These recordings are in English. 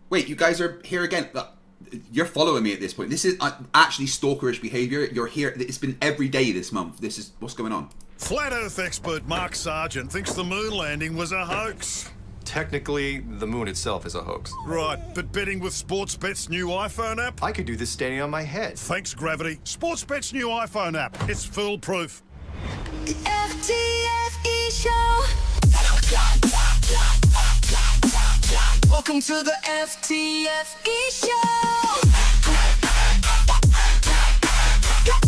Wait, you guys are here again. You're following me at this point. This is actually stalkerish behaviour. You're here. It's been every day this month. This is what's going on. Flat Earth expert Mark Sargent thinks the moon landing was a hoax. Technically, the moon itself is a hoax. Right, but betting with Sportsbet's new iPhone app? I could do this standing on my head. Thanks, Gravity. Sportsbet's new iPhone app. It's foolproof. The FTFE show. Welcome to the FTFE show.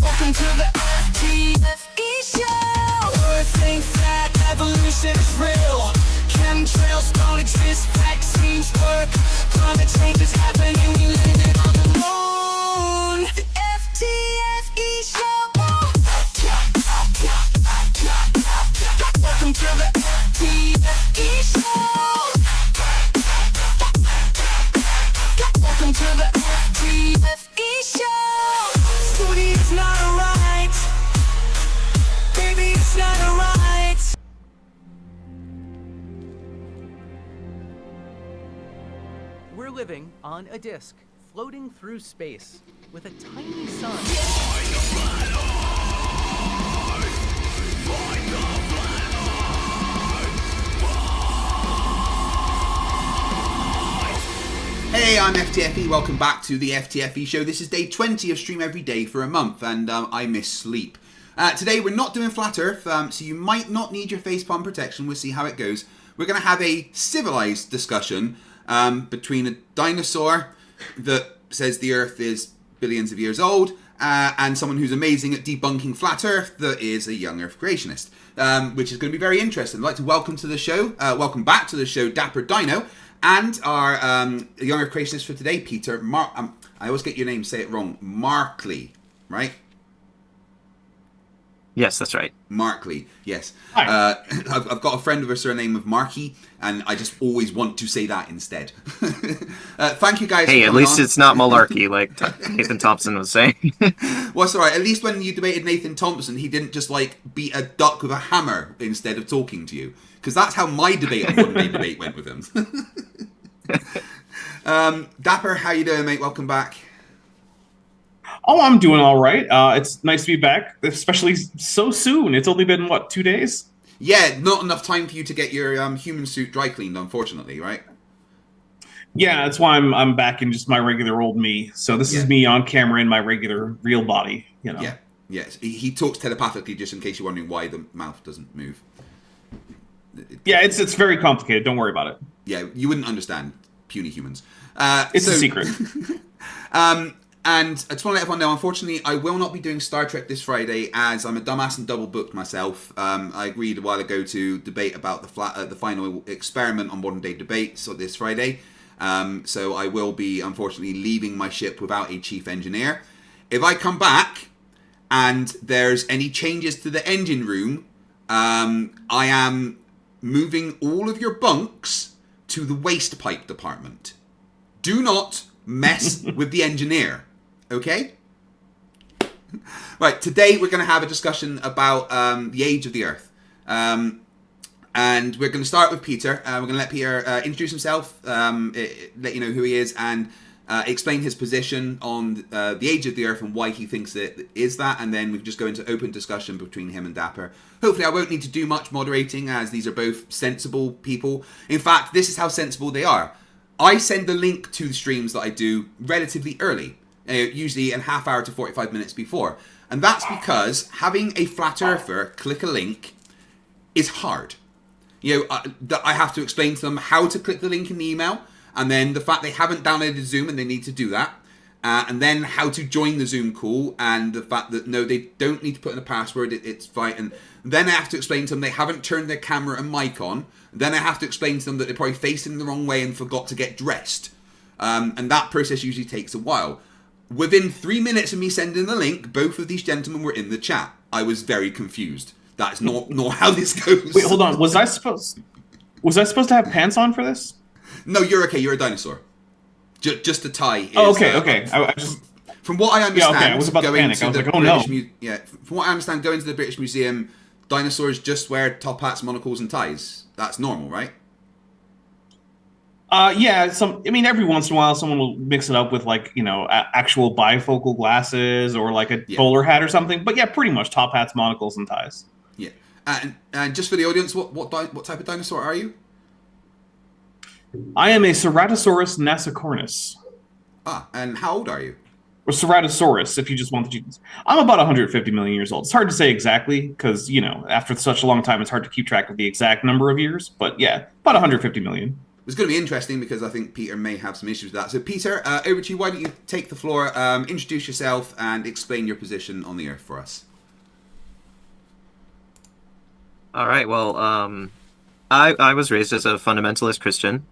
Welcome to the FTFE show. Earth ain't flat, evolution is real. Chemtrails don't exist, vaccines work. Climate change is happening, we landed on the moon. The FTFE show. Welcome to the FTFE show. Welcome to the FTFE show. Study is not alright. Baby, it's not alright. We're living on a disk, floating through space, with a tiny sun. Hey, I'm FTFE. Welcome back to the FTFE show. This is day 20 of Stream Every Day for a month, and I miss sleep. Today we're not doing Flat Earth, so you might not need your facepalm protection. We'll see how it goes. We're going to have a civilized discussion between a dinosaur that says the Earth is billions of years old and someone who's amazing at debunking Flat Earth that is a young Earth creationist, which is going to be very interesting. I'd like to welcome to the show, welcome back to the show, Dapper Dino, and our young Earth creationist for today, Peter. I always get your name, say it wrong. Markley, right? Yes, that's right. Markley, yes. Hi. I've got a friend with a surname of Markey, and I just always want to say that instead. Thank you guys. Hey, for at least on. it's not malarkey, like Nathan Thompson was saying. Well, it's alright. At least when you debated Nathan Thompson, he didn't just like beat a duck with a hammer instead of talking to you. Because that's how my debate on Modern Day Debate went with him. Dapper, how you doing, mate? Welcome back. Oh, I'm doing all right. It's nice to be back, especially so soon. It's only been, what, 2 days? Yeah, not enough time for you to get your human suit dry cleaned, unfortunately, right? Yeah, that's why I'm back in just my regular old me. So this is me on camera in my regular, real body, you know. Yeah, yes. He talks telepathically, just in case you're wondering why the mouth doesn't move. Yeah, it's very complicated. Don't worry about it. Yeah, you wouldn't understand, puny humans. It's a secret. And I just want to let everyone know, unfortunately, I will not be doing Star Trek this Friday, as I'm a dumbass and double booked myself. I agreed a while ago to debate about the final experiment on Modern Day Debate this Friday. So I will be, unfortunately, leaving my ship without a chief engineer. If I come back and there's any changes to the engine room, I am moving all of your bunks to the waste pipe department. Do not mess with the engineer. Okay? Right, today we're going to have a discussion about the age of the Earth. And we're going to start with Peter. We're going to let Peter introduce himself, let you know who he is, and explain his position on the age of the Earth and why he thinks it is that. And then we can just go into open discussion between him and Dapper. Hopefully I won't need to do much moderating, as these are both sensible people. In fact, this is how sensible they are. I send the link to the streams that I do relatively early, usually a half hour to 45 minutes before. And that's because having a flat earther click a link is hard. You know, I have to explain to them how to click the link in the email, and then the fact they haven't downloaded Zoom and they need to do that, and then how to join the Zoom call, and the fact that, no, they don't need to put in a password, it's fine. And then I have to explain to them they haven't turned their camera and mic on. Then I have to explain to them that they're probably facing the wrong way and forgot to get dressed. And that process usually takes a while. Within 3 minutes of me sending the link, both of these gentlemen were in the chat. I was very confused. That's not how this goes. Wait, hold on. Was I supposed to have pants on for this? No, you're okay. You're a dinosaur. Just the tie. Is, okay. I just... From what I understand, I was about to panic. I was like, oh no. From what I understand, going to the British Museum, dinosaurs just wear top hats, monocles, and ties. That's normal, right? Yeah, every once in a while, someone will mix it up with like, actual bifocal glasses or like a bowler hat or something. But yeah, pretty much top hats, monocles, and ties. Yeah. And just for the audience, what type of dinosaur are you? I am a Ceratosaurus nasicornis. Ah, and how old are you? Or Ceratosaurus, if you just want the genes. I'm about 150 million years old. It's hard to say exactly because, after such a long time, it's hard to keep track of the exact number of years. But yeah, about 150 million. It's going to be interesting because I think Peter may have some issues with that. So, Peter, over to you. Why don't you take the floor, introduce yourself, and explain your position on the Earth for us? All right. Well, I was raised as a fundamentalist Christian.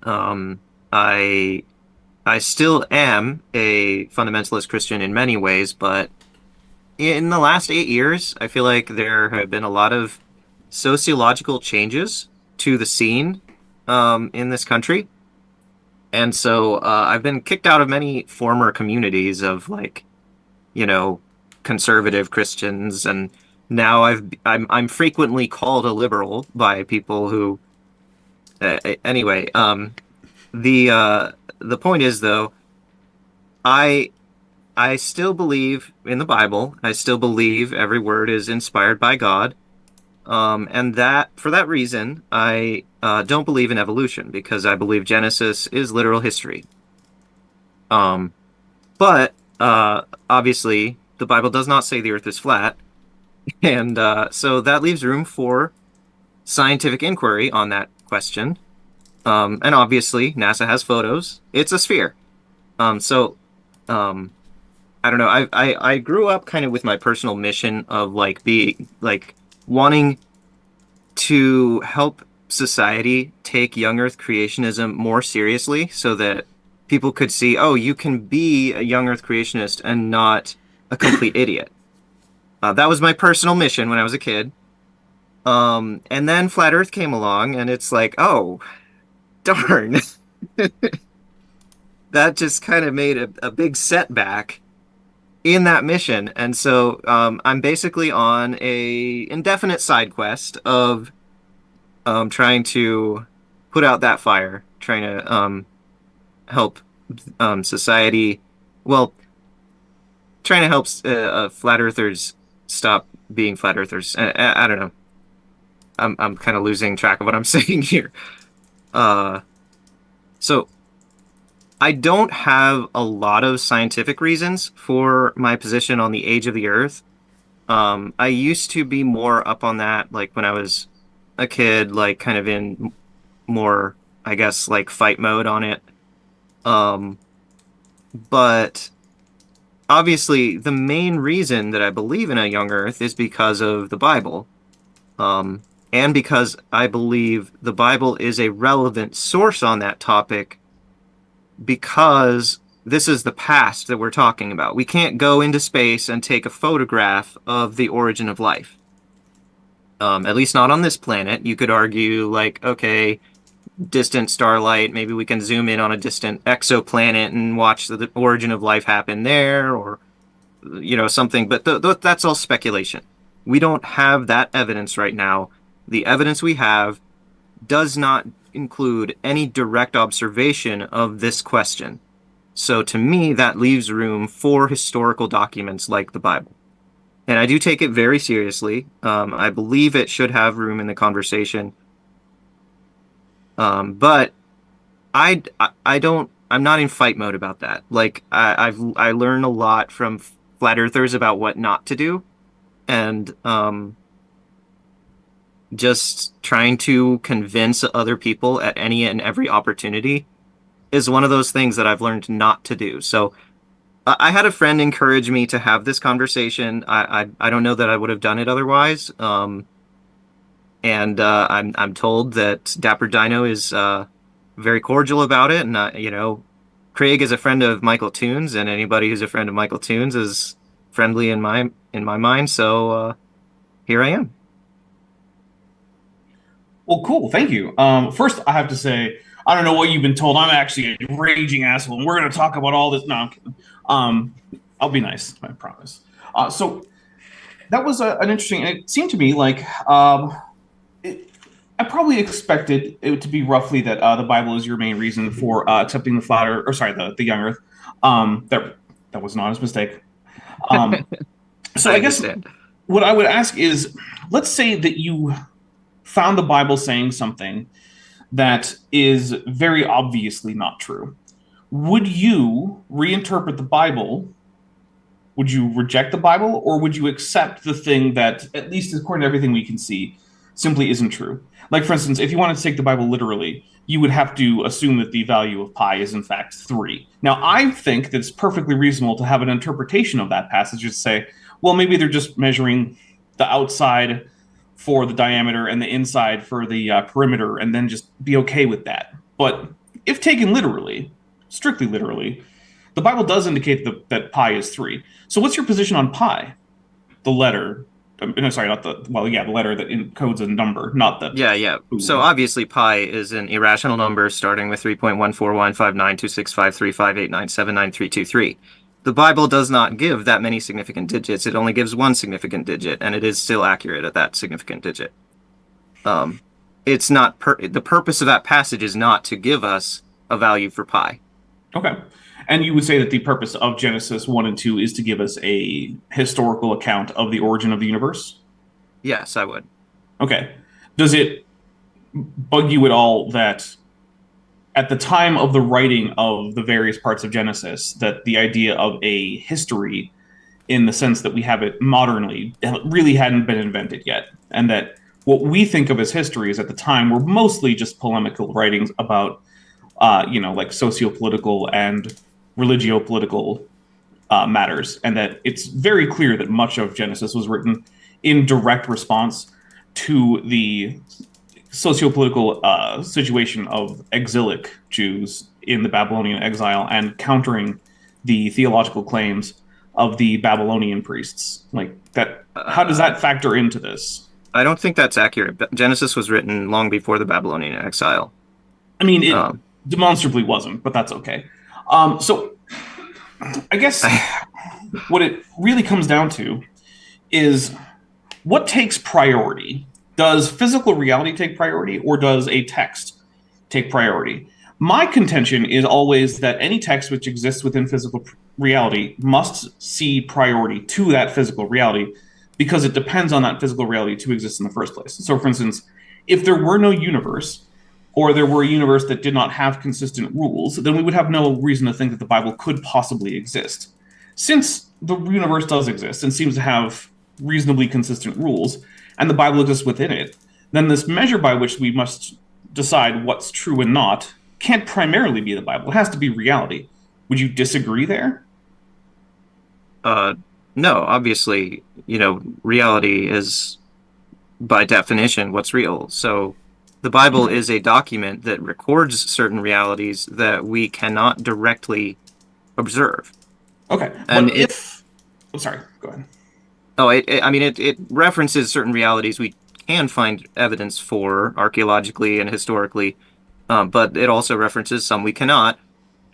I still am a fundamentalist Christian in many ways, but in the last 8 years, I feel like there have been a lot of sociological changes to the scene in this country. And so I've been kicked out of many former communities of conservative Christians, and now I'm frequently called a liberal by people who anyway, the point is though, I still believe in the Bible. I still believe every word is inspired by God. And for that reason, I don't believe in evolution because I believe Genesis is literal history. But obviously, the Bible does not say the Earth is flat, and so that leaves room for scientific inquiry on that question. And obviously, NASA has photos. It's a sphere. I don't know. I grew up kind of with my personal mission of wanting to help society take young Earth creationism more seriously so that people could see, oh, you can be a young Earth creationist and not a complete idiot. That was my personal mission when I was a kid. And then Flat Earth came along and it's like, oh, darn. That just kind of made a big setback in that mission. And so I'm basically on a indefinite side quest of trying to put out that fire, trying to help society, trying to help flat earthers stop being flat earthers. I don't know. I'm kind of losing track of what I'm saying here. So I don't have a lot of scientific reasons for my position on the age of the Earth. I used to be more up on that, like when I was a kid, like kind of in more, I guess, like fight mode on it. But obviously, the main reason that I believe in a young Earth is because of the Bible. And because I believe the Bible is a relevant source on that topic, because this is the past that we're talking about. We can't go into space and take a photograph of the origin of life. At least not on this planet. You could argue, like, okay, distant starlight, maybe we can zoom in on a distant exoplanet and watch the origin of life happen there, or, something. But that's all speculation. We don't have that evidence right now. The evidence we have does not include any direct observation of this question. So to me, that leaves room for historical documents like the Bible. And I do take it very seriously. I believe it should have room in the conversation. But I'm not in fight mode about that. Like I learned a lot from flat earthers about what not to do. And just trying to convince other people at any and every opportunity is one of those things that I've learned not to do. So I had a friend encourage me to have this conversation. I don't know that I would have done it otherwise. And I'm told that Dapper Dino is very cordial about it. And, Craig is a friend of Michael Toons, and anybody who's a friend of Michael Toons is friendly in my mind. So here I am. Well, cool. Thank you. First, I have to say, I don't know what you've been told. I'm actually a raging asshole, and we're going to talk about all this. No, I'm kidding. I'll be nice, I promise. So that was an interesting. It seemed to me like I probably expected it to be roughly that the Bible is your main reason for accepting the flat Earth, or sorry, the young Earth. That was an honest mistake. So I guess understand. what I would ask is, let's say that you found the Bible saying something that is very obviously not true. Would you reinterpret the Bible? Would you reject the Bible, or would you accept the thing that, at least according to everything we can see, simply isn't true? Like, for instance, if you wanted to take the Bible literally, you would have to assume that the value of pi is in fact 3. Now, I think that it's perfectly reasonable to have an interpretation of that passage to say, well, maybe they're just measuring the outside for the diameter and the inside for the perimeter, and then just be okay with that. But if taken literally, strictly literally, the Bible does indicate that pi is 3. So what's your position on pi? The letter. No, sorry, not the... Well, yeah, the letter that encodes a number, not the... Yeah. So obviously pi is an irrational number starting with 3.14159265358979323. The Bible does not give that many significant digits. It only gives one significant digit, and it is still accurate at that significant digit. It's not... The purpose of that passage is not to give us a value for pi. Okay. And you would say that the purpose of Genesis 1 and 2 is to give us a historical account of the origin of the universe? Yes, I would. Okay. Does it bug you at all that at the time of the writing of the various parts of Genesis, that the idea of a history, in the sense that we have it modernly, really hadn't been invented yet, and that what we think of as histories at the time were mostly just polemical writings about, like socio-political and religio-political matters, and that it's very clear that much of Genesis was written in direct response to the socio-political situation of exilic Jews in the Babylonian exile and countering the theological claims of the Babylonian priests. Like that, how does that factor into this? I don't think that's accurate. Genesis was written long before the Babylonian exile. I mean, it demonstrably wasn't, but that's okay. So I guess what it really comes down to is what takes priority? Does physical reality take priority, or does a text take priority? My contention is always that any text which exists within physical reality must see priority to that physical reality, because it depends on that physical reality to exist in the first place. So, for instance, if there were no universe, or there were a universe that did not have consistent rules, then we would have no reason to think that the Bible could possibly exist. Since the universe does exist and seems to have reasonably consistent rules, and the Bible exists within it, then this measure by which we must decide what's true and not can't primarily be the Bible. It has to be reality. Would you disagree there? No, obviously, reality is, by definition, what's real. So the Bible is a document that records certain realities that we cannot directly observe. Okay. And sorry, go ahead. It references certain realities we can find evidence for archaeologically and historically, but it also references some we cannot,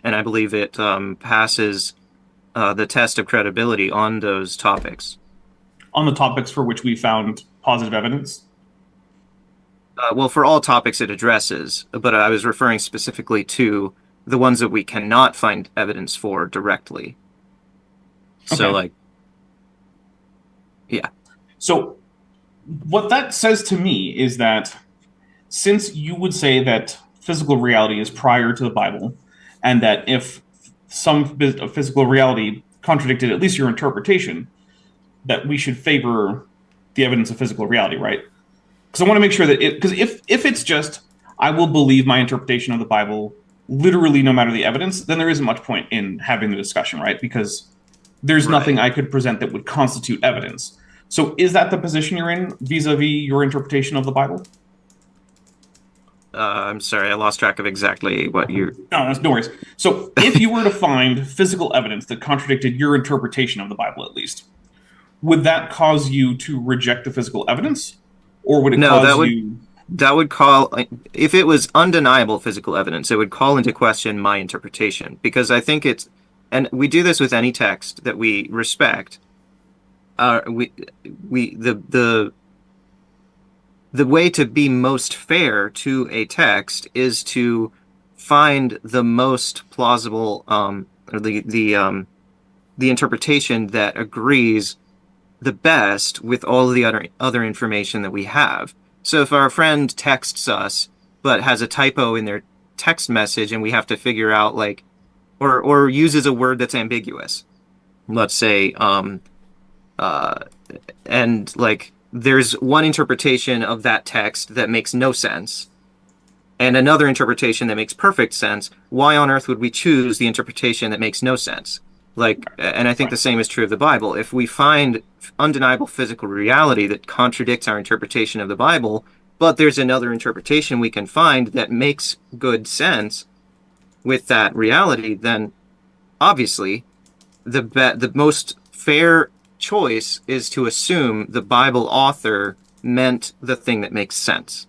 and I believe it passes the test of credibility on those topics. On the topics for which we found positive evidence? Well, for all topics it addresses, but I was referring specifically to the ones that we cannot find evidence for directly. So, Okay. yeah. So what that says to me is that since you would say that physical reality is prior to the Bible, and that if some physical reality contradicted at least your interpretation, that we should favor the evidence of physical reality, right? Because I want to make sure that because if it's just, I will believe my interpretation of the Bible literally no matter the evidence, then there isn't much point in having the discussion, right? Because there's nothing I could present that would constitute evidence. So is that the position you're in vis-a-vis your interpretation of the Bible? I'm sorry, I lost track of exactly what you... No, that's no worries. So if you were to find physical evidence that contradicted your interpretation of the Bible, at least, would that cause you to reject the physical evidence? Or would it you... That would call... If it was undeniable physical evidence, it would call into question my interpretation. Because I think it's... And we do this with any text that we respect. The the way to be most fair to a text is to find the most plausible, or the interpretation that agrees the best with all of the other information that we have. So if our friend texts us but has a typo in their text message and we have to figure out like or uses a word that's ambiguous, let's say, and like there's one interpretation of that text that makes no sense and another interpretation that makes perfect sense, why on earth would we choose the interpretation that makes no sense? Like, and I think the same is true of the Bible. If we find undeniable physical reality that contradicts our interpretation of the Bible, but there's another interpretation we can find that makes good sense with that reality, then obviously the most fair choice is to assume the Bible author meant the thing that makes sense.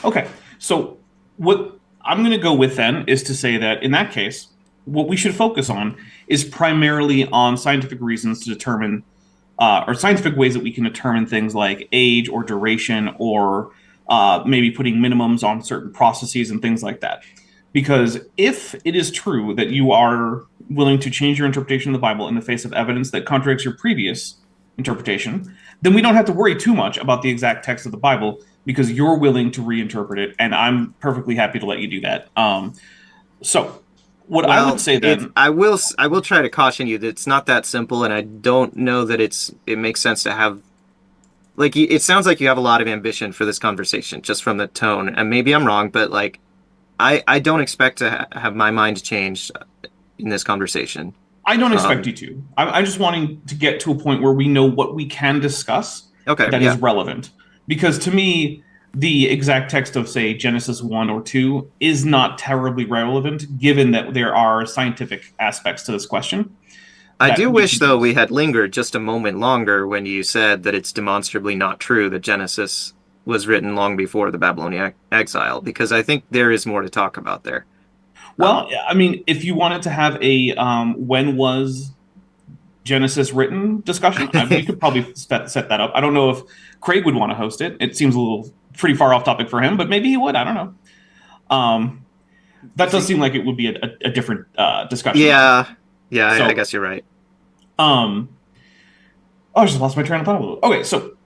Okay, so what I'm going to go with then is to say that in that case, what we should focus on is primarily on scientific reasons to determine, or scientific ways that we can determine things like age or duration, or maybe putting minimums on certain processes and things like that. Because if it is true that you are willing to change your interpretation of the Bible in the face of evidence that contradicts your previous interpretation, then we don't have to worry too much about the exact text of the Bible because you're willing to reinterpret it, and I'm perfectly happy to let you do that. So what I would say then, I will try to caution you that it's not that simple, and I don't know that it makes sense to have, like, it sounds like you have a lot of ambition for this conversation just from the tone, and maybe I'm wrong, but like I don't expect to have my mind changed in this conversation. I don't expect you to. I'm just wanting to get to a point where we know what we can discuss that is relevant. Because to me, the exact text of, say, Genesis 1 or 2 is not terribly relevant, given that there are scientific aspects to this question. I do wish, though, we had lingered just a moment longer when you said that it's demonstrably not true that Genesis was written long before the Babylonian exile, because I think there is more to talk about there. Well, I mean, if you wanted to have a when was Genesis written discussion, we could probably set that up. I don't know if Craig would want to host it. It seems a little pretty far off topic for him, but maybe he would. I don't know. That does seem like it would be a different discussion. Yeah, I guess you're right. I just lost my train of thought. Okay, so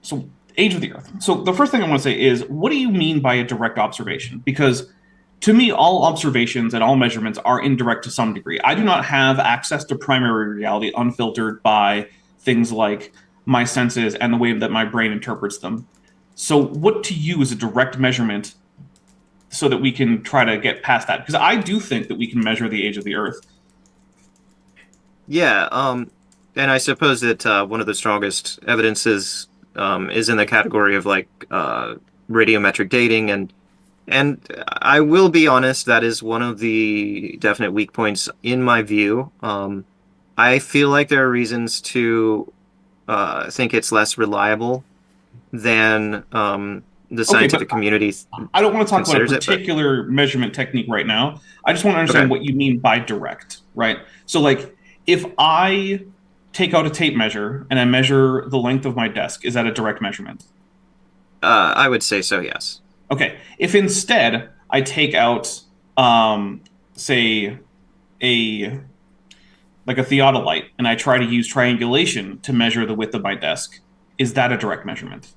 age of the Earth. So the first thing I want to say is, what do you mean by a direct observation? Because to me, all observations and all measurements are indirect to some degree. I do not have access to primary reality unfiltered by things like my senses and the way that my brain interprets them. So what to you is a direct measurement so that we can try to get past that? Because I do think that we can measure the age of the Earth. Yeah, and I suppose that one of the strongest evidences is in the category of like radiometric dating, and I will be honest, that is one of the definite weak points in my view. I feel like there are reasons to think it's less reliable than the scientific community. I don't want to talk about a particular measurement technique right now. I just want to understand what you mean by direct, right? So like, if I take out a tape measure and I measure the length of my desk, is that a direct measurement? I would say so, yes. Okay. If instead I take out, say, a theodolite, and I try to use triangulation to measure the width of my desk, is that a direct measurement?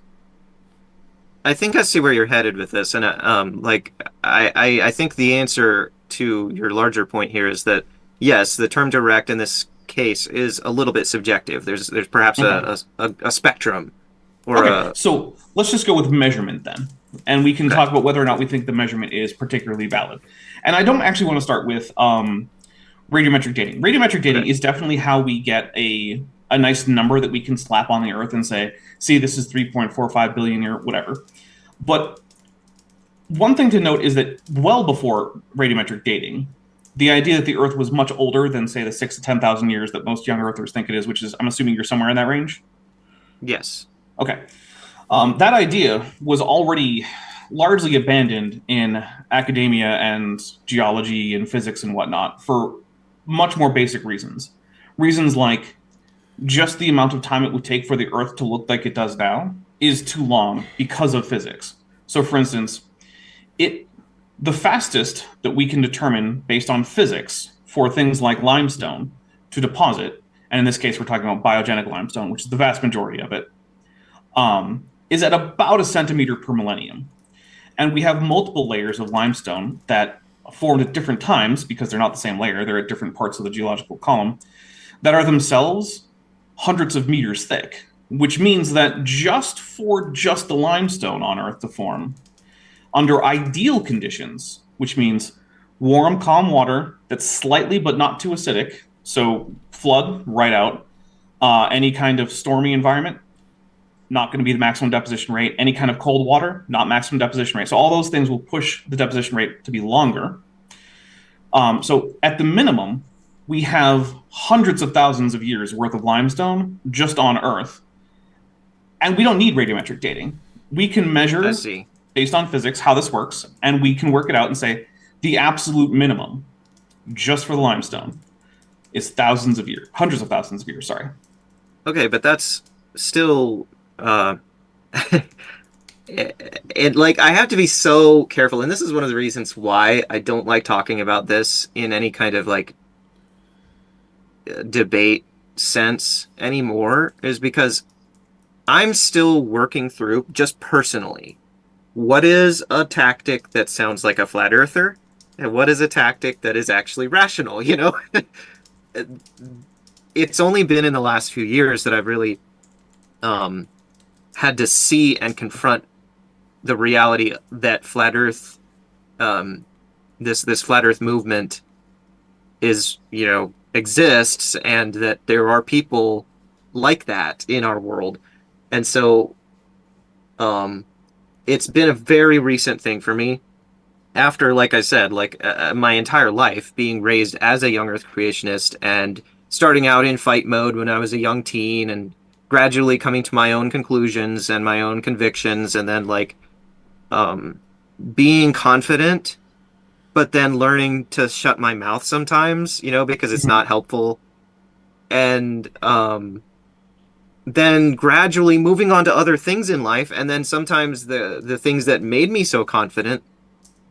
I think I see where you're headed with this, and I think the answer to your larger point here is that yes, the term direct in this case is a little bit subjective. There's perhaps a spectrum, or so let's just go with measurement then, and we can talk about whether or not we think the measurement is particularly valid. And I don't actually want to start with radiometric dating. Radiometric dating is definitely how we get a nice number that we can slap on the Earth and say, see, this is 3.45 billion or whatever. But one thing to note is that well before radiometric dating, the idea that the Earth was much older than, say, the 6,000 to 10,000 years that most young Earthers think it is, which is, I'm assuming you're somewhere in that range? Yes. Okay. That idea was already largely abandoned in academia and geology and physics and whatnot for much more basic reasons. Reasons like just the amount of time it would take for the Earth to look like it does now is too long because of physics. So, for instance, the fastest that we can determine based on physics for things like limestone to deposit, and in this case we're talking about biogenic limestone, which is the vast majority of it, is at about a centimeter per millennium. And we have multiple layers of limestone that formed at different times, because they're not the same layer, they're at different parts of the geological column, that are themselves hundreds of meters thick, which means that just the limestone on Earth to form, under ideal conditions, which means warm, calm water that's slightly but not too acidic, so flood right out, any kind of stormy environment, not going to be the maximum deposition rate. Any kind of cold water, not maximum deposition rate. So all those things will push the deposition rate to be longer. So at the minimum, we have hundreds of thousands of years worth of limestone just on Earth. And we don't need radiometric dating. We can measure, based on physics, how this works, and we can work it out and say the absolute minimum, just for the limestone, is thousands of years, hundreds of thousands of years, sorry. Okay, but that's still... it like I have to be so careful, and this is one of the reasons why I don't like talking about this in any kind of like debate sense anymore, is because I'm still working through, just personally, what is a tactic that sounds like a flat earther and what is a tactic that is actually rational, you know? It's only been in the last few years that I've really had to see and confront the reality that flat Earth, this flat Earth movement is, you know, exists, and that there are people like that in our world. And so it's been a very recent thing for me after, like I said, like my entire life being raised as a young Earth creationist and starting out in fight mode when I was a young teen, and gradually coming to my own conclusions and my own convictions, and then like being confident, but then learning to shut my mouth sometimes, you know, because it's not helpful. And then gradually moving on to other things in life, and then sometimes the things that made me so confident,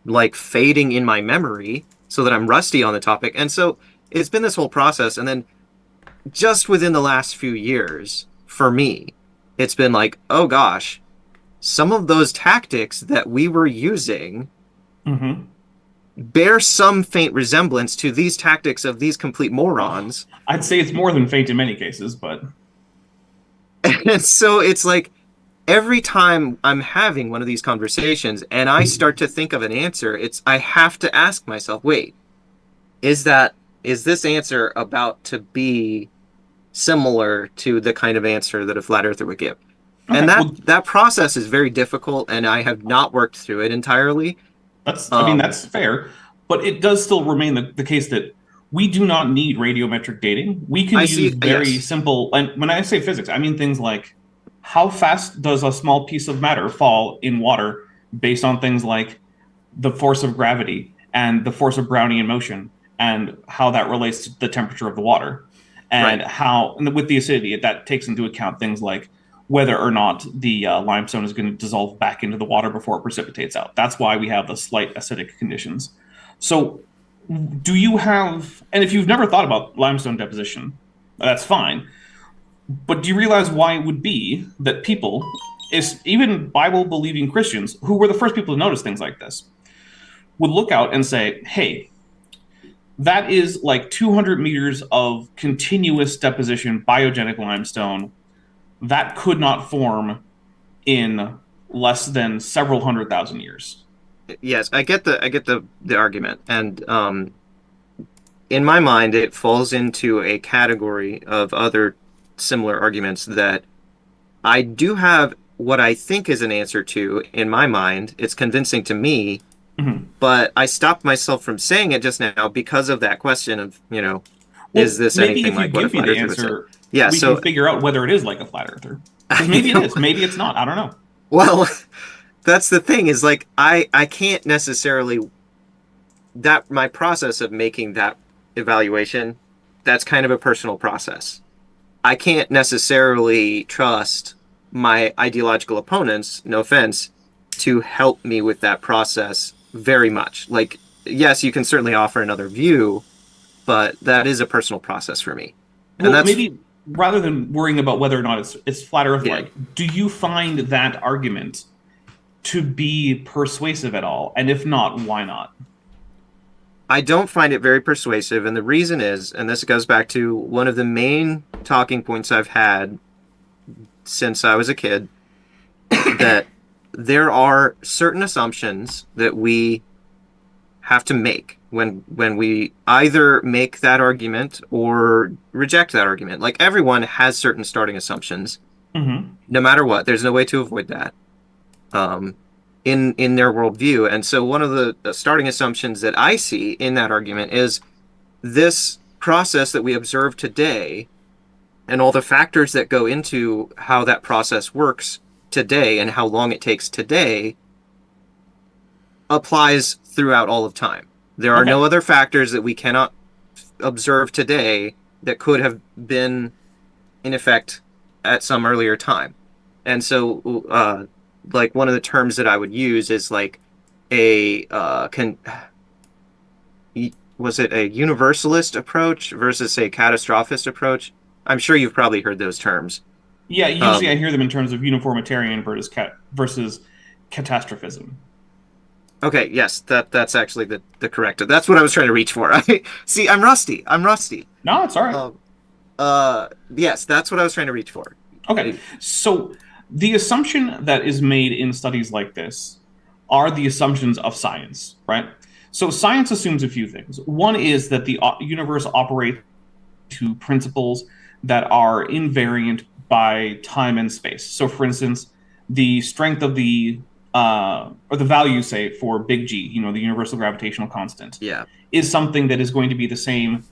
like fading in my memory so that I'm rusty on the topic. And so it's been this whole process. And then just within the last few years, for me, it's been like, oh gosh, some of those tactics that we were using bear some faint resemblance to these tactics of these complete morons. I'd say it's more than faint in many cases, but... And so it's like, every time I'm having one of these conversations and I start to think of an answer, I have to ask myself, wait, is this answer about to be similar to the kind of answer that a flat earther would give? Okay, and that process is very difficult, and I have not worked through it entirely. That's fair, but it does still remain the case that we do not need radiometric dating. We can use very simple, and when I say physics, I mean things like how fast does a small piece of matter fall in water based on things like the force of gravity and the force of Brownian motion, and how that relates to the temperature of the water. And how, and with the acidity, that takes into account things like whether or not the limestone is going to dissolve back into the water before it precipitates out. That's why we have the slight acidic conditions. So do you have, and if you've never thought about limestone deposition, that's fine. But do you realize why it would be that people, even Bible-believing Christians, who were the first people to notice things like this, would look out and say, hey, that is like 200 meters of continuous deposition, biogenic limestone. That could not form in less than several 100,000 years. Yes, I get the argument, and in my mind, it falls into a category of other similar arguments that I do have what I think is an answer to in my mind. It's convincing to me. But I stopped myself from saying it just now because of that question of, you know, is this anything like what a flat earther would say? Yeah, we can figure out whether it is like a flat earther. Because maybe it is, maybe it's not. I don't know. Well, that's the thing, is like I can't necessarily, that my process of making that evaluation, that's kind of a personal process. I can't necessarily trust my ideological opponents, no offense, to help me with that process very much. Like, yes, you can certainly offer another view, but that is a personal process for me. And Well, that's maybe rather than worrying about whether or not it's flat Earth like, Yeah. do you find that argument to be persuasive at all? And if not, why not? I don't find it very persuasive, and the reason is, and this goes back to one of the main talking points I've had since I was a kid, that there are certain assumptions that we have to make when we either make that argument or reject that argument. Like, everyone has certain starting assumptions, no matter what. There's no way to avoid that in their worldview. And so one of the starting assumptions that I see in that argument is this process that we observe today and all the factors that go into how that process works today and how long it takes today applies throughout all of time. There are no other factors that we cannot observe today that could have been in effect at some earlier time. And so, like, one of the terms that I would use is like was it a universalist approach versus a catastrophist approach? I'm sure you've probably heard those terms. Yeah, usually I hear them in terms of uniformitarian versus catastrophism. Okay, yes, that's actually the correct. That's what I was trying to reach for. See, I'm rusty. No, it's all right. Yes, that's what I was trying to reach for. Okay, so the assumption that is made in studies like this are the assumptions of science, right? So science assumes a few things. One is that the universe operates to principles that are invariant by time and space. So, for instance, the strength of the or the value, say, for big G, the universal gravitational constant, is something that is going to be the same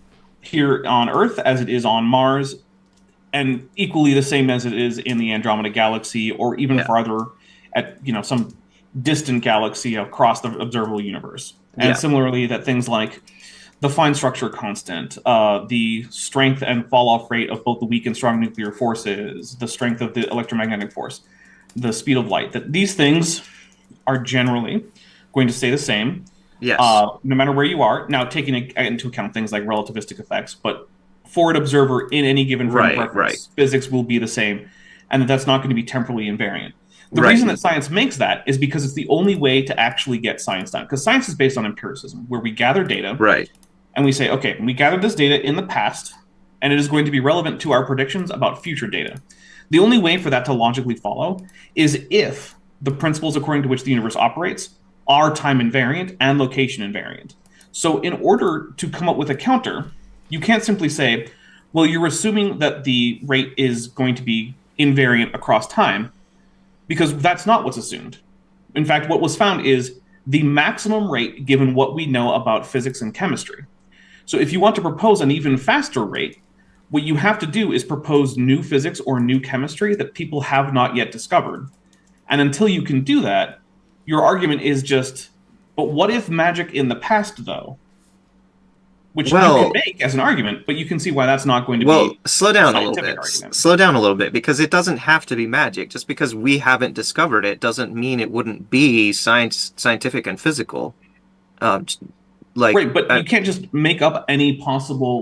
here on Earth as it is on Mars, and equally the same as it is in the Andromeda Galaxy, or even farther at some distant galaxy across the observable universe. And similarly, that things like the fine structure constant, the strength and fall-off rate of both the weak and strong nuclear forces, the strength of the electromagnetic force, the speed of light, that these things are generally going to stay the same, no matter where you are. Now, taking into account things like relativistic effects, but for an observer in any given frame of reference, physics will be the same, and that's not going to be temporally invariant. The reason that science makes that is because it's the only way to actually get science done. Because science is based on empiricism, where we gather data, and we say, okay, we gathered this data in the past, and it is going to be relevant to our predictions about future data. The only way for that to logically follow is if the principles according to which the universe operates are time invariant and location invariant. So in order to come up with a counter, you can't simply say, well, you're assuming that the rate is going to be invariant across time, because that's not what's assumed. In fact, what was found is the maximum rate given what we know about physics and chemistry. So if you want to propose an even faster rate, what you have to do is propose new physics or new chemistry that people have not yet discovered. And until you can do that, your argument is just, but what if magic in the past, though? Which you can make as an argument, but you can see why that's not going to be slow down a little bit. Argument. Slow down a little bit, because it doesn't have to be magic. Just because we haven't discovered it doesn't mean it wouldn't be scientific and physical. Right, but you can't just make up any possible,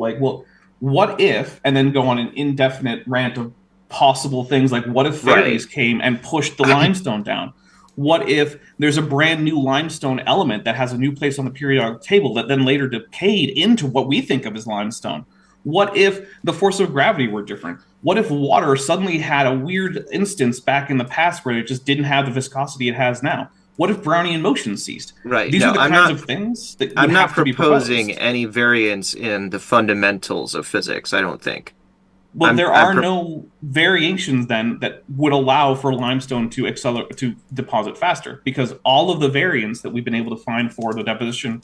what if, and then go on an indefinite rant of possible things, like what if fairies came and pushed the limestone down? What if there's a brand new limestone element that has a new place on the periodic table that then later decayed into what we think of as limestone? What if the force of gravity were different? What if water suddenly had a weird instance back in the past where it just didn't have the viscosity it has now? What if Brownian motion ceased? These are the kinds of things that I'm not proposing any variance in the fundamentals of physics, I don't think. Well, there are no variations then that would allow for limestone to deposit faster, because all of the variance that we've been able to find for the deposition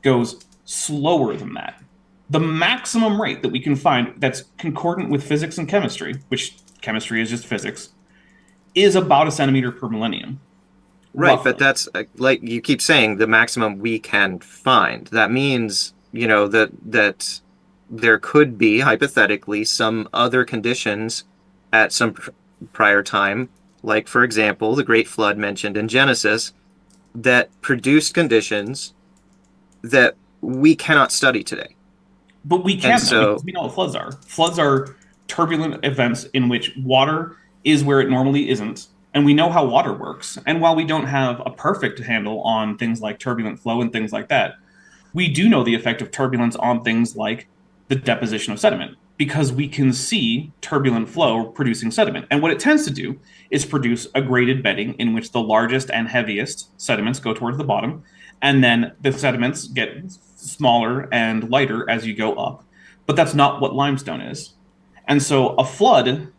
goes slower than that. The maximum rate that we can find that's concordant with physics and chemistry, which chemistry is just physics, is about 1 centimeter per millennium. Right, roughly. but that's, like you keep saying, the maximum we can find. That means, that there could be, hypothetically, some other conditions at some prior time like, for example, the Great Flood mentioned in Genesis, that produced conditions that we cannot study today. But we can, And so, because we know what floods are. Floods are turbulent events in which water is where it normally isn't, and we know how water works. And while we don't have a perfect handle on things like turbulent flow and things like that, we do know the effect of turbulence on things like the deposition of sediment, because we can see turbulent flow producing sediment. And what it tends to do is produce a graded bedding in which the largest and heaviest sediments go towards the bottom, and then the sediments get smaller and lighter as you go up. But that's not what limestone is. And so a flood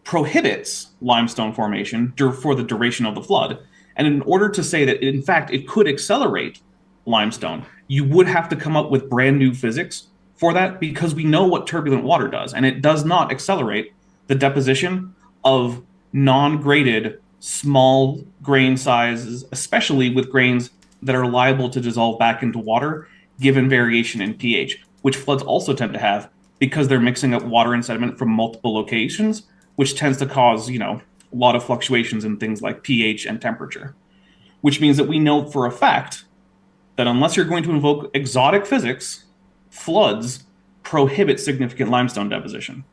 prohibits limestone formation for the duration of the flood. And in order to say that, in fact, it could accelerate limestone, you would have to come up with brand new physics for that, because we know what turbulent water does, and it does not accelerate the deposition of non-graded small grain sizes, especially with grains that are liable to dissolve back into water given variation in pH, which floods also tend to have, because they're mixing up water and sediment from multiple locations, which tends to cause, a lot of fluctuations in things like pH and temperature. Which means that we know for a fact that unless you're going to invoke exotic physics, floods prohibit significant limestone deposition.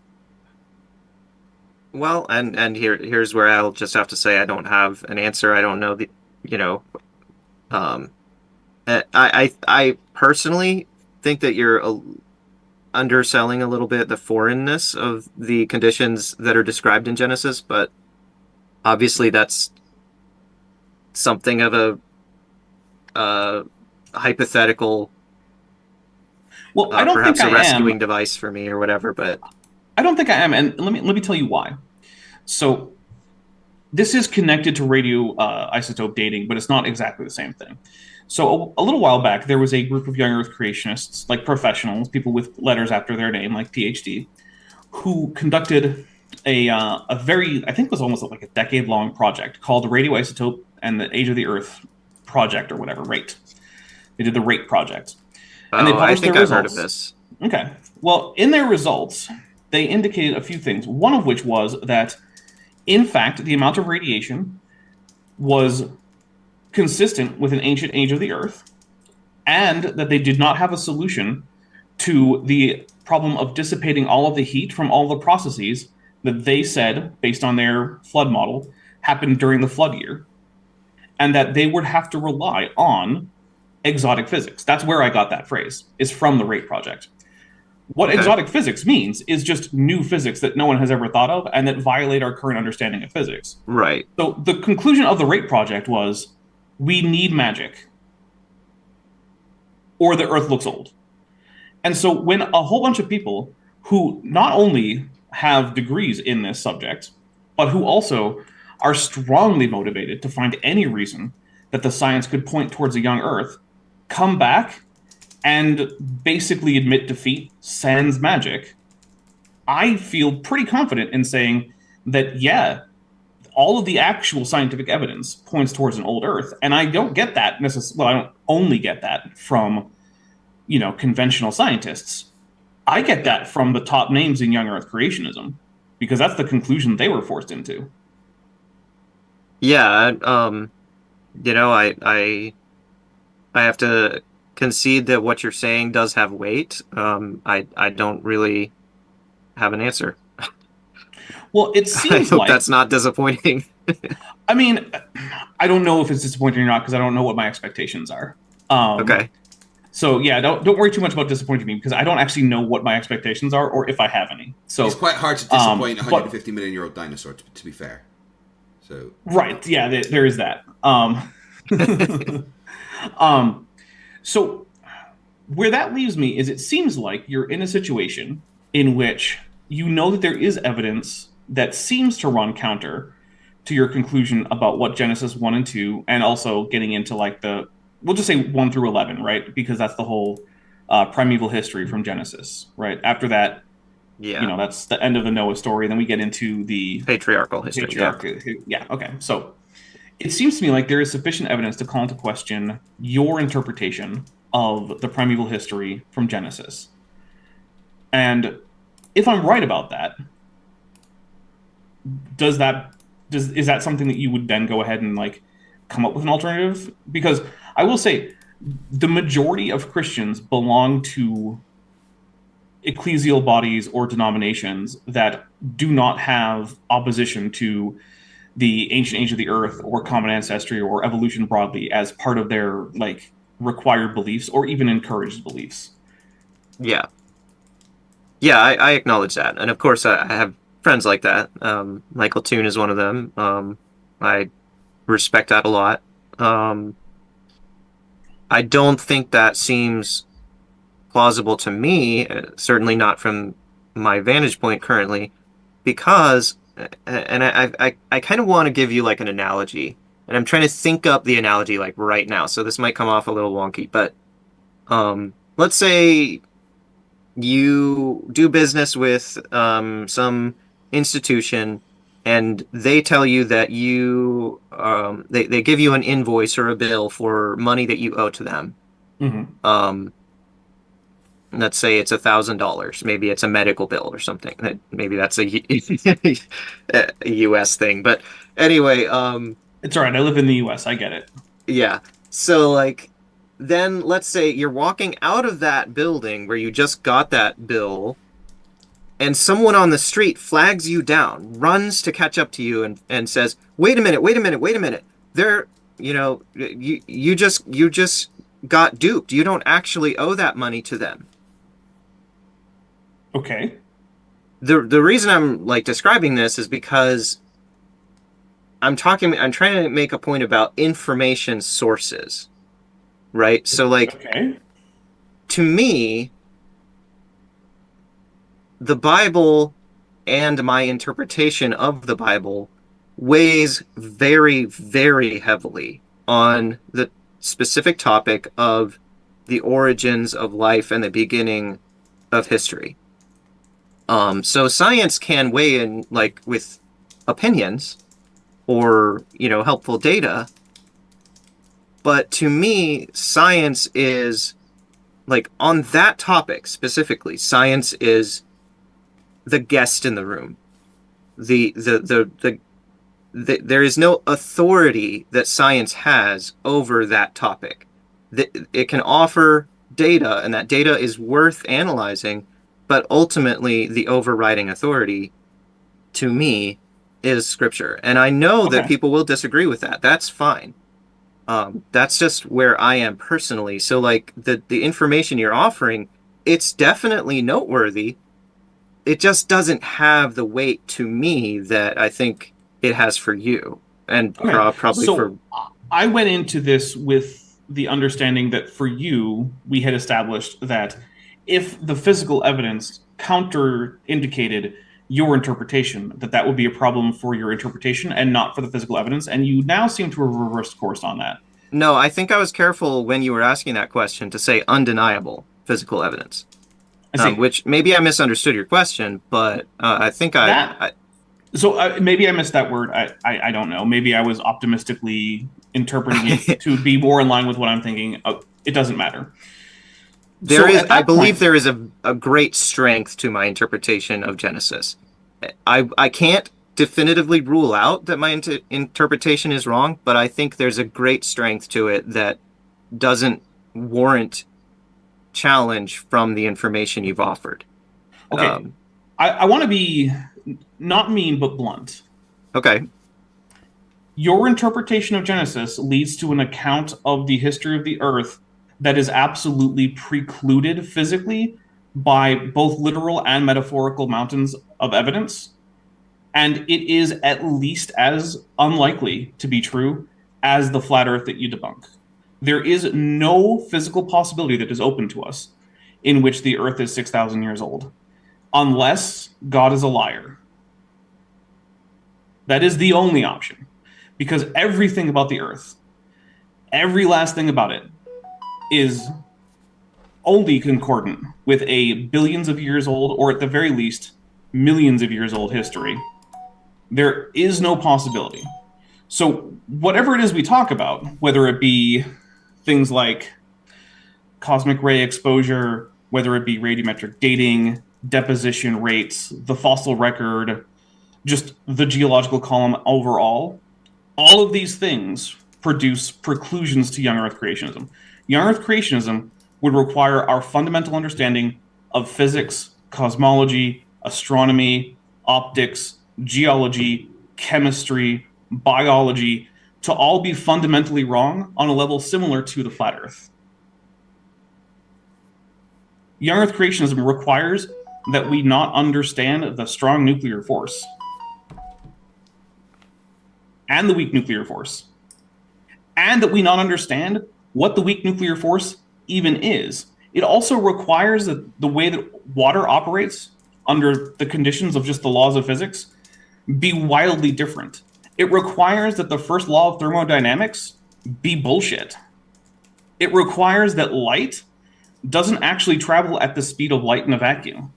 well, and here's where I'll just have to say I don't have an answer. I don't know I personally think that you're underselling a little bit the foreignness of the conditions that are described in Genesis, but obviously that's something of a hypothetical, Well, I don't perhaps think a I rescuing am. device for me or whatever. But I don't think I am, and let me tell you why. So this is connected to radioisotope dating, but it's not exactly the same thing. So a little while back, there was a group of young Earth creationists, like professionals, people with letters after their name, like PhD, who conducted a very, I think it was almost like a decade-long project called the Radioisotope and the Age of the Earth Project, or whatever, RATE. They did the RATE project. And they I published think their I've heard of results. this. Okay. Well, in their results, they indicated a few things. One of which was that, in fact, the amount of radiation was consistent with an ancient age of the Earth, and that they did not have a solution to the problem of dissipating all of the heat from all the processes that they said, based on their flood model, happened during the flood year, and that they would have to rely on exotic physics. That's where I got that phrase, is from the RATE project. What exotic physics means is just new physics that no one has ever thought of and that violate our current understanding of physics. Right. So the conclusion of the RATE project was, we need magic, or the Earth looks old. And so when a whole bunch of people who not only have degrees in this subject, but who also are strongly motivated to find any reason that the science could point towards a young Earth, come back and basically admit defeat sans magic, I feel pretty confident in saying that, yeah, all of the actual scientific evidence points towards an old Earth. And I don't get that necessarily. Well, I don't only get that from, conventional scientists. I get that from the top names in young Earth creationism, because that's the conclusion they were forced into. Yeah. I have to concede that what you're saying does have weight. I don't really have an answer. Well, it I seems hope like that's not disappointing. I mean, I don't know if it's disappointing or not, because I don't know what my expectations are. Okay. So yeah, don't worry too much about disappointing me, because I don't actually know what my expectations are or if I have any. So it's quite hard to disappoint a 150 million year old dinosaur, to be fair. So right, yeah, there is that. So where that leaves me is, it seems like you're in a situation in which you know that there is evidence that seems to run counter to your conclusion about what Genesis 1 and 2, and also getting into like we'll just say 1 through 11, right? Because that's the whole primeval history from Genesis, right? After that, Yeah. That's the end of the Noah story. Then we get into the Patriarchal history. Yeah, okay. So it seems to me like there is sufficient evidence to call into question your interpretation of the primeval history from Genesis. And if I'm right about that, does that is that something that you would then go ahead and like come up with an alternative? Because I will say the majority of Christians belong to ecclesial bodies or denominations that do not have opposition to the ancient age of the earth or common ancestry or evolution broadly as part of their like required beliefs or even encouraged beliefs. Yeah. Yeah, I acknowledge that. And of course, I have friends like that. Michael Toon is one of them. I respect that a lot. I don't think that seems plausible to me, certainly not from my vantage point currently, because, and I kind of want to give you like an analogy, and I'm trying to think up the analogy like right now, so this might come off a little wonky, but let's say you do business with some institution and they tell you that they give you an invoice or a bill for money that you owe to them. Mm-hmm. Let's say it's $1,000. Maybe it's a medical bill or something. Maybe that's a US thing. But anyway, it's all right. I live in the US. I get it. Yeah. So like, then let's say you're walking out of that building where you just got that bill, and someone on the street flags you down, runs to catch up to you and says, wait a minute. There, you just got duped. You don't actually owe that money to them. Okay. The reason I'm like describing this is because I'm trying to make a point about information sources. Right? So like, okay. To me, the Bible and my interpretation of the Bible weighs very, very heavily on the specific topic of the origins of life and the beginning of history. So science can weigh in like with opinions or, helpful data. But to me, science is like on that topic specifically, science is the guest in the room. There is no authority that science has over that topic. It can offer data, and that data is worth analyzing, but ultimately the overriding authority to me is scripture. And I know that people will disagree with that. That's fine. That's just where I am personally. So like the information you're offering, it's definitely noteworthy. It just doesn't have the weight to me that I think it has for you. And probably for... I went into this with the understanding that for you, we had established that if the physical evidence counter-indicated your interpretation, that would be a problem for your interpretation and not for the physical evidence. And you now seem to have reversed course on that. No, I think I was careful when you were asking that question to say undeniable physical evidence. Which maybe I misunderstood your question, but I think maybe I missed that word. I don't know. Maybe I was optimistically interpreting it to be more in line with what I'm thinking. It doesn't matter. I believe there is a great strength to my interpretation of Genesis. I can't definitively rule out that my interpretation is wrong, but I think there's a great strength to it that doesn't warrant challenge from the information you've offered. Okay. I want to be not mean, but blunt. Okay. Your interpretation of Genesis leads to an account of the history of the earth that is absolutely precluded physically by both literal and metaphorical mountains of evidence. And it is at least as unlikely to be true as the flat earth that you debunk. There is no physical possibility that is open to us in which the earth is 6,000 years old, unless God is a liar. That is the only option, because everything about the earth, every last thing about it, is only concordant with a billions of years old, or at the very least, millions of years old history. There is no possibility. So whatever it is we talk about, whether it be things like cosmic ray exposure, whether it be radiometric dating, deposition rates, the fossil record, just the geological column overall, all of these things produce preclusions to young Earth creationism. Young Earth creationism would require our fundamental understanding of physics, cosmology, astronomy, optics, geology, chemistry, biology to all be fundamentally wrong on a level similar to the flat Earth. Young Earth creationism requires that we not understand the strong nuclear force and the weak nuclear force, and that we not understand what the weak nuclear force even is. It also requires that the way that water operates under the conditions of just the laws of physics be wildly different. It requires that the first law of thermodynamics be bullshit. It requires that light doesn't actually travel at the speed of light in a vacuum.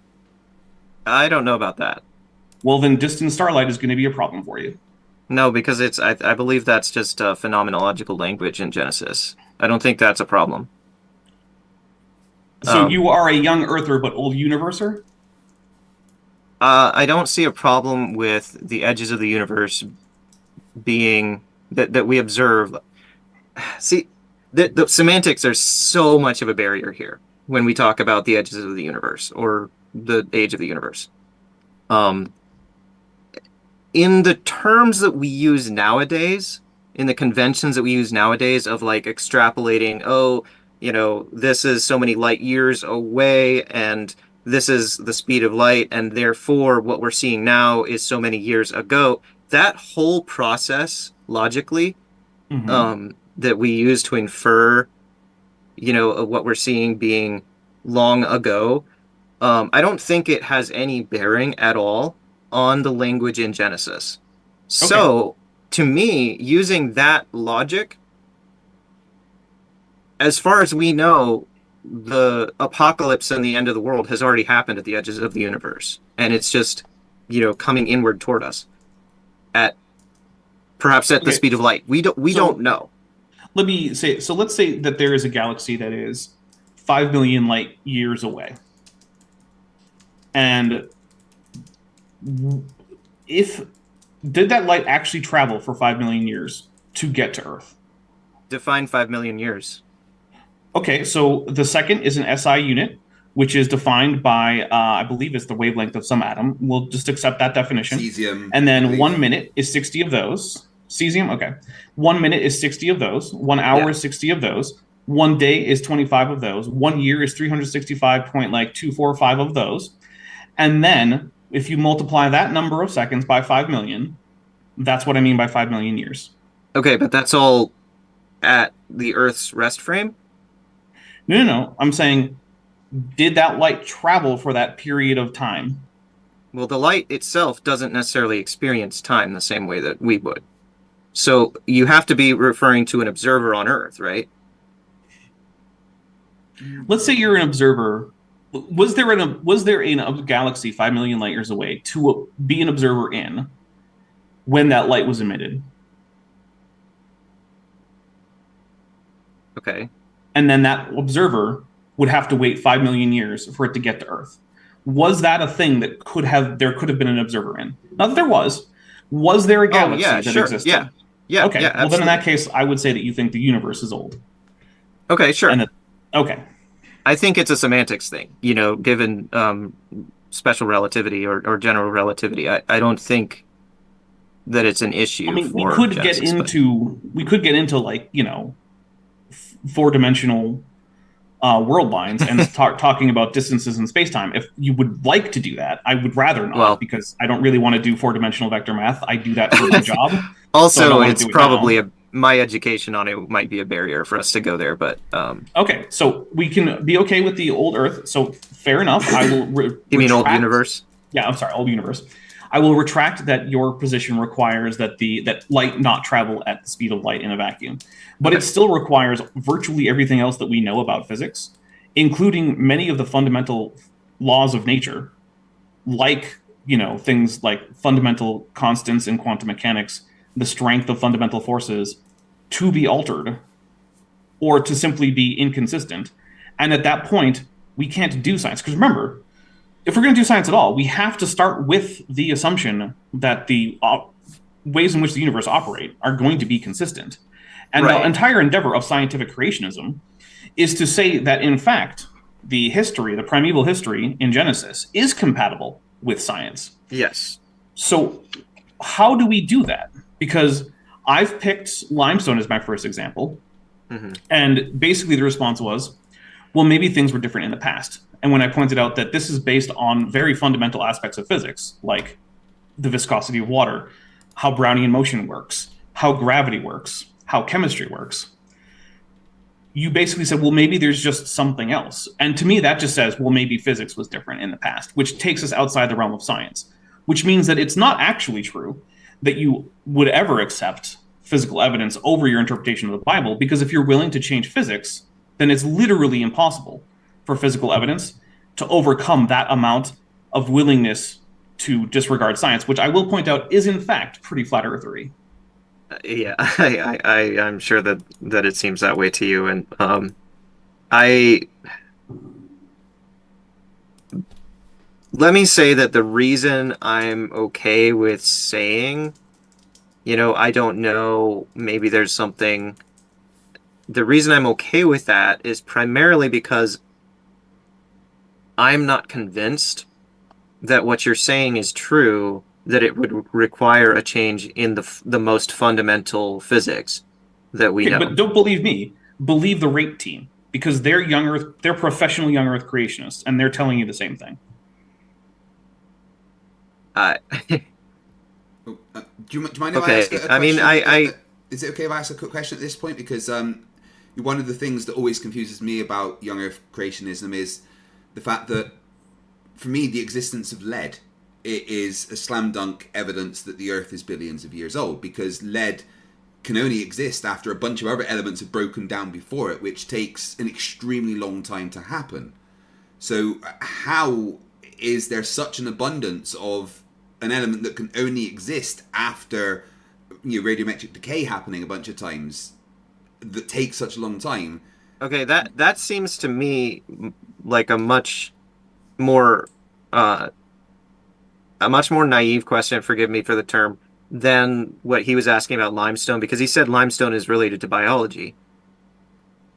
I don't know about that. Well, then distant starlight is going to be a problem for you. No, because I believe that's just a phenomenological language in Genesis. I don't think that's a problem. So you are a young earther but old universer? I don't see a problem with the edges of the universe being that we observe. See, the semantics are so much of a barrier here when we talk about the edges of the universe or the age of the universe. In the terms that we use nowadays, in the conventions that we use nowadays of like extrapolating, oh, you know, this is so many light years away and this is the speed of light and therefore what we're seeing now is so many years ago, that whole process logically that we use to infer, you know, what we're seeing being long ago, I don't think it has any bearing at all on the language in Genesis. Okay. So, to me, using that logic, as far as we know, the apocalypse and the end of the world has already happened at the edges of the universe. And it's just, you know, coming inward toward us at perhaps at the speed of light. We don't know. Let me say, so let's say that there is a galaxy that is 5 million light years away. And did that light actually travel for 5 million years to get to Earth? Define 5 million years. Okay, so the second is an SI unit, which is defined by, I believe it's the wavelength of some atom. We'll just accept that definition. Cesium. And then 1 minute is 60 of those. Cesium, okay. 1 minute is 60 of those. 1 hour is 60 of those. 1 day is 25 of those. 1 year is 365.245 of those. And then if you multiply that number of seconds by 5 million, that's what I mean by 5 million years. Okay, but that's all at the Earth's rest frame? No. I'm saying, did that light travel for that period of time? Well, the light itself doesn't necessarily experience time the same way that we would. So you have to be referring to an observer on Earth, right? Let's say you're an observer. Was there in a galaxy 5 million light years away to be an observer in when that light was emitted? Okay. And then that observer would have to wait 5 million years for it to get to Earth. Was that a thing that there could have been an observer in? Not that there was. Was there a galaxy that existed? Yeah. Okay. Well, then in that case, I would say that you think the universe is old. Okay, sure. Okay. I think it's a semantics thing, you know, given special relativity or general relativity. I don't think that it's an issue. I mean, for we could Genesis, get into like, you know, 4-dimensional world lines and talking about distances in space-time. If you would like to do that, I would rather not, because I don't really want to do 4-dimensional vector math. I do that for my job. Also, so it's probably my education on it might be a barrier for us to go there, but okay, so we can be okay with the old Earth. So fair enough. I will. You mean old universe? Yeah, I'm sorry, old universe. I will retract that your position requires that that light not travel at the speed of light in a vacuum, but it still requires virtually everything else that we know about physics, including many of the fundamental laws of nature, like, you know, things like fundamental constants in quantum mechanics, the strength of fundamental forces, to be altered or to simply be inconsistent. And at that point, we can't do science. Because remember, if we're going to do science at all, we have to start with the assumption that the ways in which the universe operate are going to be consistent. And the entire endeavor of scientific creationism is to say that, in fact, the history, the primeval history in Genesis, is compatible with science. Yes. So how do we do that? Because I've picked limestone as my first example, and basically the response was, well, maybe things were different in the past. And when I pointed out that this is based on very fundamental aspects of physics, like the viscosity of water, how Brownian motion works, how gravity works, how chemistry works, you basically said, well, maybe there's just something else. And to me, that just says, well, maybe physics was different in the past, which takes us outside the realm of science, which means that it's not actually true that you would ever accept physical evidence over your interpretation of the Bible, because if you're willing to change physics, then it's literally impossible for physical evidence to overcome that amount of willingness to disregard science, which I will point out is in fact pretty flat earthery. Yeah, I'm sure that it seems that way to you, and let me say that the reason I'm okay with saying, I don't know, maybe there's something. The reason I'm okay with that is primarily because I'm not convinced that what you're saying is true, that it would require a change in the most fundamental physics that we know. But don't believe me. Believe the RAPE team, because they're young Earth, they're professional young Earth creationists, and they're telling you the same thing. Do you mind if okay. I ask a question? I mean, is it okay if I ask a quick question at this point? Because one of the things that always confuses me about young Earth creationism is the fact that, for me, the existence of lead, it is a slam dunk evidence that the Earth is billions of years old, because lead can only exist after a bunch of other elements have broken down before it, which takes an extremely long time to happen. So how is there such an abundance of an element that can only exist after radiometric decay happening a bunch of times that takes such a long time? Okay, that seems to me like a much more naive question, forgive me for the term, than what he was asking about limestone, because he said limestone is related to biology.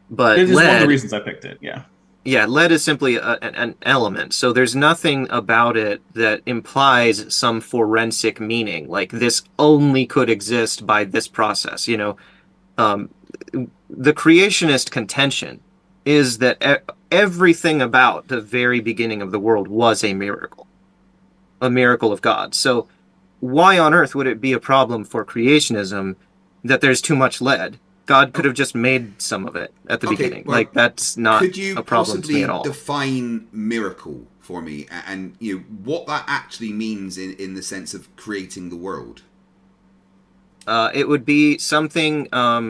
But it is lead, one of the reasons I picked it, yeah. Yeah, lead is simply an element, so there's nothing about it that implies some forensic meaning, like this only could exist by this process. The creationist contention is that everything about the very beginning of the world was a miracle of God. So why on earth would it be a problem for creationism that there's too much lead? God could have just made some of it at the beginning. Well, that's not a problem to me at all. Could you possibly define miracle for me, and what that actually means in the sense of creating the world? It would be something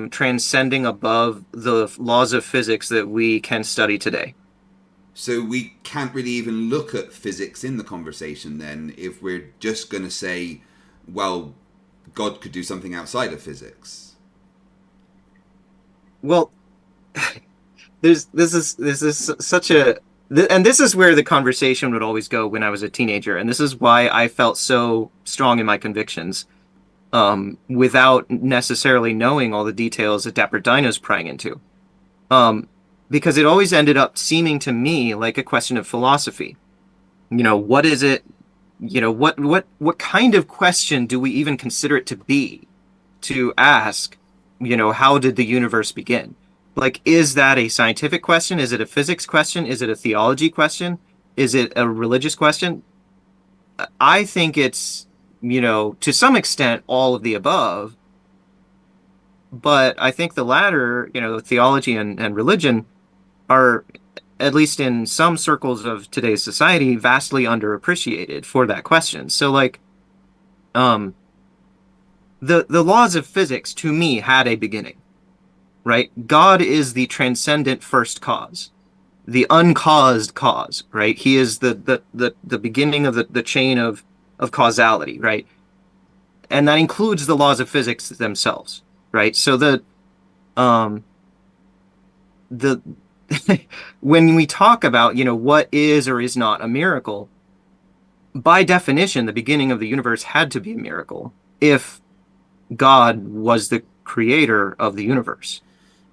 transcending above the laws of physics that we can study today. So we can't really even look at physics in the conversation then, if we're just going to say, well, God could do something outside of physics. Well, this is such a, and this is where the conversation would always go when I was a teenager, and this is why I felt so strong in my convictions, without necessarily knowing all the details that Dapper Dino's prying into, because it always ended up seeming to me like a question of philosophy. What is it? What kind of question do we even consider it to be, to ask? How did the universe begin? Like, is that a scientific question? Is it a physics question? Is it a theology question? Is it a religious question? I think it's, to some extent, all of the above. But I think the latter, theology and religion, are, at least in some circles of today's society, vastly underappreciated for that question. So, the laws of physics, to me, had a beginning, right? God is the transcendent first cause, the uncaused cause, right? He is the beginning of the chain of causality, right? And that includes the laws of physics themselves, right? So when we talk about, what is or is not a miracle, by definition, the beginning of the universe had to be a miracle if God was the creator of the universe.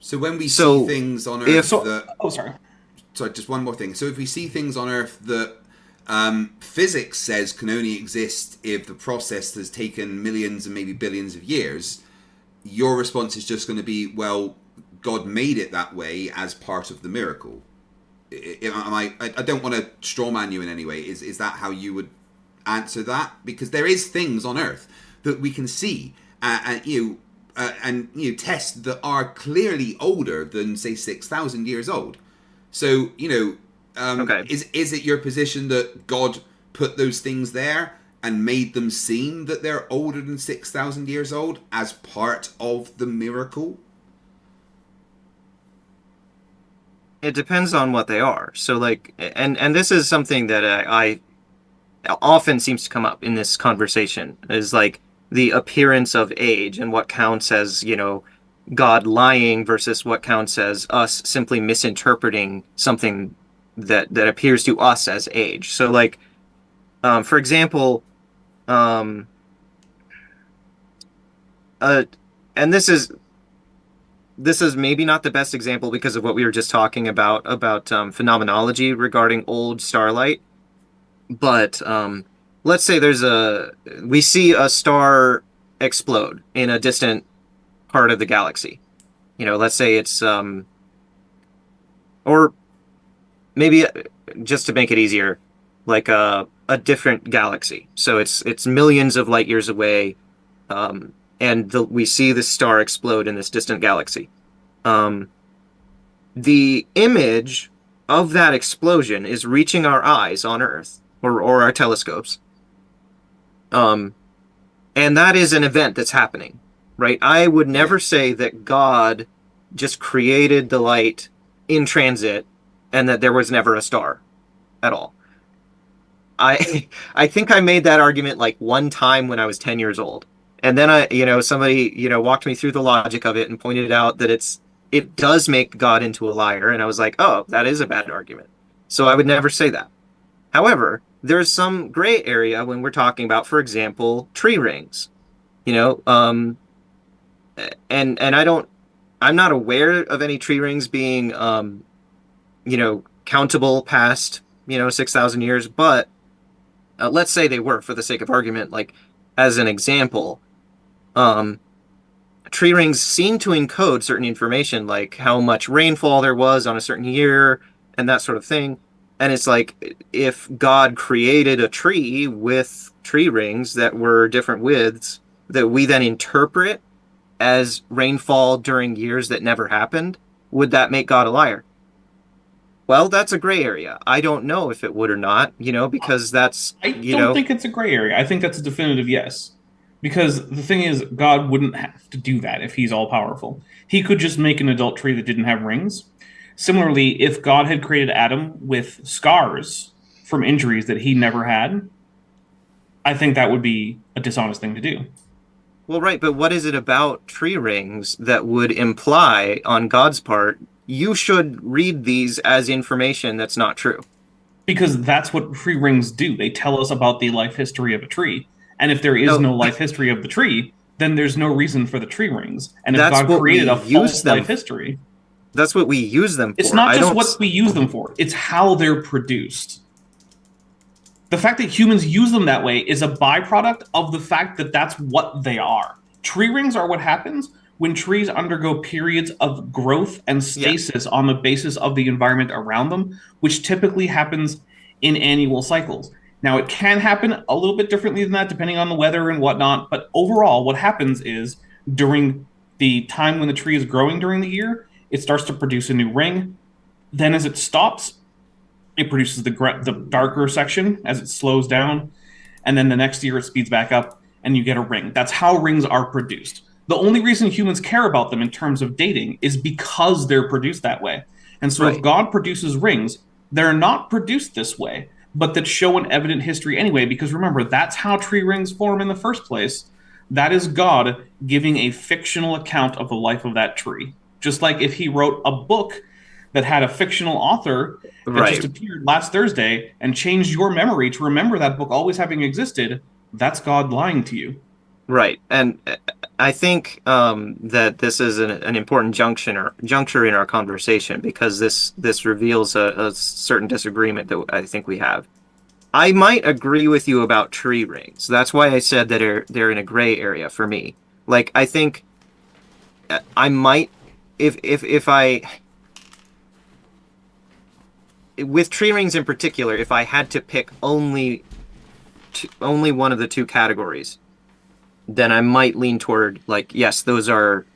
So when we So see things on Earth if- that... Oh, sorry. Sorry, just one more thing. So if we see things on Earth that physics says can only exist if the process has taken millions and maybe billions of years, your response is just going to be, well, God made it that way as part of the miracle. I don't want to strawman you in any way. Is that how you would answer that? Because there is things on Earth that we can see and test that are clearly older than, say, 6,000 years old. So, Okay. Is it your position that God put those things there and made them seem that they're older than 6,000 years old as part of the miracle? It depends on what they are. So, like, and this is something that I often seems to come up in this conversation, is like the appearance of age and what counts as, God lying versus what counts as us simply misinterpreting something that appears to us as age. So, like, for example, and this is maybe not the best example because of what we were just talking about phenomenology regarding old starlight. But let's say we see a star explode in a distant part of the galaxy. Let's say it's or maybe just to make it easier, like a different galaxy. So it's millions of light years away, and we see the star explode in this distant galaxy. The image of that explosion is reaching our eyes on Earth or our telescopes. And that is an event that's happening, right? I would never say that God just created the light in transit and that there was never a star at all. I think I made that argument like one time when I was 10 years old. And then somebody, walked me through the logic of it and pointed out that it does make God into a liar. And I was like, oh, that is a bad argument. So I would never say that. However, there's some gray area when we're talking about, for example, tree rings, and I'm not aware of any tree rings being, countable past, 6,000 years, but let's say they were, for the sake of argument, like as an example, tree rings seem to encode certain information, like how much rainfall there was on a certain year and that sort of thing. And it's like, if God created a tree with tree rings that were different widths that we then interpret as rainfall during years that never happened, would that make God a liar? Well, that's a gray area. I don't know if it would or not, because that's, I don't think it's a gray area. I think that's a definitive yes. Because the thing is, God wouldn't have to do that if he's all powerful. He could just make an adult tree that didn't have rings. Similarly, if God had created Adam with scars from injuries that he never had, I think that would be a dishonest thing to do. Well, right, but what is it about tree rings that would imply on God's part, you should read these as information that's not true? Because that's what tree rings do. They tell us about the life history of a tree. And if there is no life history of the tree, then there's no reason for the tree rings. And if God created a false life history... That's what we use them for. It's not just what we use them for. It's how they're produced. The fact that humans use them that way is a byproduct of the fact that that's what they are. Tree rings are what happens when trees undergo periods of growth and stasis on the basis of the environment around them, which typically happens in annual cycles. Now, it can happen a little bit differently than that, depending on the weather and whatnot. But overall, what happens is during the time when the tree is growing during the year, it starts to produce a new ring. Then as it stops, it produces the darker section as it slows down. And then the next year it speeds back up and you get a ring. That's how rings are produced. The only reason humans care about them in terms of dating is because they're produced that way. And so if God produces rings, they're not produced this way, but that show an evident history anyway, because remember, that's how tree rings form in the first place. That is God giving a fictional account of the life of that tree. Just like if he wrote a book that had a fictional author that just appeared last Thursday and changed your memory to remember that book always having existed, that's God lying to you. Right. And I think that this is an important juncture in our conversation, because this reveals a certain disagreement that I think we have. I might agree with you about tree rings. That's why I said that they're in a gray area for me. Like, I think I might, if I, with tree rings in particular, if I had to pick only one of the two categories, then I might lean toward, like, yes, those are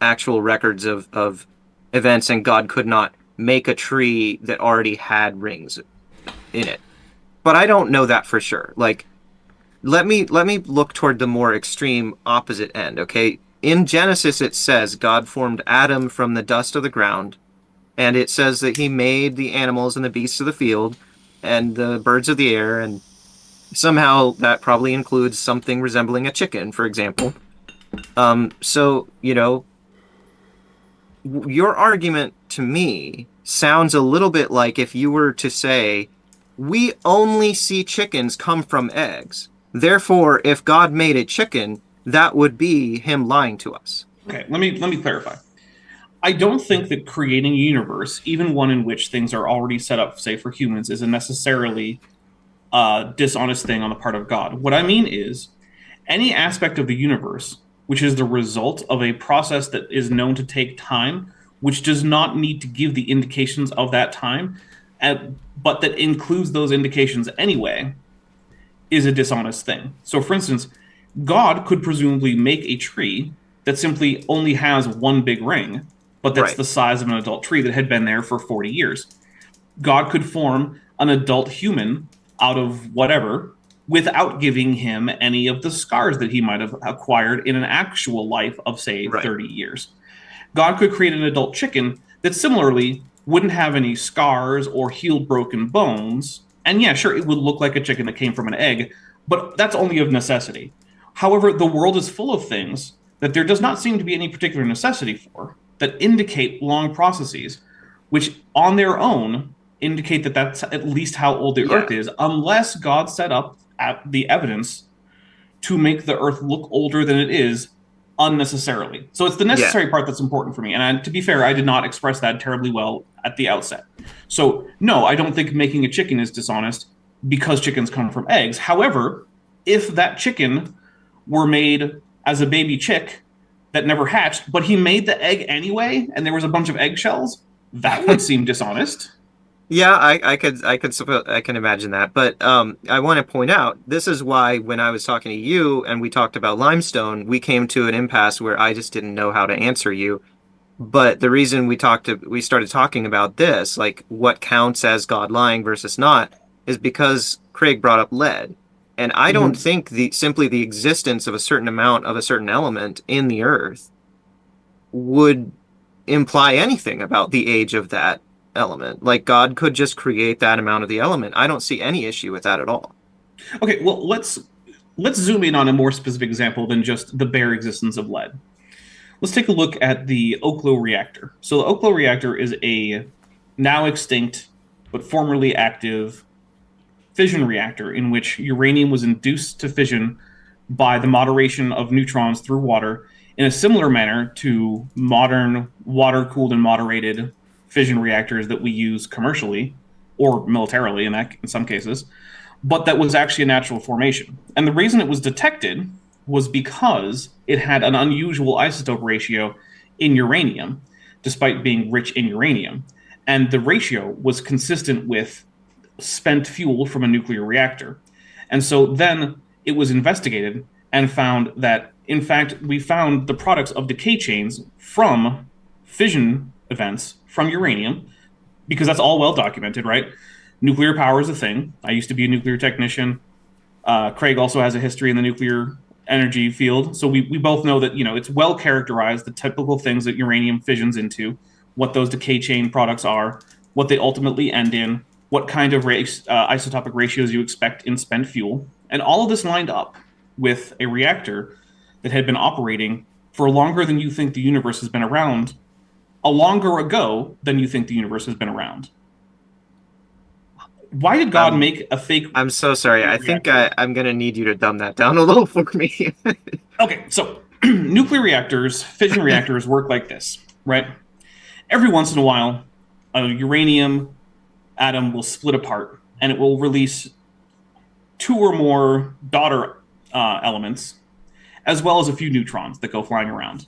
actual records of events, and God could not make a tree that already had rings in it. But I don't know that for sure. Like, let me look toward the more extreme opposite end, okay? In Genesis, it says God formed Adam from the dust of the ground, and it says that he made the animals and the beasts of the field and the birds of the air, and somehow that probably includes something resembling a chicken, for example. So, you know, your argument to me sounds a little bit like if you were to say, we only see chickens come from eggs. Therefore, if God made a chicken, that would be him lying to us. Okay, let me clarify. I don't think that creating a universe, even one in which things are already set up, say, for humans, is a necessarily dishonest thing on the part of God. What I mean is, any aspect of the universe which is the result of a process that is known to take time, which does not need to give the indications of that time, but that includes those indications anyway, is a dishonest thing. So, for instance, God could presumably make a tree that simply only has one big ring, but that's the size of an adult tree that had been there for 40 years. God could form an adult human out of whatever without giving him any of the scars that he might have acquired in an actual life of, say, 30 years. God could create an adult chicken that similarly wouldn't have any scars or healed broken bones. And yeah, sure, it would look like a chicken that came from an egg, but that's only of necessity. However, the world is full of things that there does not seem to be any particular necessity for, that indicate long processes, which on their own indicate that that's at least how old the Earth is, unless God set up the evidence to make the Earth look older than it is unnecessarily. So it's the necessary part that's important for me. And to be fair, I did not express that terribly well at the outset. So no, I don't think making a chicken is dishonest because chickens come from eggs. However, if that chicken were made as a baby chick that never hatched, but he made the egg anyway, and there was a bunch of eggshells, that would seem dishonest. Yeah, I can imagine that. But I want to point out, this is why when I was talking to you and we talked about limestone, we came to an impasse where I just didn't know how to answer you. But the reason we started talking about this, like what counts as God lying versus not, is because Craig brought up lead. And I don't think simply the existence of a certain amount of a certain element in the earth would imply anything about the age of that element. Like, God could just create that amount of the element. I don't see any issue with that at all. Okay, well, let's zoom in on a more specific example than just the bare existence of lead. Let's take a look at the Oklo reactor. So the Oklo reactor is a now extinct but formerly active fission reactor in which uranium was induced to fission by the moderation of neutrons through water in a similar manner to modern water-cooled and moderated fission reactors that we use commercially or militarily in some cases, but that was actually a natural formation. And the reason it was detected was because it had an unusual isotope ratio in uranium, despite being rich in uranium. And the ratio was consistent with spent fuel from a nuclear reactor. And so then it was investigated and found that, in fact, we found the products of decay chains from fission events from uranium, because that's all well documented, right? Nuclear power is a thing. I used to be a nuclear technician. Craig also has a history in the nuclear energy field. So we both know that, it's well characterized, the typical things that uranium fissions into, what those decay chain products are, what they ultimately end in, what kind of isotopic ratios you expect in spent fuel. And all of this lined up with a reactor that had been operating for longer than you think the universe has been around a longer ago than you think the universe has been around. Why did God make a fake? I'm so sorry. I think I'm going to need you to dumb that down a little for me. Okay, so nuclear reactors, fission reactors work like this, right? Every once in a while, a uranium atom will split apart and it will release 2 or more daughter elements, as well as a few neutrons that go flying around.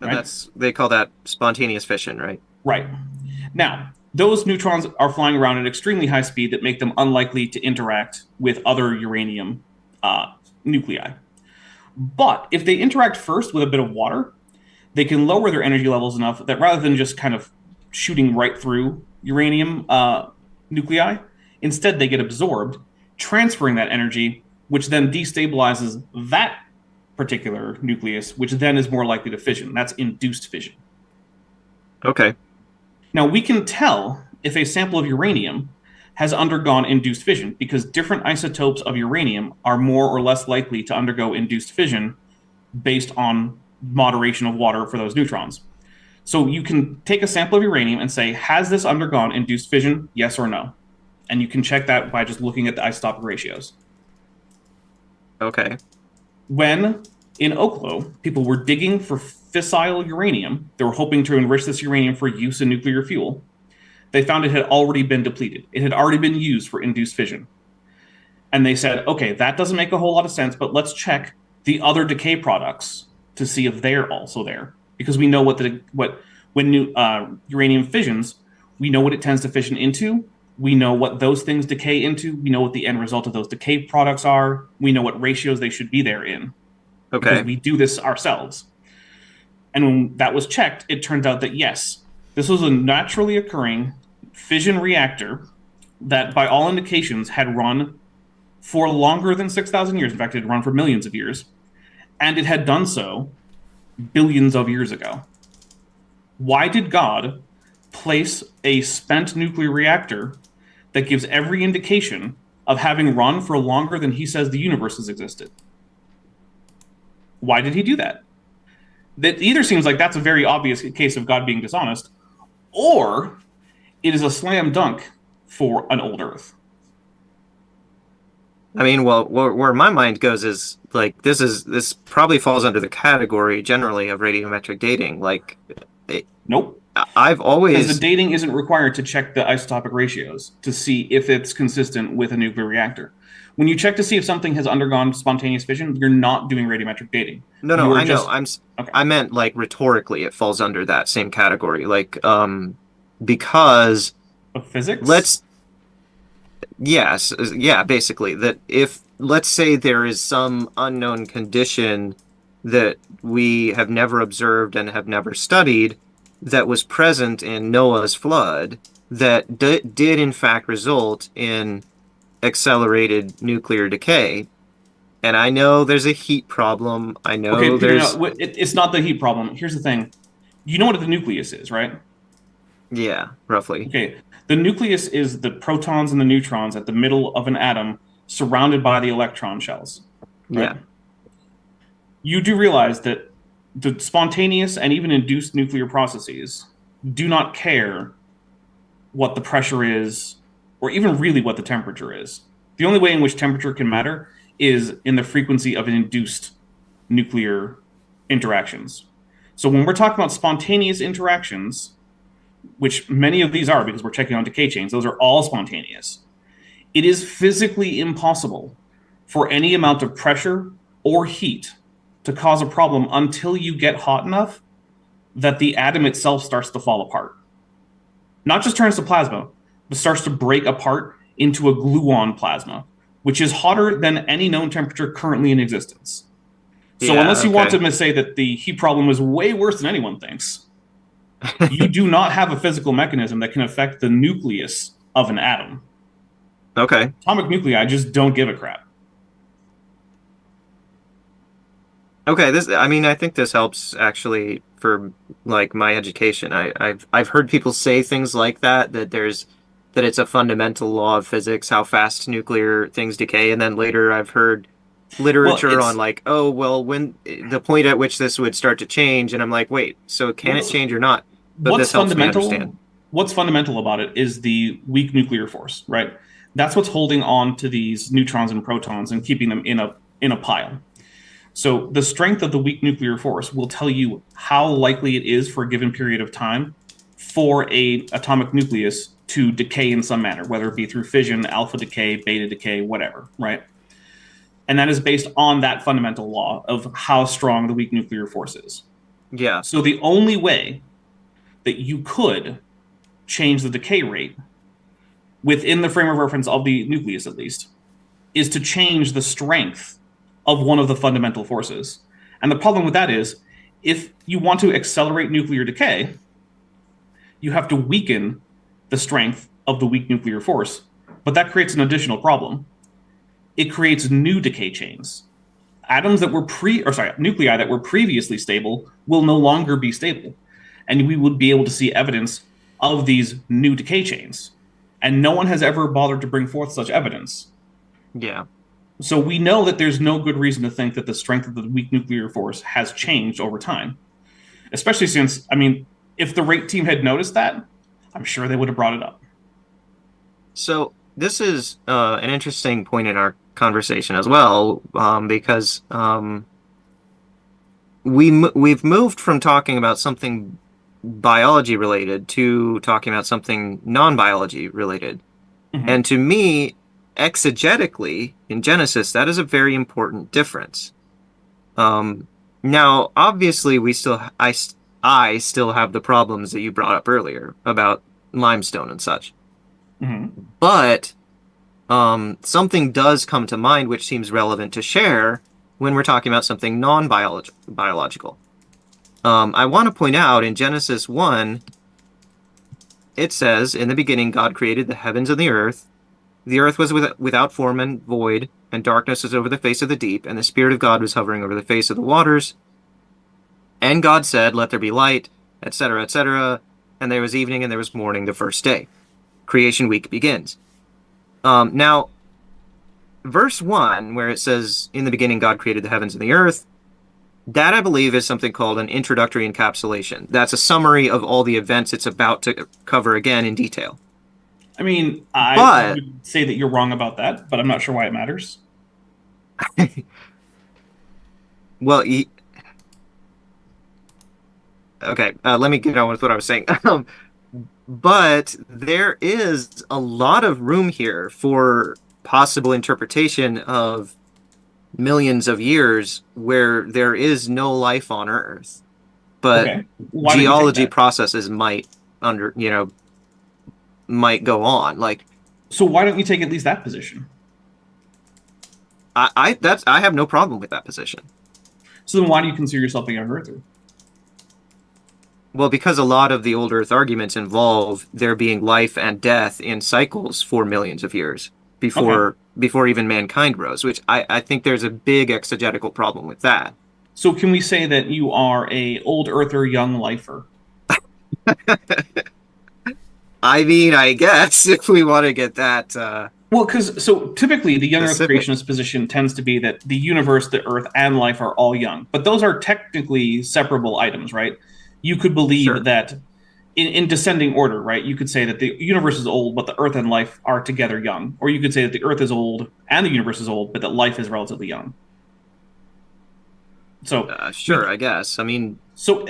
Right? They call that spontaneous fission, right? Right. Now, those neutrons are flying around at extremely high speed that make them unlikely to interact with other uranium nuclei. But if they interact first with a bit of water, they can lower their energy levels enough that rather than just kind of shooting right through uranium nuclei, instead they get absorbed, transferring that energy, which then destabilizes that particular nucleus, which then is more likely to fission. That's induced fission. Okay. Now, we can tell if a sample of uranium has undergone induced fission because different isotopes of uranium are more or less likely to undergo induced fission based on moderation of water for those neutrons. So you can take a sample of uranium and say, has this undergone induced fission, yes or no? And you can check that by just looking at the isotopic ratios. Okay. When in Oklo, people were digging for fissile uranium, they were hoping to enrich this uranium for use in nuclear fuel. They found it had already been depleted. It had already been used for induced fission. And they said, okay, that doesn't make a whole lot of sense, but let's check the other decay products to see if they're also there. Because we know when uranium fissions, we know what it tends to fission into. We know what those things decay into. We know what the end result of those decay products are. We know what ratios they should be there in. Okay. Because we do this ourselves. And when that was checked, it turned out that yes, this was a naturally occurring fission reactor that by all indications had run for longer than 6,000 years. In fact, it had run for millions of years. And it had done so billions of years ago. Why did God place a spent nuclear reactor that gives every indication of having run for longer than he says the universe has existed? Why did he do that? That either seems like that's a very obvious case of God being dishonest, or it is a slam dunk for an old Earth. I mean, well, where my mind goes is like this probably falls under the category generally of radiometric dating. Like, Nope. I've always because the dating isn't required to check the isotopic ratios to see if it's consistent with a nuclear reactor. When you check to see if something has undergone spontaneous fission, you're not doing radiometric dating. No, I know. Okay. I meant like rhetorically, it falls under that same category. Like, because of physics. Basically that if let's say there is some unknown condition that we have never observed and have never studied that was present in Noah's flood that did in fact result in accelerated nuclear decay. And I know there's a heat problem. I know it's not the heat problem. Here's the thing. You know what the nucleus is, right? Yeah, roughly. Okay. The nucleus is the protons and the neutrons at the middle of an atom surrounded by the electron shells. Right? Yeah. You do realize that the spontaneous and even induced nuclear processes do not care what the pressure is or even really what the temperature is. The only way in which temperature can matter is in the frequency of induced nuclear interactions. So when we're talking about spontaneous interactions, which many of these are because we're checking on decay chains, those are all spontaneous. It is physically impossible for any amount of pressure or heat to cause a problem until you get hot enough that the atom itself starts to fall apart. Not just turns to plasma, but starts to break apart into a gluon plasma, which is hotter than any known temperature currently in existence. So unless you want to say that the heat problem is way worse than anyone thinks, you do not have a physical mechanism that can affect the nucleus of an atom. Okay. Atomic nuclei just don't give a crap. Okay, I think this helps actually for like my education. I've heard people say things like that it's a fundamental law of physics how fast nuclear things decay, and then later I've heard literature on like, when the point at which this would start to change, and I'm like, wait, so can it change or not? but what's this helps me fundamental? understand. What's fundamental about it is the weak nuclear force, right? That's what's holding on to these neutrons and protons and keeping them in a pile. So the strength of the weak nuclear force will tell you how likely it is for a given period of time for a atomic nucleus to decay in some manner, whether it be through fission, alpha decay, beta decay, whatever, right? And that is based on that fundamental law of how strong the weak nuclear force is. Yeah. So the only way that you could change the decay rate within the frame of reference of the nucleus, at least, is to change the strength of one of the fundamental forces. And the problem with that is, if you want to accelerate nuclear decay, you have to weaken the strength of the weak nuclear force. But that creates an additional problem. It creates new decay chains. Atoms that were nuclei that were previously stable will no longer be stable. And we would be able to see evidence of these new decay chains. And no one has ever bothered to bring forth such evidence. Yeah. So we know that there's no good reason to think that the strength of the weak nuclear force has changed over time. Especially since, I mean, if the rate team had noticed that, I'm sure they would have brought it up. So this is an interesting point in our conversation as well, because we've moved from talking about something biology related to talking about something non-biology related. Mm-hmm. And to me, exegetically, in Genesis, that is a very important difference. Now, obviously, I still have the problems that you brought up earlier about limestone and such. Mm-hmm. But something does come to mind which seems relevant to share when we're talking about something non-biological. I want to point out in Genesis 1, it says, "In the beginning God created the heavens and the earth. The earth was without form and void, and darkness was over the face of the deep, and the Spirit of God was hovering over the face of the waters. And God said, 'Let there be light,' etc., etc. And there was evening and there was morning the first day." Creation week begins. Now, verse 1, where it says, "In the beginning God created the heavens and the earth," that, I believe, is something called an introductory encapsulation. That's a summary of all the events it's about to cover again in detail. I mean, I would say that you're wrong about that, but I'm not sure why it matters. Well, okay, let me get on with what I was saying. But there is a lot of room here for possible interpretation of millions of years where there is no life on Earth, but Okay. geology processes might go on. Like, so why don't you take at least that position? I have no problem with that position. So then why do you consider yourself a young earther? Well, because a lot of the old Earth arguments involve there being life and death in cycles for millions of years before even mankind rose, which I think there's a big exegetical problem with that. So can we say that you are a old earther, young lifer? I mean, I guess if we want to get that. Well, because so typically the young Earth specific. creationist position tends to be that the universe, the Earth, and life are all young, but those are technically separable items, right? You could believe Sure. that in descending order, right? You could say that the universe is old, but the Earth and life are together young, or you could say that the Earth is old and the universe is old, but that life is relatively young. So Sure, I guess. I mean, so,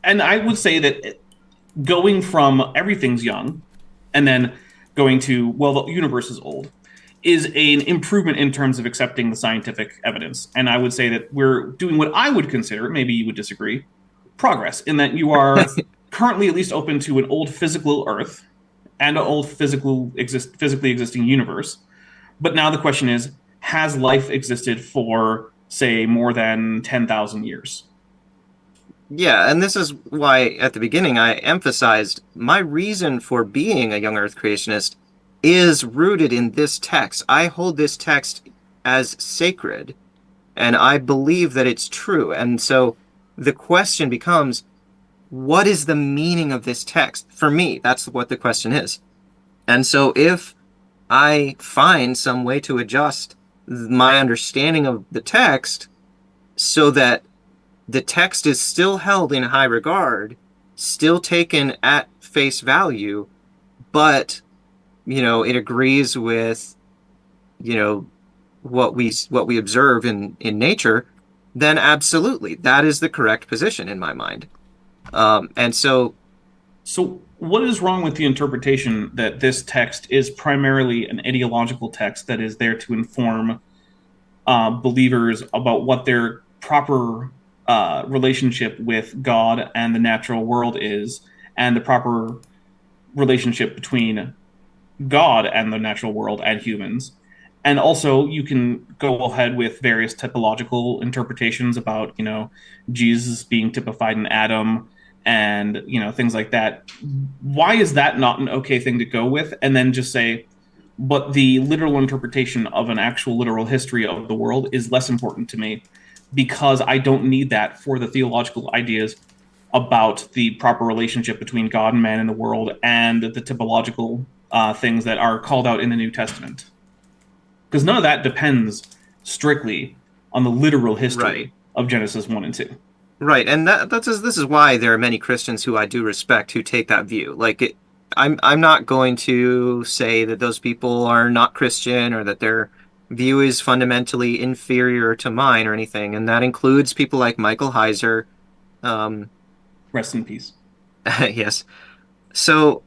and I would say that going from everything's young and then going to, well, the universe is old is an improvement in terms of accepting the scientific evidence. And I would say that we're doing what I would consider, maybe you would disagree, progress in that you are currently at least open to an old physical Earth and an old physically existing universe. But now the question is, has life existed for, say, more than 10,000 years? yeah, and this is why at the beginning I emphasized my reason for being a young Earth creationist is rooted in this text. I hold this text as sacred, and I believe that it's true. And so the question becomes, what is the meaning of this text? For me, that's what the question is. And so if I find some way to adjust my understanding of the text so that the text is still held in high regard, still taken at face value, but it agrees with what we observe in nature, then absolutely that is the correct position in my mind. And so what is wrong with the interpretation that this text is primarily an ideological text that is there to inform believers about what their proper relationship with God and the natural world is, and the proper relationship between God and the natural world and humans? And also, you can go ahead with various typological interpretations about, Jesus being typified in Adam and, things like that. Why is that not an okay thing to go with? And then just say, but the literal interpretation of an actual literal history of the world is less important to me, because I don't need that for the theological ideas about the proper relationship between God and man in the world and the typological things that are called out in the New Testament. Because none of that depends strictly on the literal history of Genesis 1 and 2. Right, and this is why there are many Christians who I do respect who take that view. Like, I'm not going to say that those people are not Christian or that their view is fundamentally inferior to mine or anything, and that includes people like Michael Heiser. Rest in peace. Yes. So,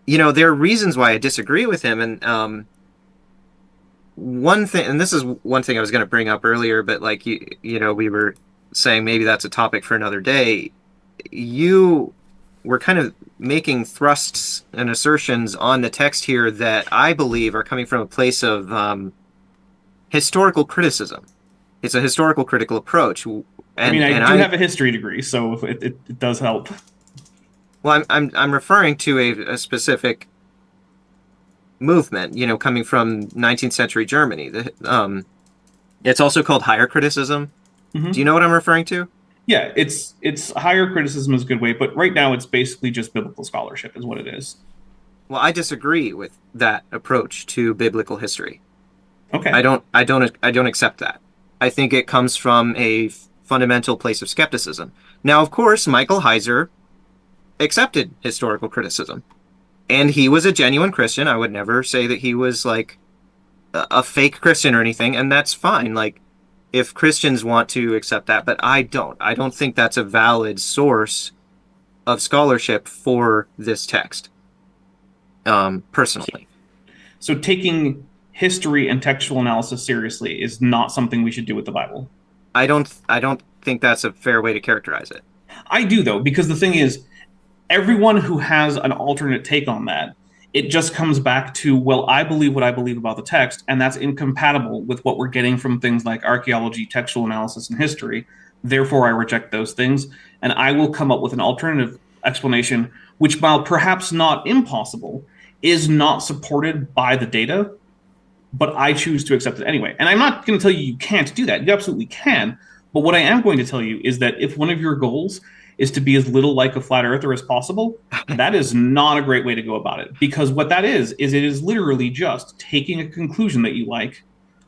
there are reasons why I disagree with him, and one thing, and this is one thing I was going to bring up earlier, but like we were saying maybe that's a topic for another day. You were kind of making thrusts and assertions on the text here that I believe are coming from a place of historical criticism. It's a historical critical approach. And, I have a history degree, so it does help. Well, I'm referring to a specific movement, coming from 19th century Germany. It's also called higher criticism. Mm-hmm. Do you know what I'm referring to? Yeah, it's higher criticism is a good way, but right now it's basically just biblical scholarship is what it is. Well, I disagree with that approach to biblical history. Okay. I don't accept that. I think it comes from a fundamental place of skepticism. Now, of course, Michael Heiser accepted historical criticism, and he was a genuine Christian. I would never say that he was like a fake Christian or anything, and that's fine. Like, if Christians want to accept that, but I don't think that's a valid source of scholarship for this text, personally. So taking history and textual analysis seriously is not something we should do with the Bible. I don't think that's a fair way to characterize it. I do, though, because the thing is, everyone who has an alternate take on that, it just comes back to, well, I believe what I believe about the text, and that's incompatible with what we're getting from things like archaeology, textual analysis, and history. Therefore, I reject those things, and I will come up with an alternative explanation, which, while perhaps not impossible, is not supported by the data, but I choose to accept it anyway. And I'm not going to tell you you can't do that. You absolutely can. But what I am going to tell you is that if one of your goals is to be as little like a flat earther as possible, that is not a great way to go about it. Because what that is it is literally just taking a conclusion that you like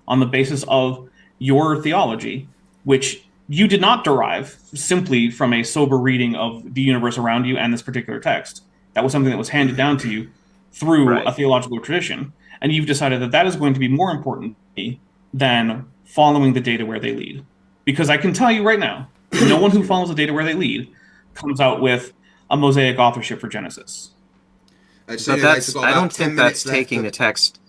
on the basis of your theology, which you did not derive simply from a sober reading of the universe around you and this particular text. That was something that was handed down to you through a theological tradition. And you've decided that that is going to be more important to me than following the data where they lead. Because I can tell you right now, no one who follows the data where they lead comes out with a mosaic authorship for Genesis. I don't think that's taking the text.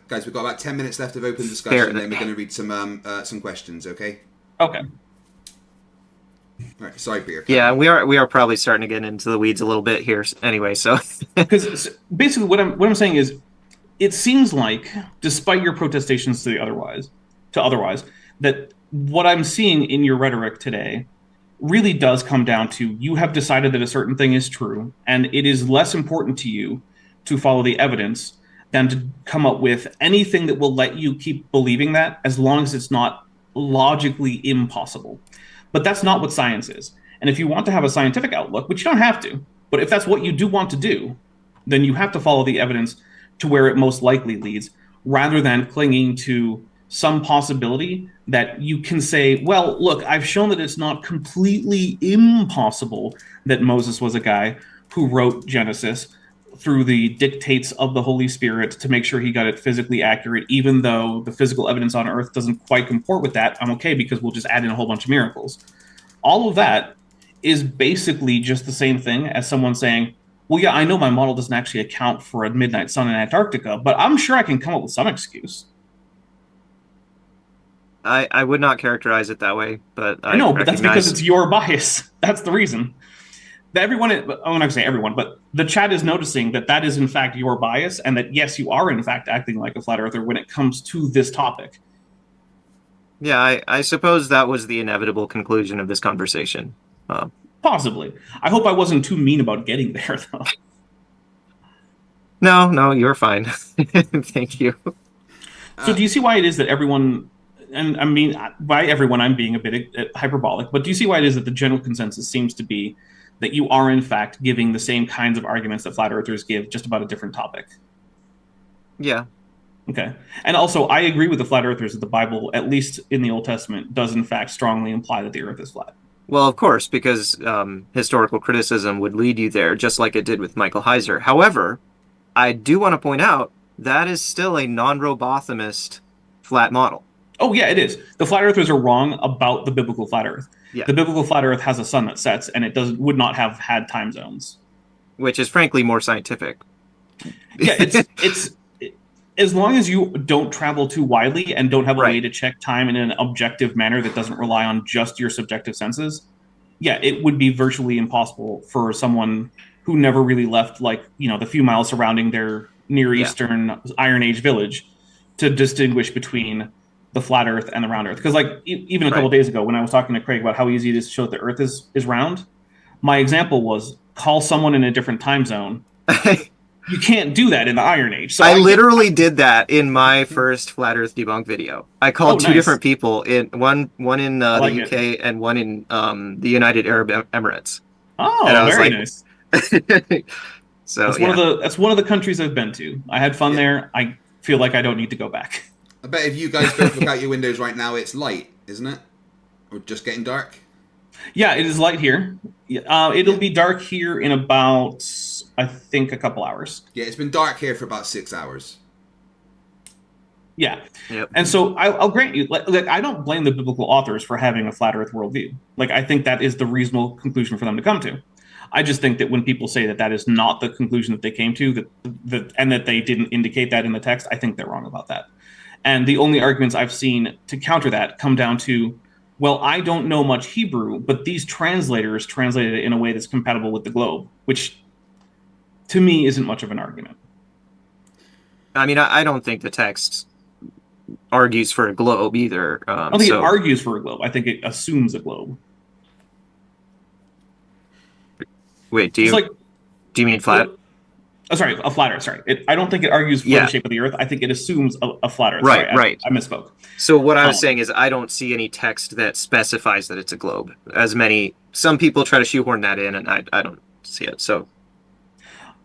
Guys, we've got about 10 minutes left of open discussion, and then we're going to read some questions, okay? Okay. All right, sorry, Peter. Yeah, we are probably starting to get into the weeds a little bit here anyway, so. Because basically what I'm saying is, it seems like, despite your protestations to otherwise, that what I'm seeing in your rhetoric today really does come down to you have decided that a certain thing is true, and it is less important to you to follow the evidence than to come up with anything that will let you keep believing that, as long as it's not logically impossible. But that's not what science is. And if you want to have a scientific outlook, which you don't have to, but if that's what you do want to do, then you have to follow the evidence to where it most likely leads, rather than clinging to some possibility that you can say, well, look, I've shown that it's not completely impossible that Moses was a guy who wrote Genesis through the dictates of the Holy Spirit to make sure he got it physically accurate, even though the physical evidence on Earth doesn't quite comport with that. I'm okay because we'll just add in a whole bunch of miracles. All of that is basically just the same thing as someone saying, well, yeah, I know my model doesn't actually account for a midnight sun in Antarctica, but I'm sure I can come up with some excuse. I would not characterize it that way, but I know, but that's because it's your bias. That's the reason. Everyone, I'm not going to say everyone, but the chat is noticing that that is in fact your bias, and that yes, you are in fact acting like a flat earther when it comes to this topic. Yeah, I suppose that was the inevitable conclusion of this conversation. Possibly. I hope I wasn't too mean about getting there, though. No, you're fine. Thank you. So do you see why it is that everyone, and I mean, by everyone, I'm being a bit hyperbolic, but do you see why it is that the general consensus seems to be that you are, in fact, giving the same kinds of arguments that flat earthers give, just about a different topic? Yeah. Okay. And also, I agree with the flat earthers that the Bible, at least in the Old Testament, does, in fact, strongly imply that the earth is flat. Well, of course, because historical criticism would lead you there, just like it did with Michael Heiser. However, I do want to point out that is still a non-robothemist flat model. Oh, yeah, it is. The flat earthers are wrong about the biblical flat earth. Yeah. The biblical flat earth has a sun that sets, and it would not have had time zones. Which is, frankly, more scientific. Yeah, it's as long as you don't travel too widely and don't have a way to check time in an objective manner that doesn't rely on just your subjective senses, yeah, it would be virtually impossible for someone who never really left, like, the few miles surrounding their Near Eastern Iron Age village to distinguish between the flat earth and the round earth. Because, like, even a couple of days ago when I was talking to Craig about how easy it is to show that the earth is round, my example was call someone in a different time zone. You can't do that in the Iron Age. So I literally did that in my first flat Earth debunk video. I called two different people, one in the UK and one in the United Arab Emirates. Oh, very nice. So that's one of the countries I've been to. I had fun there. I feel like I don't need to go back. I bet if you guys both look out your windows right now, it's light, isn't it? Or just getting dark? Yeah, it is light here. It'll be dark here in about, I think, a couple hours. Yeah, it's been dark here for about 6 hours. Yeah. Yep. And so I'll grant you, like, I don't blame the biblical authors for having a flat earth worldview. Like, I think that is the reasonable conclusion for them to come to. I just think that when people say that that is not the conclusion that they came to, and that they didn't indicate that in the text, I think they're wrong about that. And the only arguments I've seen to counter that come down to, well, I don't know much Hebrew, but these translators translated it in a way that's compatible with the globe, which to me isn't much of an argument. I mean, I don't think the text argues for a globe either. I don't think it argues for a globe. I think it assumes a globe. Wait, do you mean flat? Sorry, a flat earth. Sorry. I don't think it argues for the shape of the earth. I think it assumes a flat earth. Right. I misspoke. So what I was saying is I don't see any text that specifies that it's a globe. Some people try to shoehorn that in, and I don't see it. So,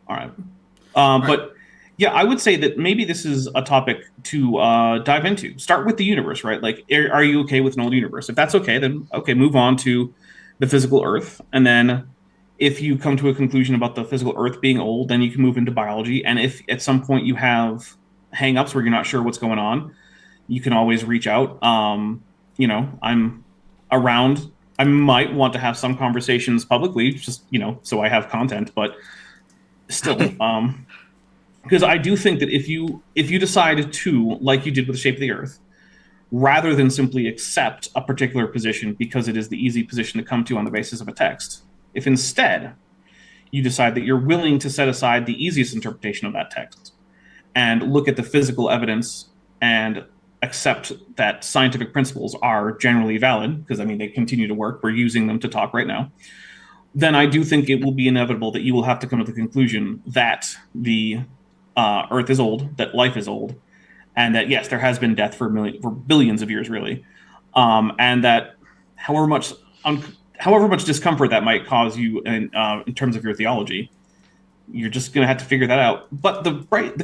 all right. But yeah, I would say that maybe this is a topic to dive into. Start with the universe, right? Like, are you okay with an old universe? If that's okay, then okay, move on to the physical earth, and then if you come to a conclusion about the physical earth being old, then you can move into biology. And if at some point you have hang-ups where you're not sure what's going on, you can always reach out. I'm around. I might want to have some conversations publicly, just, so I have content, but still, because I do think that if you decide to, like you did with the shape of the earth, rather than simply accept a particular position because it is the easy position to come to on the basis of a text, if instead you decide that you're willing to set aside the easiest interpretation of that text and look at the physical evidence and accept that scientific principles are generally valid, because, I mean, they continue to work, we're using them to talk right now, then I do think it will be inevitable that you will have to come to the conclusion that the earth is old, that life is old, and that, yes, there has been death for billions of years, really, and that however much discomfort that might cause you in terms of your theology, you're just going to have to figure that out. But the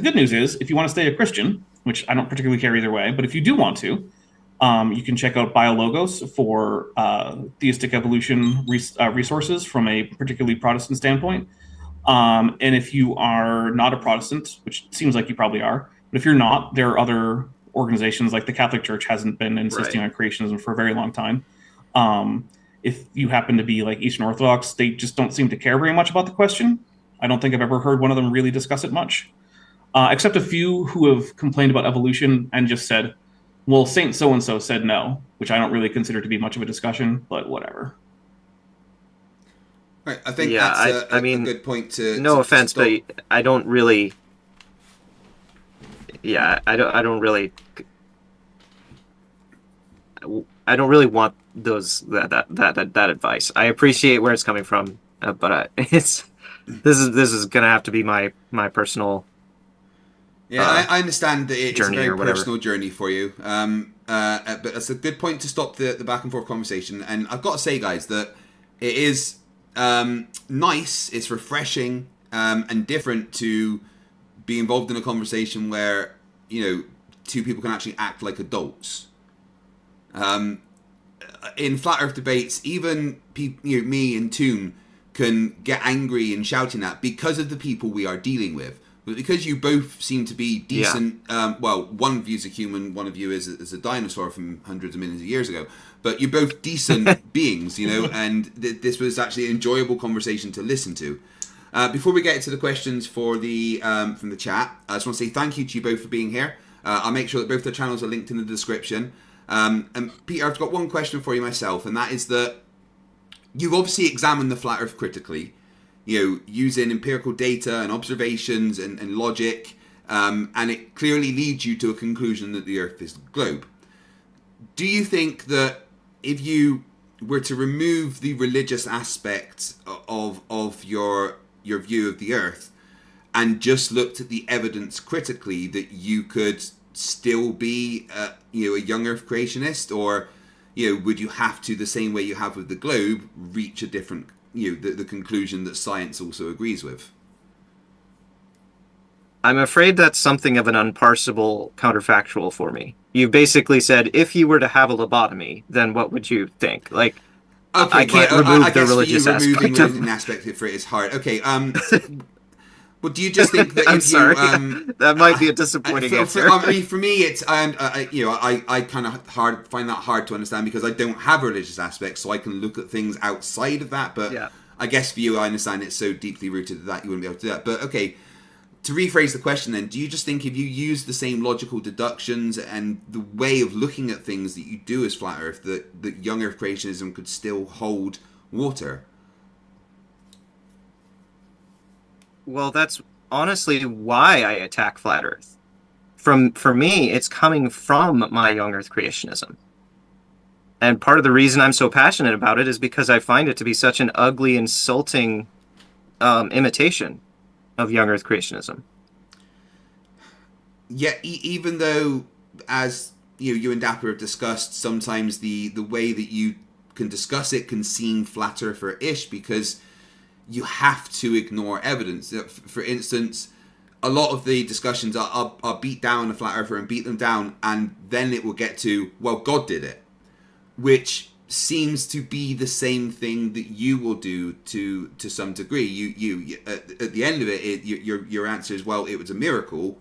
good news is, if you want to stay a Christian, which I don't particularly care either way, but if you do want to, you can check out Biologos for theistic evolution resources from a particularly Protestant standpoint. And if you are not a Protestant, which seems like you probably are, but if you're not, there are other organizations, like the Catholic Church hasn't been insisting on creationism for a very long time. If you happen to be like Eastern Orthodox, they just don't seem to care very much about the question. I don't think I've ever heard one of them really discuss it much, except a few who have complained about evolution and just said, well, Saint so-and-so said no, which I don't really consider to be much of a discussion, but whatever. Right, I think that's a good point to... No offense, but I don't really... Yeah, I don't really want that advice. I appreciate where it's coming from, but this is gonna have to be my personal. Yeah, I understand that it's a very personal journey journey for you. But it's a good point to stop the back and forth conversation. And I've got to say, guys, that it is nice, it's refreshing, and different to be involved in a conversation where, you know, two people can actually act like adults. In flat Earth debates, even me and Toon can get angry and shouting at because of the people we are dealing with. But because you both seem to be decent, well, one of you is a human, one of you is a dinosaur from hundreds of millions of years ago. But you're both decent beings, you know, and this was actually an enjoyable conversation to listen to. Before we get to the questions for from the chat, I just want to say thank you to you both for being here. I'll make sure that both the channels are linked in the description. And Peter, I've got one question for you myself, and that is that you've obviously examined the flat Earth critically, you know, using empirical data and observations and logic, and it clearly leads you to a conclusion that the Earth is a globe. Do you think that if you were to remove the religious aspect of your view of the Earth and just looked at the evidence critically, that you could still be a young Earth creationist, or would you have to, the same way you have with the globe, reach a different the conclusion that science also agrees with? I'm afraid that's something of an unparsable counterfactual for me. You basically said, if you were to have a lobotomy, then what would you think? Like, okay, I can't remove the religious aspect. Removing the religious aspect for it is hard. Okay, well, do you just think that I'm sorry. That might be a disappointing answer. I mean, for me, it's I kind of find that hard to understand because I don't have religious aspects, so I can look at things outside of that. But yeah. I guess for you, I understand it's so deeply rooted that you wouldn't be able to do that. But okay, to rephrase the question, then, do you just think if you use the same logical deductions and the way of looking at things that you do as flat Earth, that young Earth creationism could still hold water? Well, that's honestly why I attack flat Earth. For me, it's coming from my young Earth creationism. And part of the reason I'm so passionate about it is because I find it to be such an ugly, insulting imitation of young Earth creationism. Yeah, even though, as you and Dapper have discussed, sometimes the way that you can discuss it can seem flat Earther-ish because you have to ignore evidence. For instance, a lot of the discussions are beat down a flat earther and beat them down, and then it will get to, well, God did it, which seems to be the same thing that you will do to some degree. You at the end of it, your answer is, well, it was a miracle,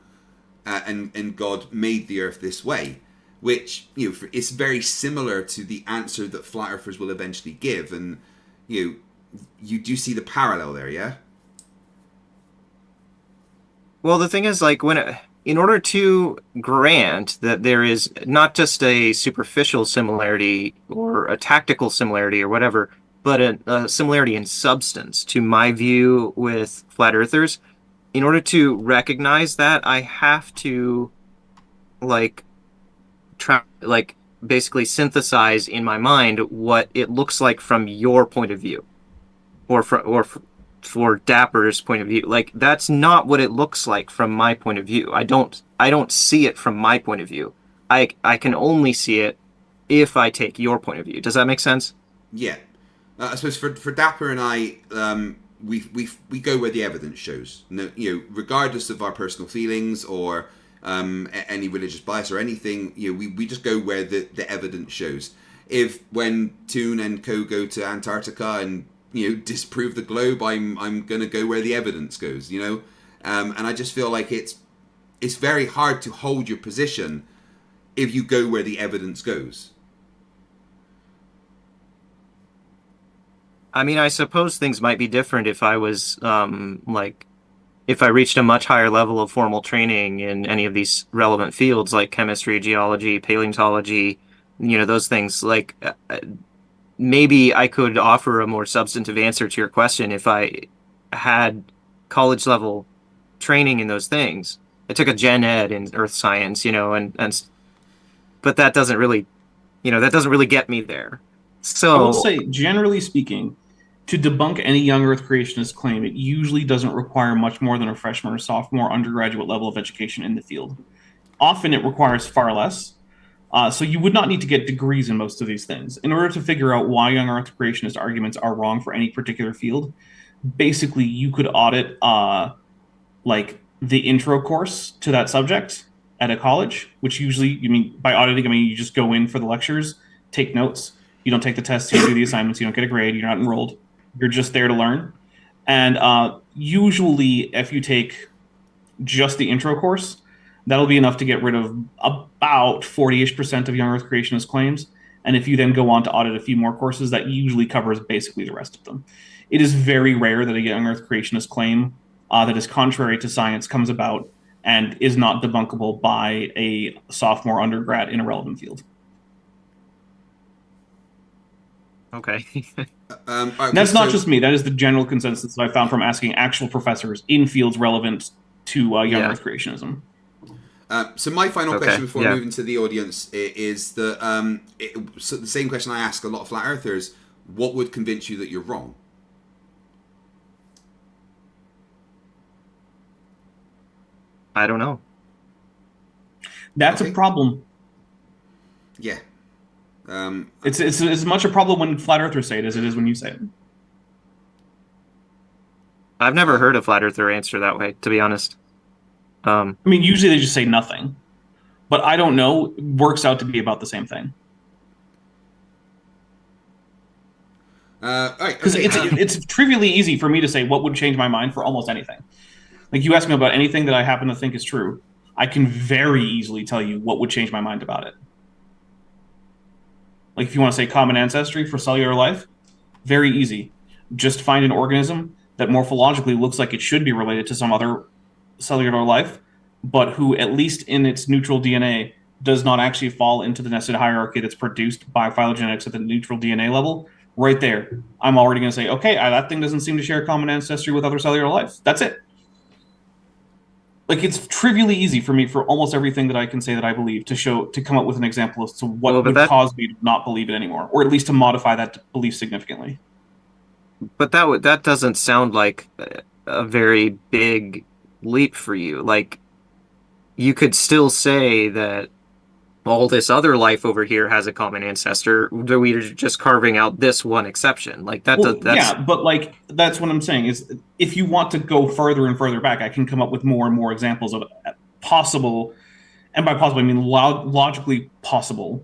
and God made the earth this way, which it's very similar to the answer that flat earthers will eventually give, and you do see the parallel there, yeah? Well, the thing is, like, in order to grant that there is not just a superficial similarity or a tactical similarity or whatever, but a similarity in substance to my view with flat earthers, in order to recognize that, I have to, basically synthesize in my mind what it looks like from your point of view. Or for Dapper's point of view. Like, that's not what it looks like from my point of view. I don't see it from my point of view. I can only see it if I take your point of view. Does that make sense? Yeah. I suppose for Dapper and I, we go where the evidence shows. No, regardless of our personal feelings or any religious bias or anything, we just go where the evidence shows. If when Toon and co go to Antarctica and disprove the globe, I'm gonna go where the evidence goes. And I just feel like it's very hard to hold your position if you go where the evidence goes. I mean, I suppose things might be different if I was if I reached a much higher level of formal training in any of these relevant fields like chemistry, geology, paleontology, those things. Like maybe I could offer a more substantive answer to your question if I had college level training in those things. I took a gen ed in earth science, but that doesn't really get me there. So I will say, generally speaking, to debunk any young Earth creationist claim, it usually doesn't require much more than a freshman or sophomore undergraduate level of education in the field. Often it requires far less. So you would not need to get degrees in most of these things. In order to figure out why young Earth creationist arguments are wrong for any particular field, basically you could audit the intro course to that subject at a college, which usually, by auditing, you just go in for the lectures, take notes. You don't take the tests, you do the assignments, you don't get a grade, you're not enrolled. You're just there to learn. And usually, if you take just the intro course, that'll be enough to get rid of about 40-ish% of young Earth creationist claims. And if you then go on to audit a few more courses, that usually covers basically the rest of them. It is very rare that a young Earth creationist claim that is contrary to science comes about and is not debunkable by a sophomore undergrad in a relevant field. Okay. That's not just me. That is the general consensus that I found from asking actual professors in fields relevant to young Earth creationism. So my final question before moving to the audience is that so the same question I ask a lot of flat earthers: what would convince you that you're wrong? I don't know. That's a problem. Yeah. It's as much a problem when flat earthers say it as it is when you say it. I've never heard a flat earther answer that way, to be honest. Usually they just say nothing, but I don't know. Works out to be about the same thing. Because it's trivially easy for me to say what would change my mind for almost anything. Like you ask me about anything that I happen to think is true, I can very easily tell you what would change my mind about it. Like if you want to say common ancestry for cellular life, very easy. Just find an organism that morphologically looks like it should be related to some other cellular life, but who, at least in its neutral DNA, does not actually fall into the nested hierarchy that's produced by phylogenetics at the neutral DNA level. Right there, I'm already going to say, okay, that thing doesn't seem to share common ancestry with other cellular life. That's it. Like it's trivially easy for me for almost everything that I can say that I believe to come up with an example as to what would cause me to not believe it anymore, or at least to modify that belief significantly. But that doesn't sound like a very big leap for you. Like you could still say that all this other life over here has a common ancestor. We're just carving out this one exception. Like that. Yeah, but like that's what I'm saying is if you want to go further and further back, I can come up with more and more examples of possible, and by possible I mean logically possible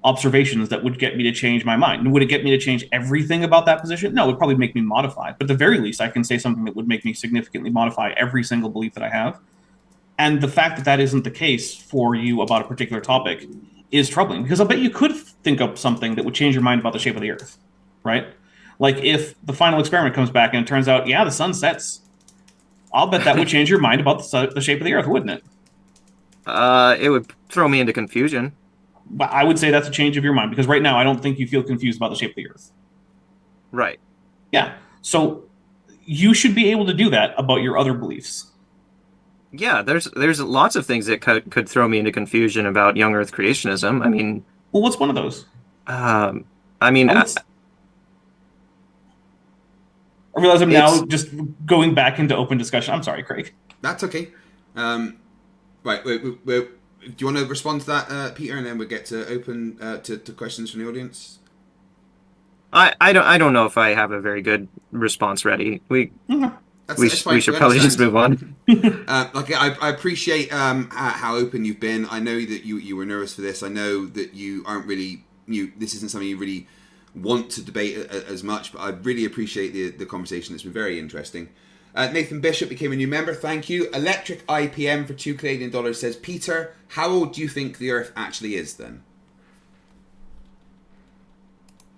observations that would get me to change my mind. Would it get me to change everything about that position? No, it would probably make me modify. But at the very least, I can say something that would make me significantly modify every single belief that I have. And the fact that that isn't the case for you about a particular topic is troubling, because I bet you could think up something that would change your mind about the shape of the Earth, right? Like if the final experiment comes back and it turns out, the sun sets, I'll bet that would change your mind about the shape of the Earth, wouldn't it? It would throw me into confusion. But I would say that's a change of your mind, because right now I don't think you feel confused about the shape of the Earth. Right. Yeah. So you should be able to do that about your other beliefs. Yeah, there's lots of things that could throw me into confusion about young Earth creationism. I mean, well, what's one of those? I realize I'm now just going back into open discussion. I'm sorry, Craig. That's okay. Right, do you want to respond to that, Peter, and then we'll get to open to questions from the audience? I don't know if I have a very good response ready. We should probably just move on. I appreciate how open you've been. I know that you were nervous for this. I know that you aren't really this isn't something you really want to debate as much, but I really appreciate the conversation. It's been very interesting. Nathan Bishop became a new member. Thank you. Electric IPM for $2 says, Peter, how old do you think the Earth actually is then?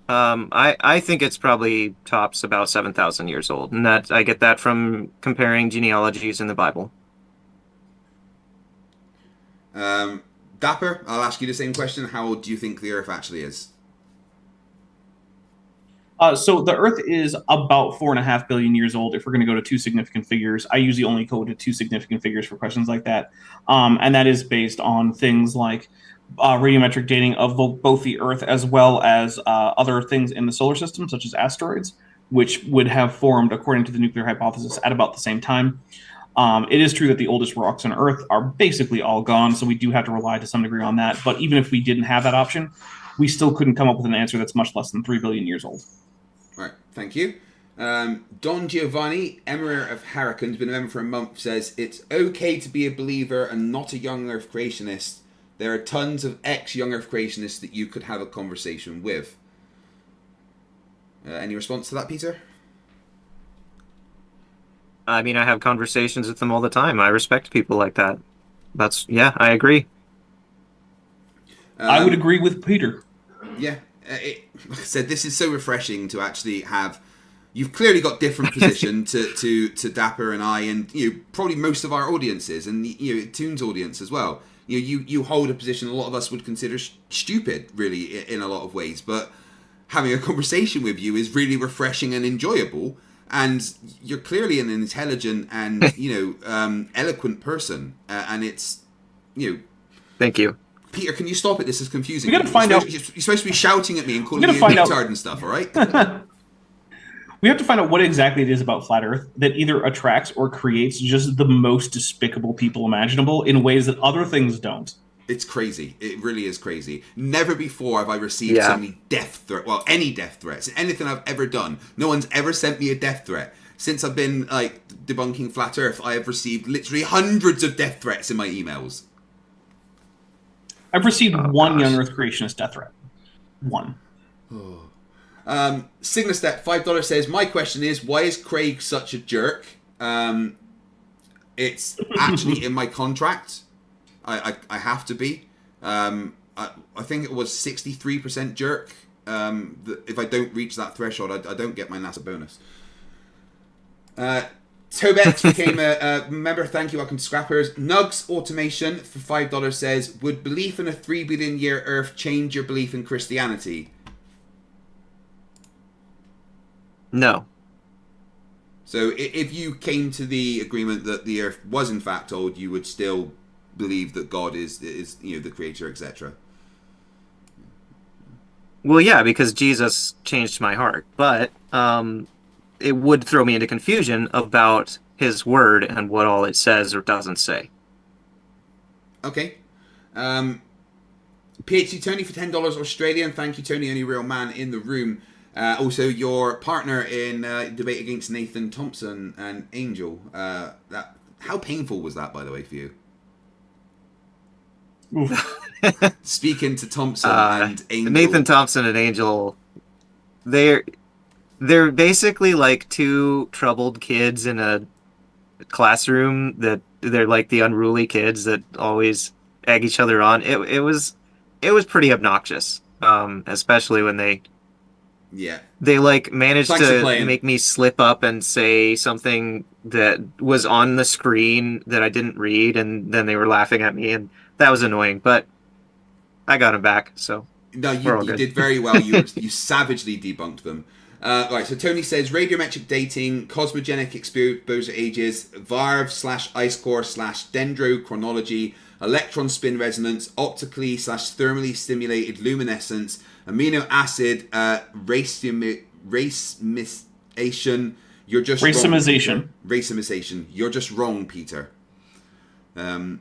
I think it's probably tops about 7,000 years old, and that I get that from comparing genealogies in the Bible. Dapper, I'll ask you the same question. How old do you think the Earth actually is? So the Earth is about 4.5 billion years old. If we're going to go to two significant figures, I usually only go to two significant figures for questions like that, and that is based on things like radiometric dating of both the Earth as well as other things in the solar system, such as asteroids, which would have formed, according to the nuclear hypothesis, at about the same time. It is true that the oldest rocks on Earth are basically all gone, so we do have to rely to some degree on that. But even if we didn't have that option, we still couldn't come up with an answer that's much less than 3 billion years old. All right, thank you. Don Giovanni, Emperor of Hurricanes, been a member for a month, says, it's okay to be a believer and not a young Earth creationist. There are tons of ex-young Earth creationists that you could have a conversation with. Any response to that, Peter? I mean, I have conversations with them all the time. I respect people like that. I agree. I would agree with Peter. Yeah. Like I said, this is so refreshing to actually have. You've clearly got different position to Dapper and I, and probably most of our audiences, and Toon's audience as well. You hold a position a lot of us would consider stupid, really, in a lot of ways. But having a conversation with you is really refreshing and enjoyable. And you're clearly an intelligent and eloquent person, and it's Thank you. Peter, can you stop it? This is confusing. We got to find out. You're supposed to be shouting at me and calling me a retard and stuff. All right. We have to find out what exactly it is about flat Earth that either attracts or creates just the most despicable people imaginable in ways that other things don't. It's crazy. It really is crazy. Never before have I received so many death threats. Well, any death threats. Anything I've ever done. No one's ever sent me a death threat. Since I've been debunking flat Earth, I have received literally hundreds of death threats in my emails. I've received one young Earth creationist death threat. One. Signastep, $5 says, my question is, why is Craig such a jerk? It's actually in my contract. I have to be. I think it was 63% jerk. If I don't reach that threshold, I don't get my NASA bonus. Tobex became a member. Thank you. Welcome to Scrappers. Nugs Automation for $5 says, would belief in a 3 billion year Earth change your belief in Christianity? No. So if you came to the agreement that the Earth was in fact old, you would still believe that God is the creator, etc. Well, yeah, because Jesus changed my heart, but it would throw me into confusion about his word and what all it says or doesn't say. Okay. PhD Tony for $10 Australian. Thank you, Tony, only real man in the room. Also, your partner in debate against Nathan Thompson and Angel. How painful was that, by the way, for you? Speaking to Thompson and Angel. Nathan Thompson and Angel, they're basically like two troubled kids in a classroom that they're like the unruly kids that always egg each other on. It was pretty obnoxious, especially when they like managed to make me slip up and say something that was on the screen that I didn't read, and then they were laughing at me, and that was annoying, but I got him back, so no, you did very well. You savagely debunked them. Right, so Tony says, radiometric dating, cosmogenic exposure ages, VARV/ice core /dendrochronology, electron spin resonance, optically/thermally stimulated luminescence, amino acid racemization. You're just racemization. Wrong, racemization. You're just wrong, Peter. Yeah.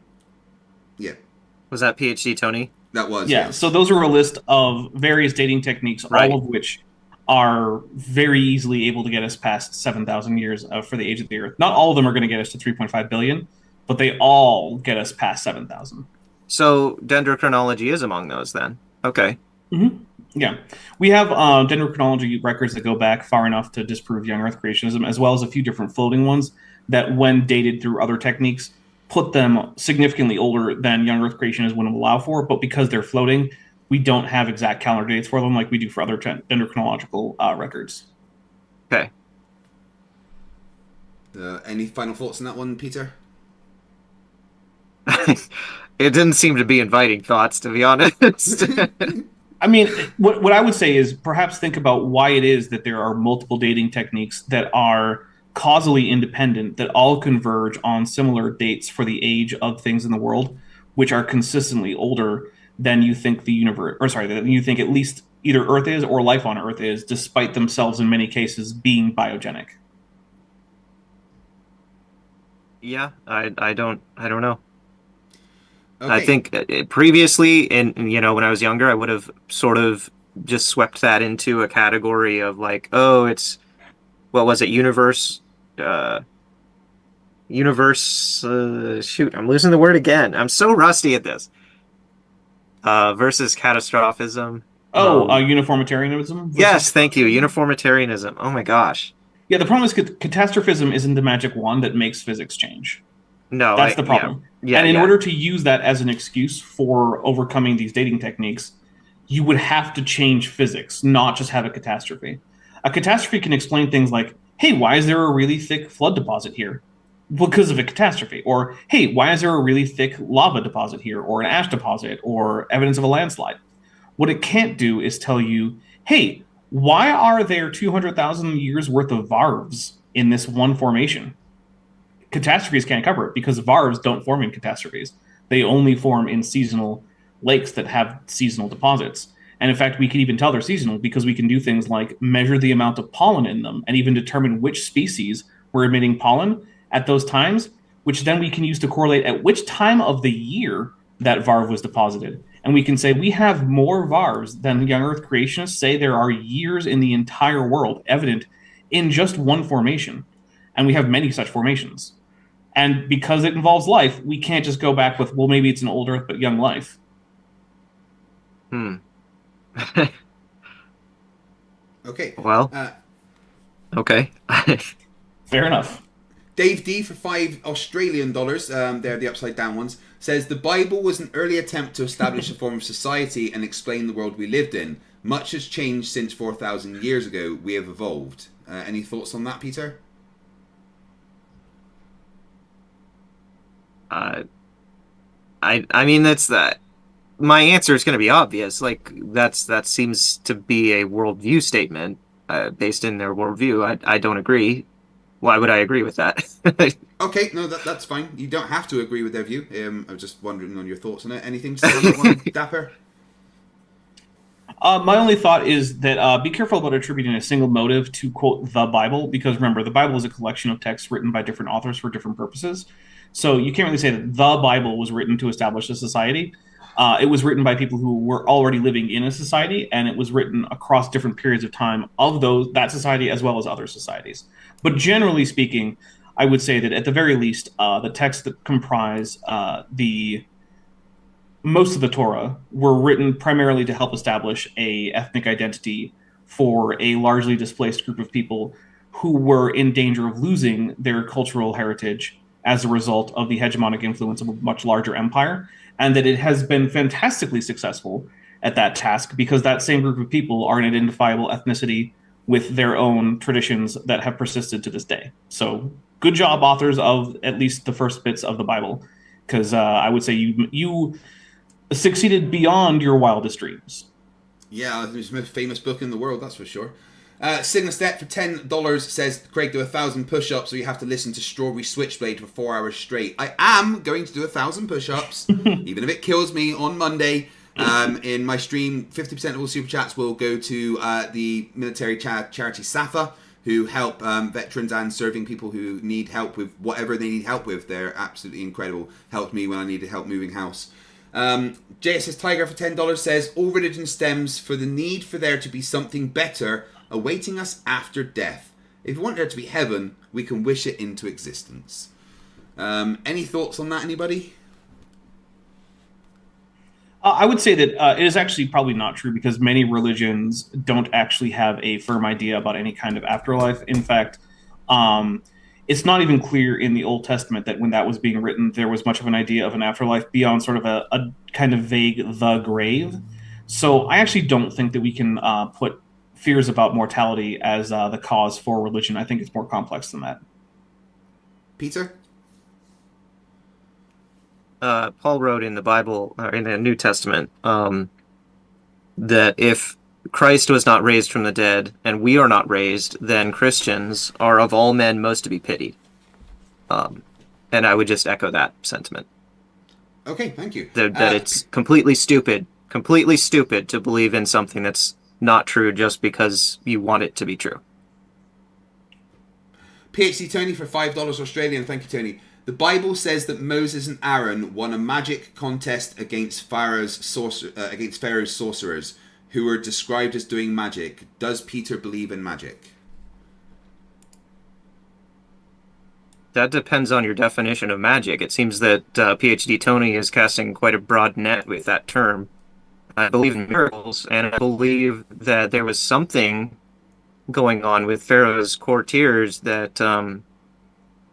Was that PhD Tony? That was. Yeah. Yes. So those are a list of various dating techniques, right, all of which are very easily able to get us past 7,000 years for the age of the Earth. Not all of them are going to get us to 3.5 billion, but they all get us past 7,000. So dendrochronology is among those then. Okay. Mm-hmm. Yeah. We have dendrochronology records that go back far enough to disprove young Earth creationism, as well as a few different floating ones that, when dated through other techniques, put them significantly older than young Earth creationism would allow for. But because they're floating, we don't have exact calendar dates for them like we do for other dendrochronological records. Okay. Any final thoughts on that one, Peter? It didn't seem to be inviting thoughts, to be honest. I mean, what I would say is perhaps think about why it is that there are multiple dating techniques that are causally independent that all converge on similar dates for the age of things in the world, which are consistently older than you think the universe, or sorry, than you think at least either Earth is or life on Earth is, despite themselves in many cases being biogenic. Yeah, I don't know. Okay. I think previously, in when I was younger, I would have sort of just swept that into a category of like, oh, it's what was it, universe. Shoot, I'm losing the word again. I'm so rusty at this. Versus catastrophism. Uniformitarianism? Yes, thank you. Uniformitarianism. Oh my gosh. Yeah, the problem is catastrophism isn't the magic wand that makes physics change. No, that's the problem. Yeah, and in order to use that as an excuse for overcoming these dating techniques, you would have to change physics, not just have a catastrophe. A catastrophe can explain things like, hey, why is there a really thick flood deposit here? Because of a catastrophe. Or, hey, why is there a really thick lava deposit here? Or an ash deposit? Or evidence of a landslide? What it can't do is tell you, hey, why are there 200,000 years worth of varves in this one formation? Catastrophes can't cover it because varves don't form in catastrophes. They only form in seasonal lakes that have seasonal deposits. And in fact, we can even tell they're seasonal because we can do things like measure the amount of pollen in them and even determine which species were emitting pollen at those times, which then we can use to correlate at which time of the year that varve was deposited. And we can say we have more varves than young Earth creationists say there are years in the entire world evident in just one formation. And we have many such formations. And because it involves life, we can't just go back with, well, maybe it's an old Earth but young life. Okay. Well. Okay. Fair enough. Dave D for $5 Australian, they're the upside down ones, says the Bible was an early attempt to establish a form of society and explain the world we lived in. Much has changed since 4,000 years ago. We have evolved. Any thoughts on that, Peter? I mean, that's that. My answer is going to be obvious. Like that seems to be a worldview statement based in their worldview. I don't agree. Why would I agree with that? Okay, no, that's fine. You don't have to agree with their view. I was just wondering on your thoughts on it. Anything to say on that one, Dapper? My only thought is that be careful about attributing a single motive to, quote, the Bible, because remember, the Bible is a collection of texts written by different authors for different purposes. So you can't really say that the Bible was written to establish a society. It was written by people who were already living in a society, and it was written across different periods of time of that society as well as other societies. But generally speaking, I would say that at the very least, the texts that comprise most of the Torah were written primarily to help establish a ethnic identity for a largely displaced group of people who were in danger of losing their cultural heritage as a result of the hegemonic influence of a much larger empire, and that it has been fantastically successful at that task because that same group of people are an identifiable ethnicity with their own traditions that have persisted to this day. So good job, authors of at least the first bits of the Bible, because I would say you succeeded beyond your wildest dreams. Yeah, it's the most famous book in the world, that's for sure. Signastet for $10 says, Craig, do 1,000 push-ups or you have to listen to Strawberry Switchblade for 4 hours straight. I am going to do 1,000 push-ups, even if it kills me on Monday. In my stream, 50% of all super chats will go to the military charity SAFA, who help veterans and serving people who need help with whatever they need help with. They're absolutely incredible. Helped me when I needed help moving house. JSS Tiger for $10 says, all religion stems for the need for there to be something better awaiting us after death. If we want there to be heaven, we can wish it into existence. Any thoughts on that, anybody? I would say that it is actually probably not true, because many religions don't actually have a firm idea about any kind of afterlife. In fact, it's not even clear in the Old Testament that when that was being written, there was much of an idea of an afterlife beyond sort of a kind of vague the grave. So I actually don't think that we can put fears about mortality as the cause for religion. I think it's more complex than that. Peter? Paul wrote in the Bible, or in the New Testament, that if Christ was not raised from the dead and we are not raised, then Christians are of all men most to be pitied. And I would just echo that sentiment. Okay, thank you. That it's completely stupid to believe in something that's not true just because you want it to be true. PhD Tony for $5 Australian. Thank you, Tony. The Bible says that Moses and Aaron won a magic contest against Pharaoh's sorcerers, who were described as doing magic. Does Peter believe in magic? That depends on your definition of magic. It seems that PhD Tony is casting quite a broad net with that term. I believe in miracles, and I believe that there was something going on with Pharaoh's courtiers that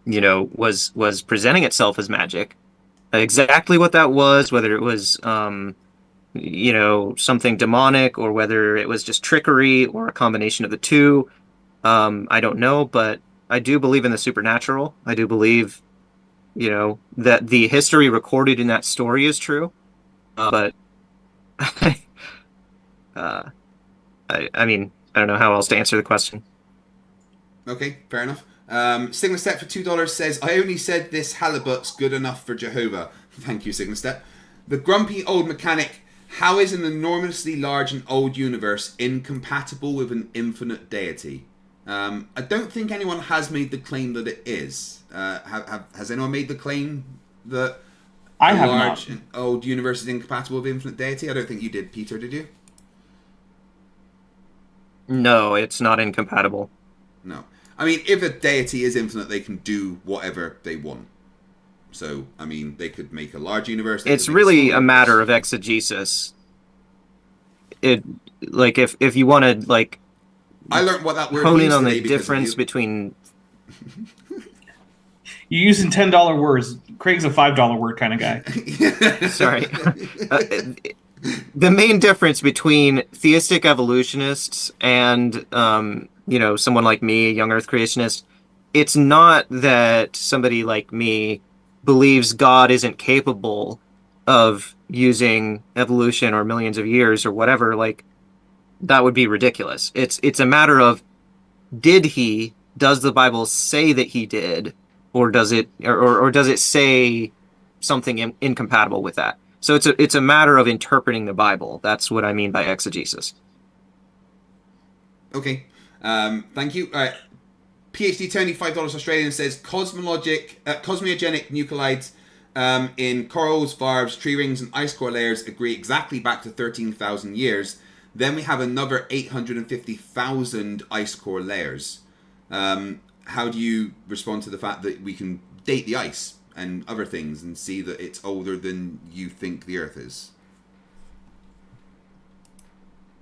was presenting itself as magic. Exactly what that was, whether it was, something demonic, or whether it was just trickery, or a combination of the two, I don't know, but I do believe in the supernatural. I do believe, that the history recorded in that story is true, but I mean, I don't know how else to answer the question. Okay, fair enough. Sigma Step for $2 says, I only said this halibut's good enough for Jehovah. Thank you, Sigma Step. The grumpy old mechanic, how is an enormously large and old universe incompatible with an infinite deity? I don't think anyone has made the claim that it is. Has anyone made the claim that a large and old universe is incompatible with infinite deity? I don't think you did, Peter, did you? No, it's not incompatible. No. I mean, if a deity is infinite, they can do whatever they want. So, I mean, they could make a large universe. It's really a matter of exegesis. If you want to, I learned what that word hone means in on today the because difference of you. between... You're using $10 words. Craig's a $5 word kind of guy. Sorry. The main difference between theistic evolutionists and, someone like me, a young Earth creationist, it's not that somebody like me believes God isn't capable of using evolution or millions of years or whatever. That would be ridiculous. It's a matter of, does the Bible say that he did, or does it say something incompatible with that? So it's a matter of interpreting the Bible. That's what I mean by exegesis. Okay. Thank you. All right. PhD Tony, $5 Australian, says cosmogenic nuclides in corals, varves, tree rings, and ice core layers agree exactly back to 13,000 years. Then we have another 850,000 ice core layers. How do you respond to the fact that we can date the ice and other things and see that it's older than you think the Earth is?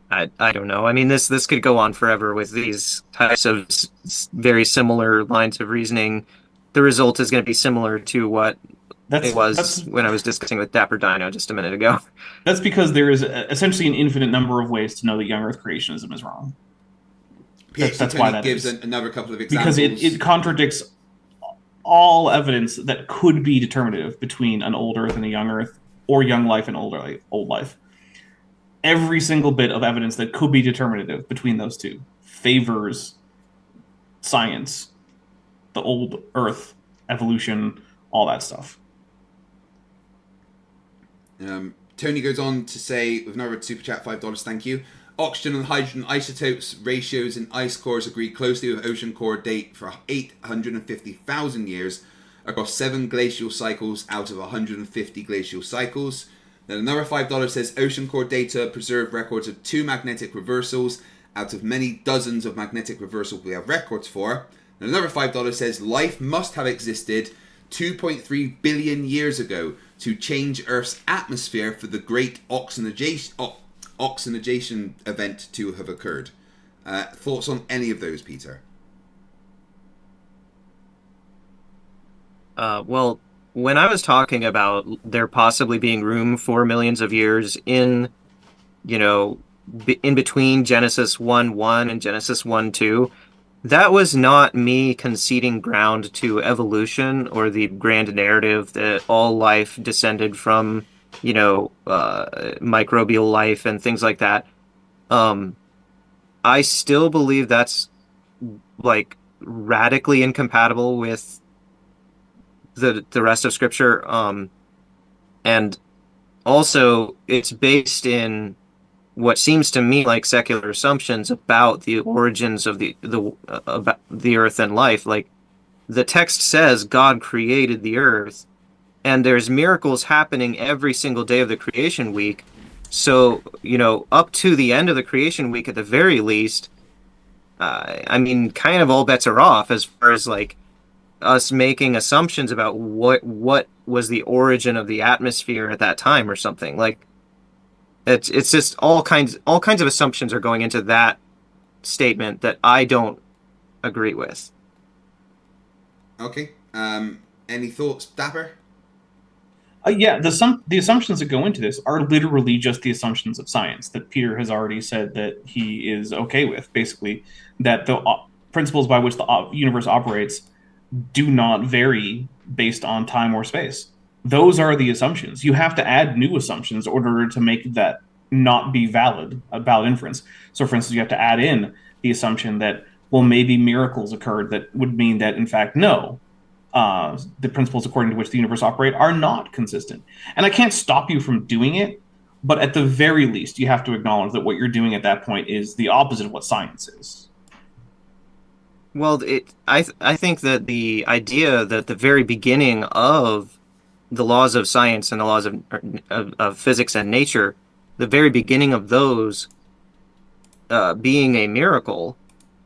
I don't know. I mean, this could go on forever with these types of very similar lines of reasoning. The result is going to be similar to what it was when I was discussing with Dapper Dino just a minute ago. That's because there is essentially an infinite number of ways to know that young Earth creationism is wrong. That's why that gives another couple of examples. Because it contradicts all evidence that could be determinative between an old Earth and a young Earth, or young life and old life. Every single bit of evidence that could be determinative between those two favors science, the old Earth, evolution, all that stuff. Tony goes on to say, with another super chat, $5, thank you. Oxygen and hydrogen isotopes ratios in ice cores agree closely with ocean core date for 850,000 years across 7 glacial cycles out of 150 glacial cycles. Then another $5 says ocean core data preserve records of 2 magnetic reversals out of many dozens of magnetic reversals we have records for. And another $5 says life must have existed 2.3 billion years ago to change Earth's atmosphere for the great oxygenation event to have occurred. Thoughts on any of those, Peter? Well, when I was talking about there possibly being room for millions of years in, in between Genesis 1:1 and Genesis 1:2, that was not me conceding ground to evolution or the grand narrative that all life descended from, microbial life and things like that. I still believe that's like radically incompatible with the rest of Scripture, and also it's based in what seems to me like secular assumptions about the origins of about the earth and life. Like, the text says God created the earth, and there's miracles happening every single day of the creation week. So, up to the end of the creation week at the very least, kind of all bets are off as far as like us making assumptions about what was the origin of the atmosphere at that time or something. Like, it's just all kinds of assumptions are going into that statement that I don't agree with. Okay. Any thoughts, Dapper? Yeah, the assumptions that go into this are literally just the assumptions of science that Peter has already said that he is okay with. Basically, that the principles by which the universe operates do not vary based on time or space. Those are the assumptions. You have to add new assumptions in order to make that not be a valid inference. So, for instance, you have to add in the assumption that, well, maybe miracles occurred that would mean that, in fact, no, the principles according to which the universe operate are not consistent. And I can't stop you from doing it, but at the very least, you have to acknowledge that what you're doing at that point is the opposite of what science is. Well, I think that the idea that the very beginning of the laws of science and the laws of physics and nature, the very beginning of those being a miracle,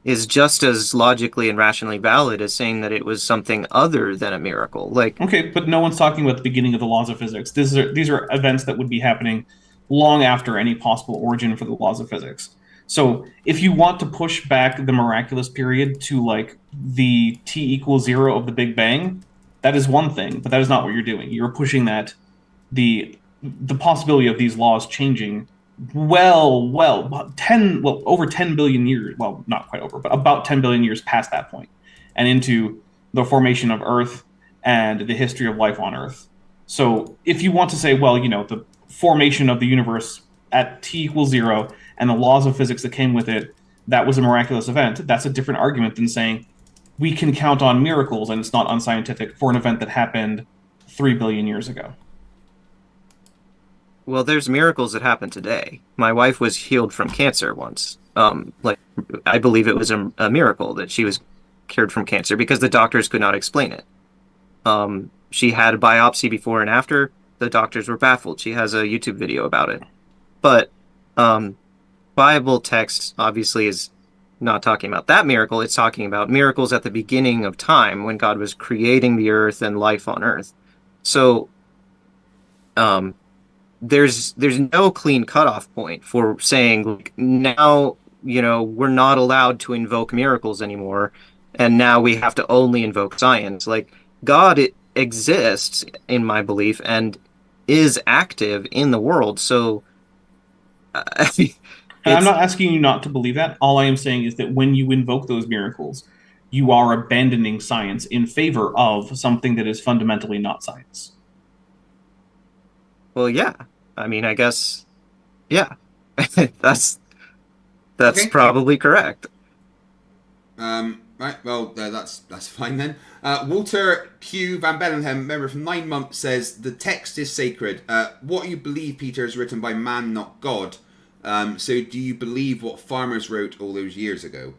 is just as logically and rationally valid as saying that it was something other than a miracle. Like, okay, but no one's talking about the beginning of the laws of physics. These are events that would be happening long after any possible origin for the laws of physics. So if you want to push back the miraculous period to like the t=0 of the Big Bang, that is one thing, but that is not what you're doing. You're pushing that the possibility of these laws changing over 10 billion years, well, not quite over, but about 10 billion years past that point, and into the formation of Earth and the history of life on Earth. So if you want to say, well, the formation of the universe at t=0 and the laws of physics that came with it, that was a miraculous event, that's a different argument than saying we can count on miracles and it's not unscientific for an event that happened 3 billion years ago. Well, there's miracles that happen today. My wife was healed from cancer once. I believe it was a miracle that she was cured from cancer because the doctors could not explain it. She had a biopsy before and after. The doctors were baffled. She has a YouTube video about it. But Bible text obviously is not talking about that miracle. It's talking about miracles at the beginning of time when God was creating the earth and life on earth. So there's no clean cutoff point for saying, like, now, we're not allowed to invoke miracles anymore, and now we have to only invoke science. Like, God exists, in my belief, and is active in the world. So and I'm not asking you not to believe that. All I am saying is that when you invoke those miracles, you are abandoning science in favor of something that is fundamentally not science. Well, yeah. I guess, yeah. that's Okay. probably correct. Right, well, that's fine then. Walter Q. Van Bellingham, member from 9 Months, says, the text is sacred. What you believe, Peter, is written by man, not God. So do you believe what farmers wrote all those years ago?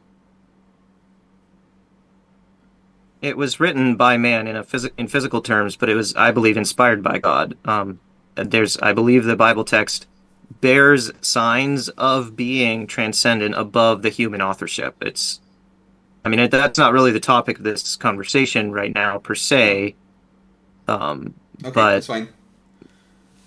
It was written by man in physical terms, but it was, I believe, inspired by God. I believe the Bible text bears signs of being transcendent above the human authorship. That's not really the topic of this conversation right now per se. Okay, but that's fine.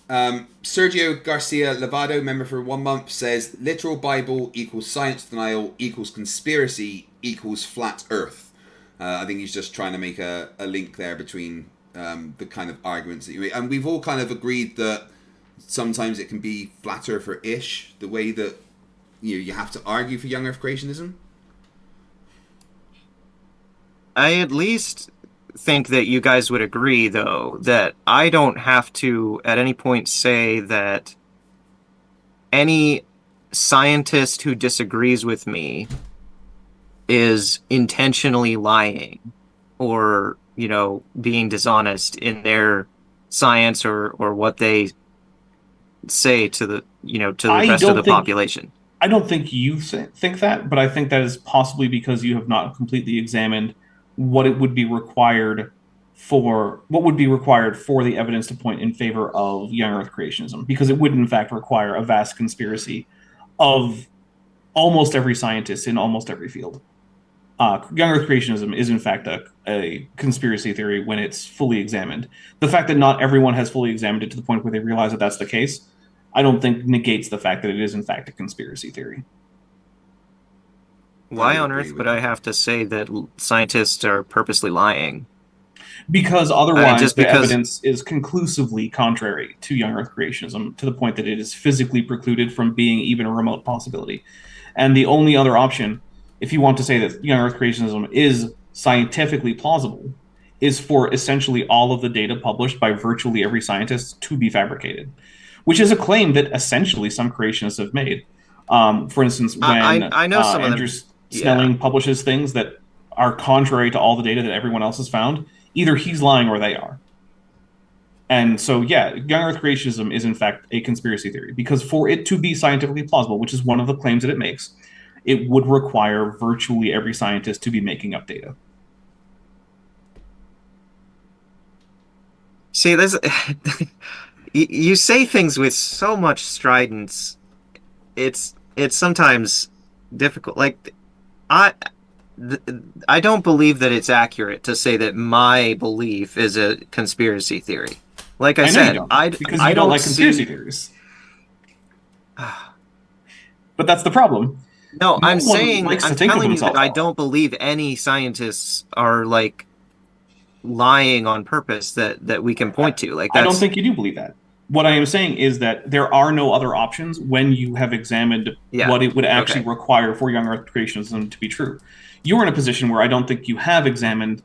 Sergio Garcia Lavado, member for 1 month, says literal Bible equals science denial equals conspiracy equals flat Earth. I think he's just trying to make a link there between the kind of arguments that you make. And we've all kind of agreed that sometimes it can be flat Earther-ish, the way that you have to argue for young Earth creationism. I at least think that you guys would agree, though, that I don't have to at any point say that any scientist who disagrees with me is intentionally lying or, being dishonest in their science or what they say to the, to the rest of the population. I don't think you think that, but I think that is possibly because you have not completely examined what would be required for the evidence to point in favor of young Earth creationism, because it would in fact require a vast conspiracy of almost every scientist in almost every field. Young Earth creationism is in fact a conspiracy theory when it's fully examined. The fact that not everyone has fully examined it to the point where they realize that that's the case, I don't think negates the fact that it is in fact a conspiracy theory. Why on earth would I have to say that scientists are purposely lying? Because otherwise the evidence is conclusively contrary to young Earth creationism, to the point that it is physically precluded from being even a remote possibility. And the only other option, if you want to say that young Earth creationism is scientifically plausible, is for essentially all of the data published by virtually every scientist to be fabricated, which is a claim that essentially some creationists have made. For instance, when I know some Andrew Snelling publishes things that are contrary to all the data that everyone else has found, either he's lying or they are. And so, young Earth creationism is in fact a conspiracy theory, because for it to be scientifically plausible, which is one of the claims that it makes, it would require virtually every scientist to be making up data. See, you say things with so much stridence. It's sometimes difficult. Like, I don't believe that it's accurate to say that my belief is a conspiracy theory. Like I said, because you don't like conspiracy theories. But that's the problem. No, I'm telling you that I don't believe any scientists are like lying on purpose that we can point to. Like, I don't think you do believe that. What I am saying is that there are no other options when you have examined what it would actually require for young Earth creationism to be true. You're in a position where I don't think you have examined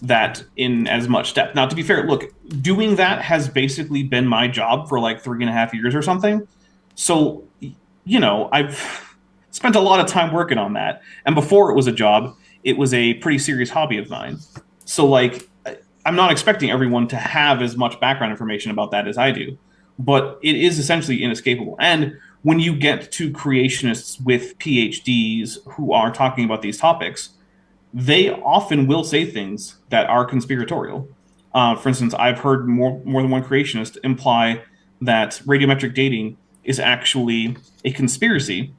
that in as much depth. Now, to be fair, look, doing that has basically been my job for like 3.5 years or something. So, I've spent a lot of time working on that. And before it was a job, it was a pretty serious hobby of mine. So, like, I'm not expecting everyone to have as much background information about that as I do. But it is essentially inescapable. And when you get to creationists with PhDs who are talking about these topics, they often will say things that are conspiratorial. For instance, I've heard more than one creationist imply that radiometric dating is actually a conspiracy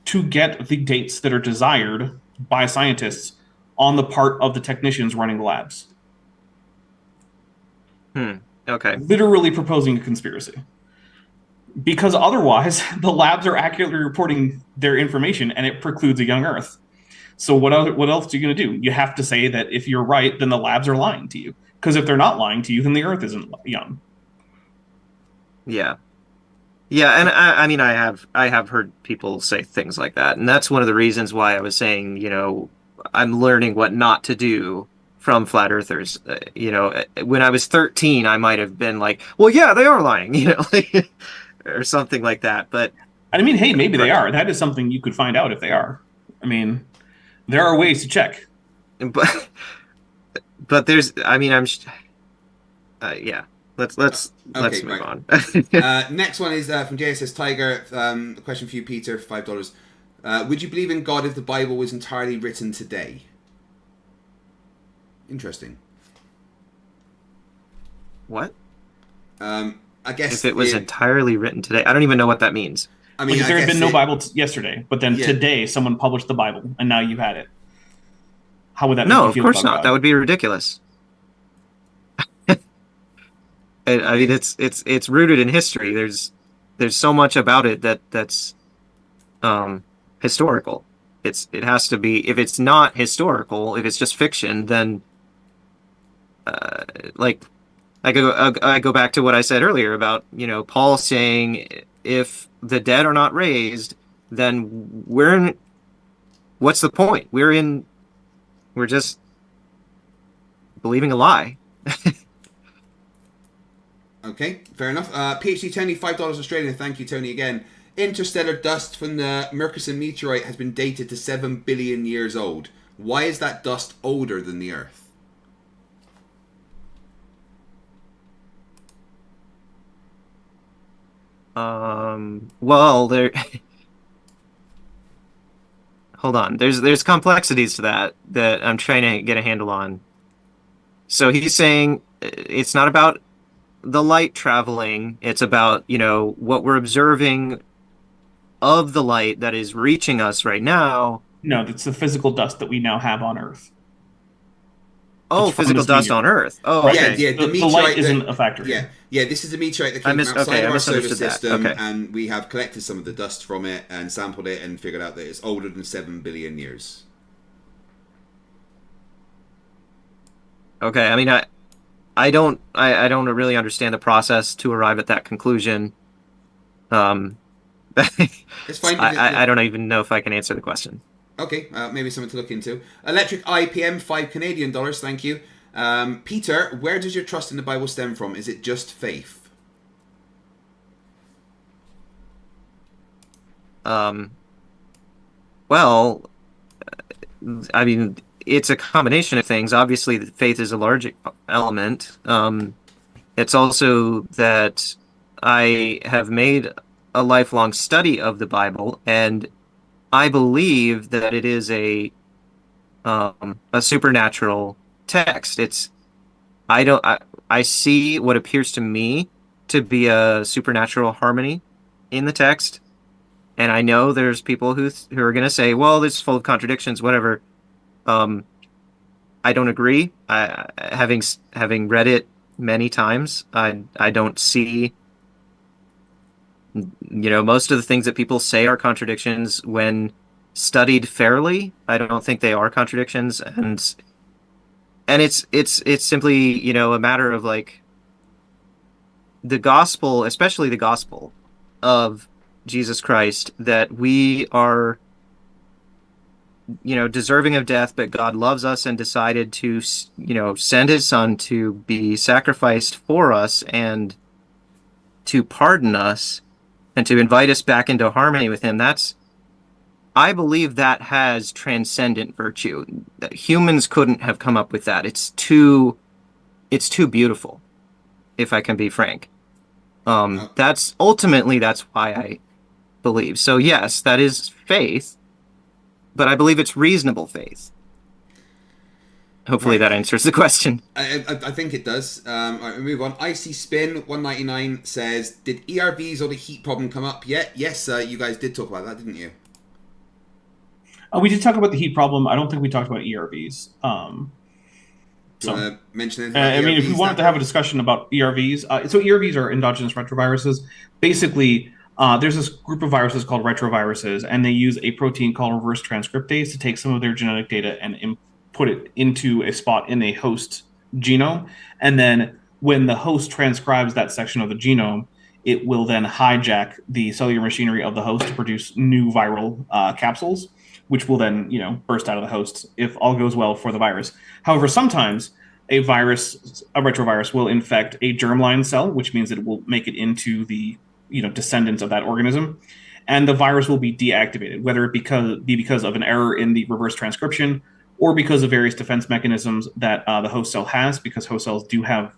to get the dates that are desired by scientists on the part of the technicians running the labs. Okay. Literally proposing a conspiracy. Because otherwise, the labs are accurately reporting their information, and it precludes a young Earth. So what else are you going to do? You have to say that if you're right, then the labs are lying to you. Because if they're not lying to you, then the Earth isn't young. Yeah. Yeah, and I have heard people say things like that, and that's one of the reasons why I was saying, I'm learning what not to do from flat earthers. When I was 13, I might have been like, well, yeah, they are lying, or something like that. But I mean, hey, maybe they are. That is something you could find out if they are. I mean, there are ways to check. But there's, yeah. Let's move on. Next one is from JSS Tiger. A question for you, Peter, for $5. Would you believe in God if the Bible was entirely written today? Interesting. What? I guess if it was entirely written today. I don't even know what that means. I mean, Like if there had been no it, Bible yesterday, but then Yeah. today someone published the Bible and now you had it. How would that make No, you of feel course about not. God? That would be ridiculous. I mean, it's rooted in history. There's so much about it that's historical. It has to be. If it's not historical, if it's just fiction, then like I go back to what I said earlier about, Paul saying if the dead are not raised, then what's the point? We're just believing a lie. Okay, fair enough. PhD Tony, $5 Australian. Thank you, Tony, again. Interstellar dust from the Murchison meteorite has been dated to 7 billion years old. Why is that dust older than the Earth? Well, there. Hold on. There's complexities to that I'm trying to get a handle on. So he's saying it's not about the light traveling. It's about, what we're observing of the light that is reaching us right now. No, that's the physical dust that we now have on Earth. Oh, It's from physical this dust meteor. on Earth. Oh, Right. okay. Yeah, The light isn't a factor Yeah, here. yeah. This is a meteorite that I came from outside of our solar misunderstood that. system, Okay. and we have collected some of the dust from it and sampled it and figured out that it's older than 7 billion years. Okay. I mean, I don't really understand the process to arrive at that conclusion. It's fine. I don't even know if I can answer the question. Okay, maybe something to look into. Electric IPM, $5 Canadian. Thank you. Peter, where does your trust in the Bible stem from? Is it just faith? Well, I mean, it's a combination of things. Obviously, faith is a large element. It's also that I have made a lifelong study of the Bible, and I believe that it is a supernatural text. I see what appears to me to be a supernatural harmony in the text, and I know there's people who are going to say, "Well, this is full of contradictions," whatever. I don't agree. Having read it many times, I don't see. Most of the things that people say are contradictions when studied fairly. I don't think they are contradictions, and it's simply, a matter of like the gospel, especially the gospel of Jesus Christ, that we are, deserving of death, but God loves us and decided to, send his son to be sacrificed for us and to pardon us and to invite us back into harmony with him. I believe that has transcendent virtue. That humans couldn't have come up with that. It's too beautiful, if I can be frank. That's why I believe. So yes, that is faith, but I believe it's reasonable faith. Hopefully that answers the question. I think it does. All right, we move on. Icy Spin 199 says, "Did ERVs or the heat problem come up yet?" Yes, you guys did talk about that, didn't you? We did talk about the heat problem. I don't think we talked about ERVs. Do you want to mention anything? I mean, if we wanted to have a discussion about ERVs, so ERVs are endogenous retroviruses. Basically, there's this group of viruses called retroviruses, and they use a protein called reverse transcriptase to take some of their genetic data and put it into a spot in a host genome. And then when the host transcribes that section of the genome, it will then hijack the cellular machinery of the host to produce new viral capsules, which will then, burst out of the host if all goes well for the virus. However, sometimes a retrovirus will infect a germline cell, which means that it will make it into the, descendants of that organism, and the virus will be deactivated, whether it be because of an error in the reverse transcription or because of various defense mechanisms that the host cell has, because host cells do have,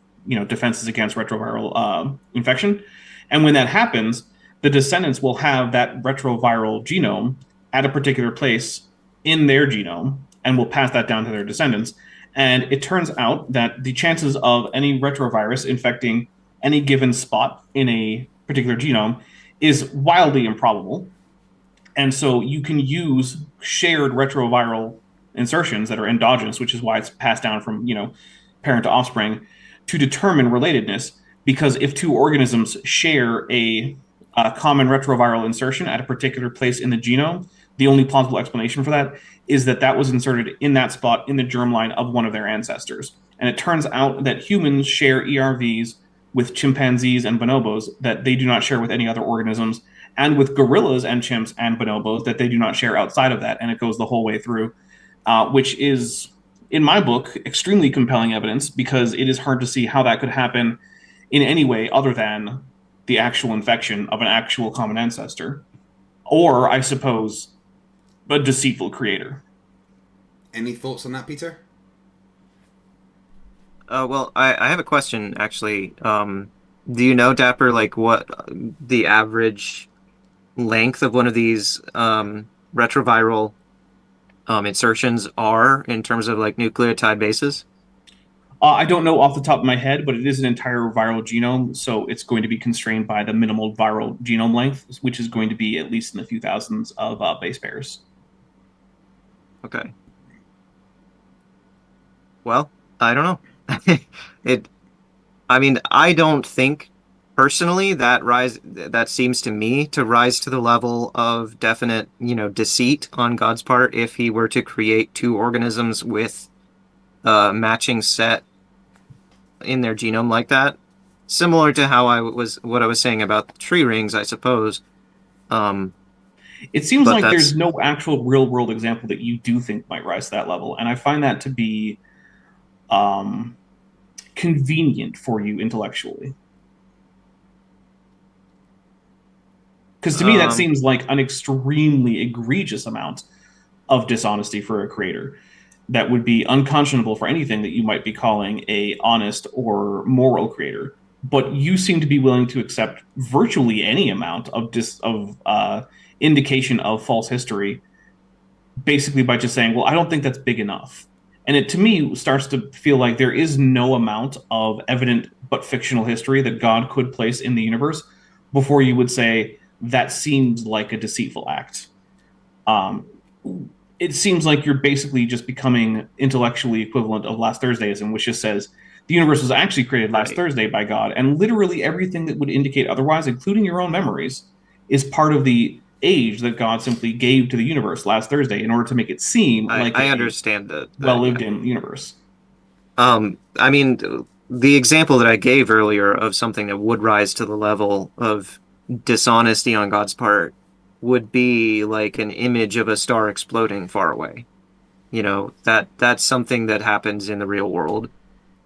defenses against retroviral infection. And when that happens, the descendants will have that retroviral genome at a particular place in their genome and will pass that down to their descendants. And it turns out that the chances of any retrovirus infecting any given spot in a particular genome is wildly improbable. And so you can use shared retroviral insertions that are endogenous, which is why it's passed down from, parent to offspring, to determine relatedness. Because if two organisms share a common retroviral insertion at a particular place in the genome, the only plausible explanation for that is that that was inserted in that spot in the germline of one of their ancestors. And it turns out that humans share ERVs with chimpanzees and bonobos that they do not share with any other organisms, and with gorillas and chimps and bonobos that they do not share outside of that. And it goes the whole way through, which is, in my book, extremely compelling evidence, because it is hard to see how that could happen in any way other than the actual infection of an actual common ancestor. Or, I suppose, a deceitful creator. Any thoughts on that, Peter? Well, I have a question, actually. Do you know, Dapper, like what the average length of one of these retroviral insertions are in terms of like nucleotide bases? I don't know off the top of my head, but it is an entire viral genome, so it's going to be constrained by the minimal viral genome length, which is going to be at least in the few thousands of base pairs. Okay. Well, I don't know. I don't think personally that seems to me to rise to the level of definite, deceit on God's part if he were to create two organisms with a matching set in their genome like that. Similar to what I was saying about the tree rings, I suppose. It seems like there's no actual real world example that you do think might rise to that level, and I find that to be convenient for you intellectually. Because to me, that seems like an extremely egregious amount of dishonesty for a creator that would be unconscionable for anything that you might be calling a honest or moral creator. But you seem to be willing to accept virtually any amount of indication of false history, basically by just saying, well, I don't think that's big enough. And it, to me, starts to feel like there is no amount of evident but fictional history that God could place in the universe before you would say that seems like a deceitful act. It seems like you're basically just becoming intellectually equivalent of last Thursdayism, which just says the universe was actually created last Thursday by God, and literally everything that would indicate otherwise, including your own memories, is part of the age that God simply gave to the universe last Thursday in order to make it seem like I understand that well-lived-in universe. I mean, the example that I gave earlier of something that would rise to the level of dishonesty on God's part would be like an image of a star exploding far away. That's something that happens in the real world.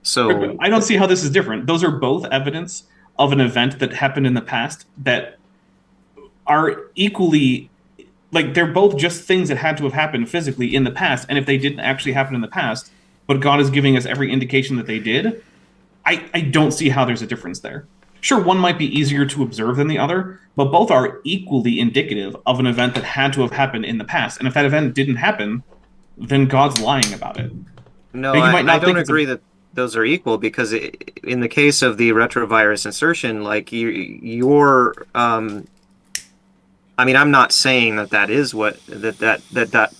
So I don't see how this is different. Those are both evidence of an event that happened in the past that are equally, like, they're both just things that had to have happened physically in the past. And if they didn't actually happen in the past, but God is giving us every indication that they did, I don't see how there's a difference there. Sure, one might be easier to observe than the other, but both are equally indicative of an event that had to have happened in the past. And if that event didn't happen, then God's lying about it. No, I don't agree that those are equal, because in the case of the retrovirus insertion, like you're I'm not saying that is what that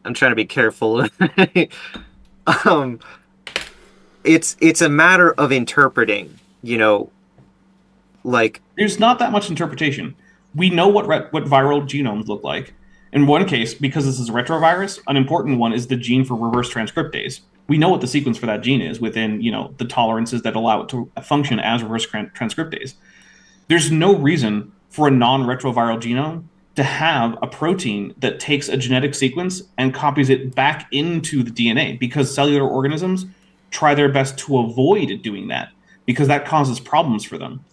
I'm trying to be careful. It's a matter of interpreting, like there's not that much interpretation. We know what viral genomes look like. In one case, because this is a retrovirus, an important one is the gene for reverse transcriptase. We know what the sequence for that gene is within, the tolerances that allow it to function as reverse transcriptase. There's no reason for a non-retroviral genome to have a protein that takes a genetic sequence and copies it back into the DNA, because cellular organisms try their best to avoid doing that, because that causes problems for them.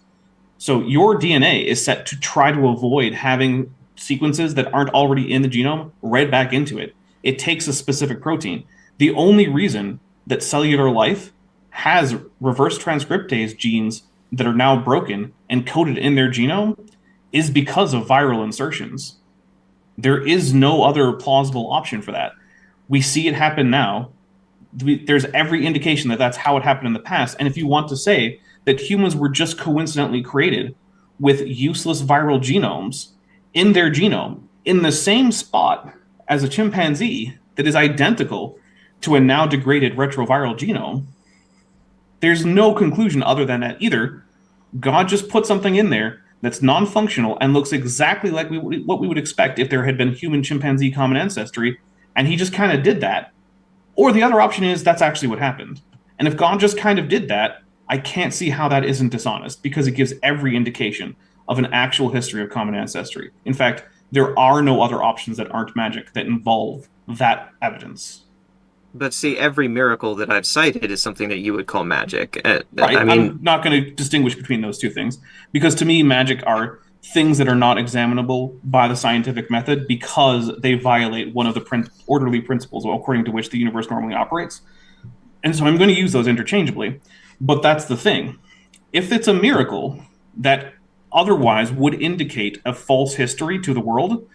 So your DNA is set to try to avoid having sequences that aren't already in the genome read back into it. It takes a specific protein. The only reason that cellular life has reverse transcriptase genes that are now broken and coded in their genome is because of viral insertions. There is no other plausible option for that. We see it happen now. there's every indication that that's how it happened in the past. And if you want to say that humans were just coincidentally created with useless viral genomes in their genome in the same spot as a chimpanzee that is identical to a now degraded retroviral genome, there's no conclusion other than that either God just put something in there that's non-functional and looks exactly like what we would expect if there had been human-chimpanzee common ancestry, and he just kind of did that. Or the other option is that's actually what happened. And if God just kind of did that, I can't see how that isn't dishonest, because it gives every indication of an actual history of common ancestry. In fact, there are no other options that aren't magic that involve that evidence. But see, every miracle that I've cited is something that you would call magic. Right. I mean, I'm not going to distinguish between those two things, because to me, magic are things that are not examinable by the scientific method because they violate one of the orderly principles according to which the universe normally operates. And so I'm going to use those interchangeably. But that's the thing. If it's a miracle that otherwise would indicate a false history to the world,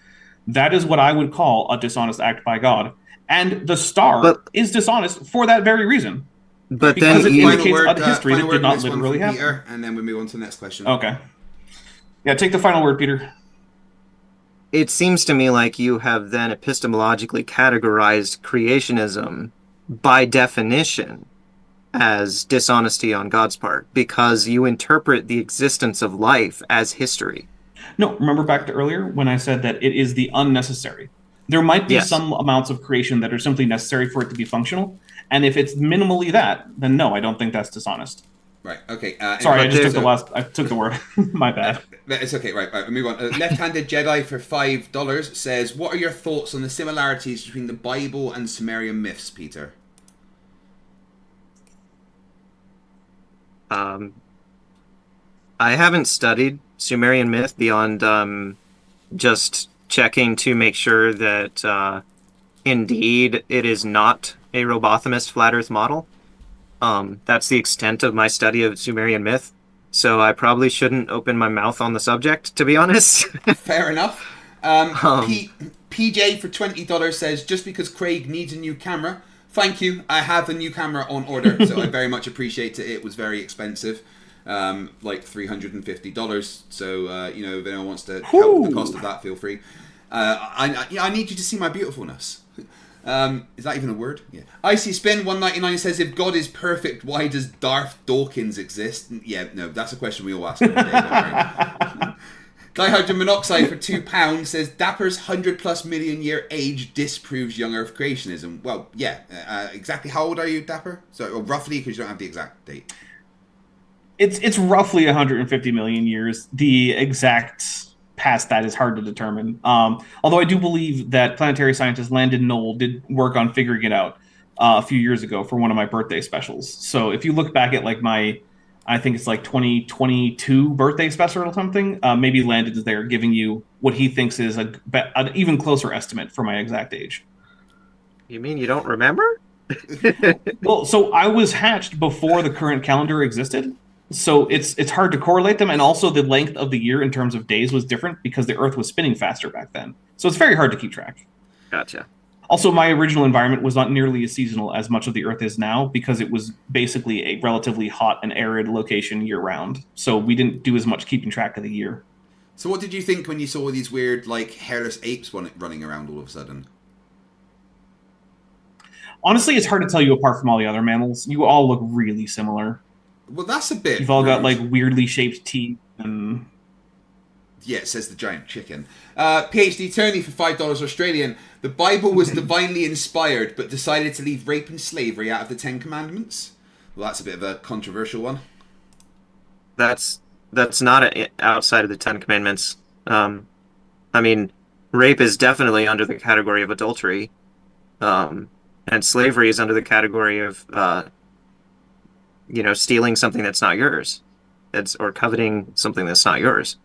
that is what I would call a dishonest act by God. And the star is dishonest for that very reason. But because then it indicates a history that did not literally happen. Peter, and then we move on to the next question. Okay. Yeah, take the final word, Peter. It seems to me like you have then epistemologically categorized creationism by definition as dishonesty on God's part, because you interpret the existence of life as history. No, remember back to earlier when I said that it is the unnecessary. There might be some amounts of creation that are simply necessary for it to be functional, and if it's minimally that, then no, I don't think that's dishonest. Right. Okay. Sorry, I took the word. My bad. It's okay. Right. We'll move on. Left-handed Jedi for $5 says, "What are your thoughts on the similarities between the Bible and Sumerian myths, Peter?" I haven't studied Sumerian myth beyond just checking to make sure that indeed it is not a robothemist flat Earth model. That's the extent of my study of Sumerian myth, so I probably shouldn't open my mouth on the subject, to be honest. Fair enough. PJ for $20 says, "Just because Craig needs a new camera, thank you. I have a new camera on order, so I very much appreciate it. It was very expensive, like $350. So if anyone wants to help with the cost of that, feel free. I need you to see my beautifulness." Is that even a word? Yeah. Icy Spin 199 says, "If God is perfect, why does Darth Dawkins exist?" Yeah, no, that's a question we all ask every day. Don't worry. Dihydrogen Monoxide for £2 says, "Dapper's 100+ million year age disproves young Earth creationism." Well, yeah. Exactly how old are you, Dapper? So roughly, because you don't have the exact date. It's roughly 150 million years. The exact past that is hard to determine. Although I do believe that planetary scientist Landon Knoll did work on figuring it out a few years ago for one of my birthday specials. So if you look back at like I think it's like 2022 birthday special or something, maybe Landon is there giving you what he thinks is an even closer estimate for my exact age. You mean you don't remember? Well, so I was hatched before the current calendar existed. So it's hard to correlate them, and also the length of the year in terms of days was different because the Earth was spinning faster back then. So it's very hard to keep track. Gotcha. Also, my original environment was not nearly as seasonal as much of the Earth is now because it was basically a relatively hot and arid location year-round. So we didn't do as much keeping track of the year. So what did you think when you saw these weird, like, hairless apes running around all of a sudden? Honestly, it's hard to tell you apart from all the other mammals. You all look really similar. Well, that's a bit... You've all got, like, weirdly shaped teeth and... Yeah, it says the giant chicken. PhD Tony for $5 Australian. "The Bible was divinely inspired, but decided to leave rape and slavery out of the 10 Commandments." Well, that's a bit of a controversial one. That's not outside of the 10 Commandments. I mean, rape is definitely under the category of adultery. And slavery is under the category of... stealing something that's not yours, or coveting something that's not yours.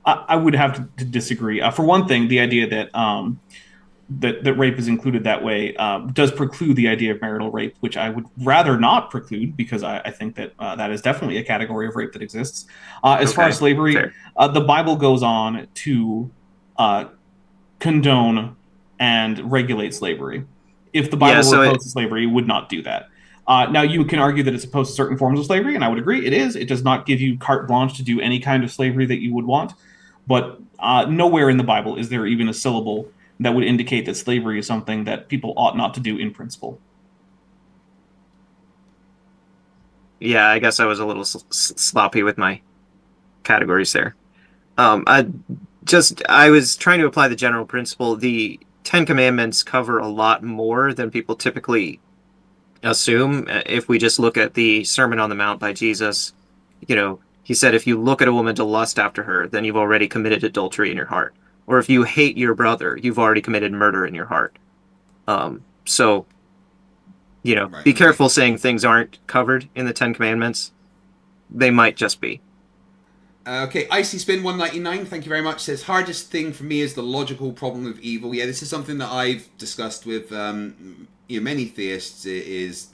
I would have to disagree. For one thing, the idea that that rape is included that way does preclude the idea of marital rape, which I would rather not preclude because I think that that is definitely a category of rape that exists. As far as slavery, the Bible goes on to condone and regulate slavery. If the Bible so were opposed to slavery, it would not do that. Now, you can argue that it's opposed to certain forms of slavery, and I would agree it is. It does not give you carte blanche to do any kind of slavery that you would want. But nowhere in the Bible is there even a syllable that would indicate that slavery is something that people ought not to do in principle. Yeah, I guess I was a little sloppy with my categories there. I was trying to apply the general principle. The Ten Commandments cover a lot more than people typically assume. If we just look at the Sermon on the Mount by Jesus, he said, if you look at a woman to lust after her, then you've already committed adultery in your heart. Or if you hate your brother, you've already committed murder in your heart. So, be careful saying things aren't covered in the Ten Commandments. They might just be. Okay, Icy Spin 199, thank you very much, says, hardest thing for me is the logical problem of evil. Yeah, this is something that I've discussed with many theists, is,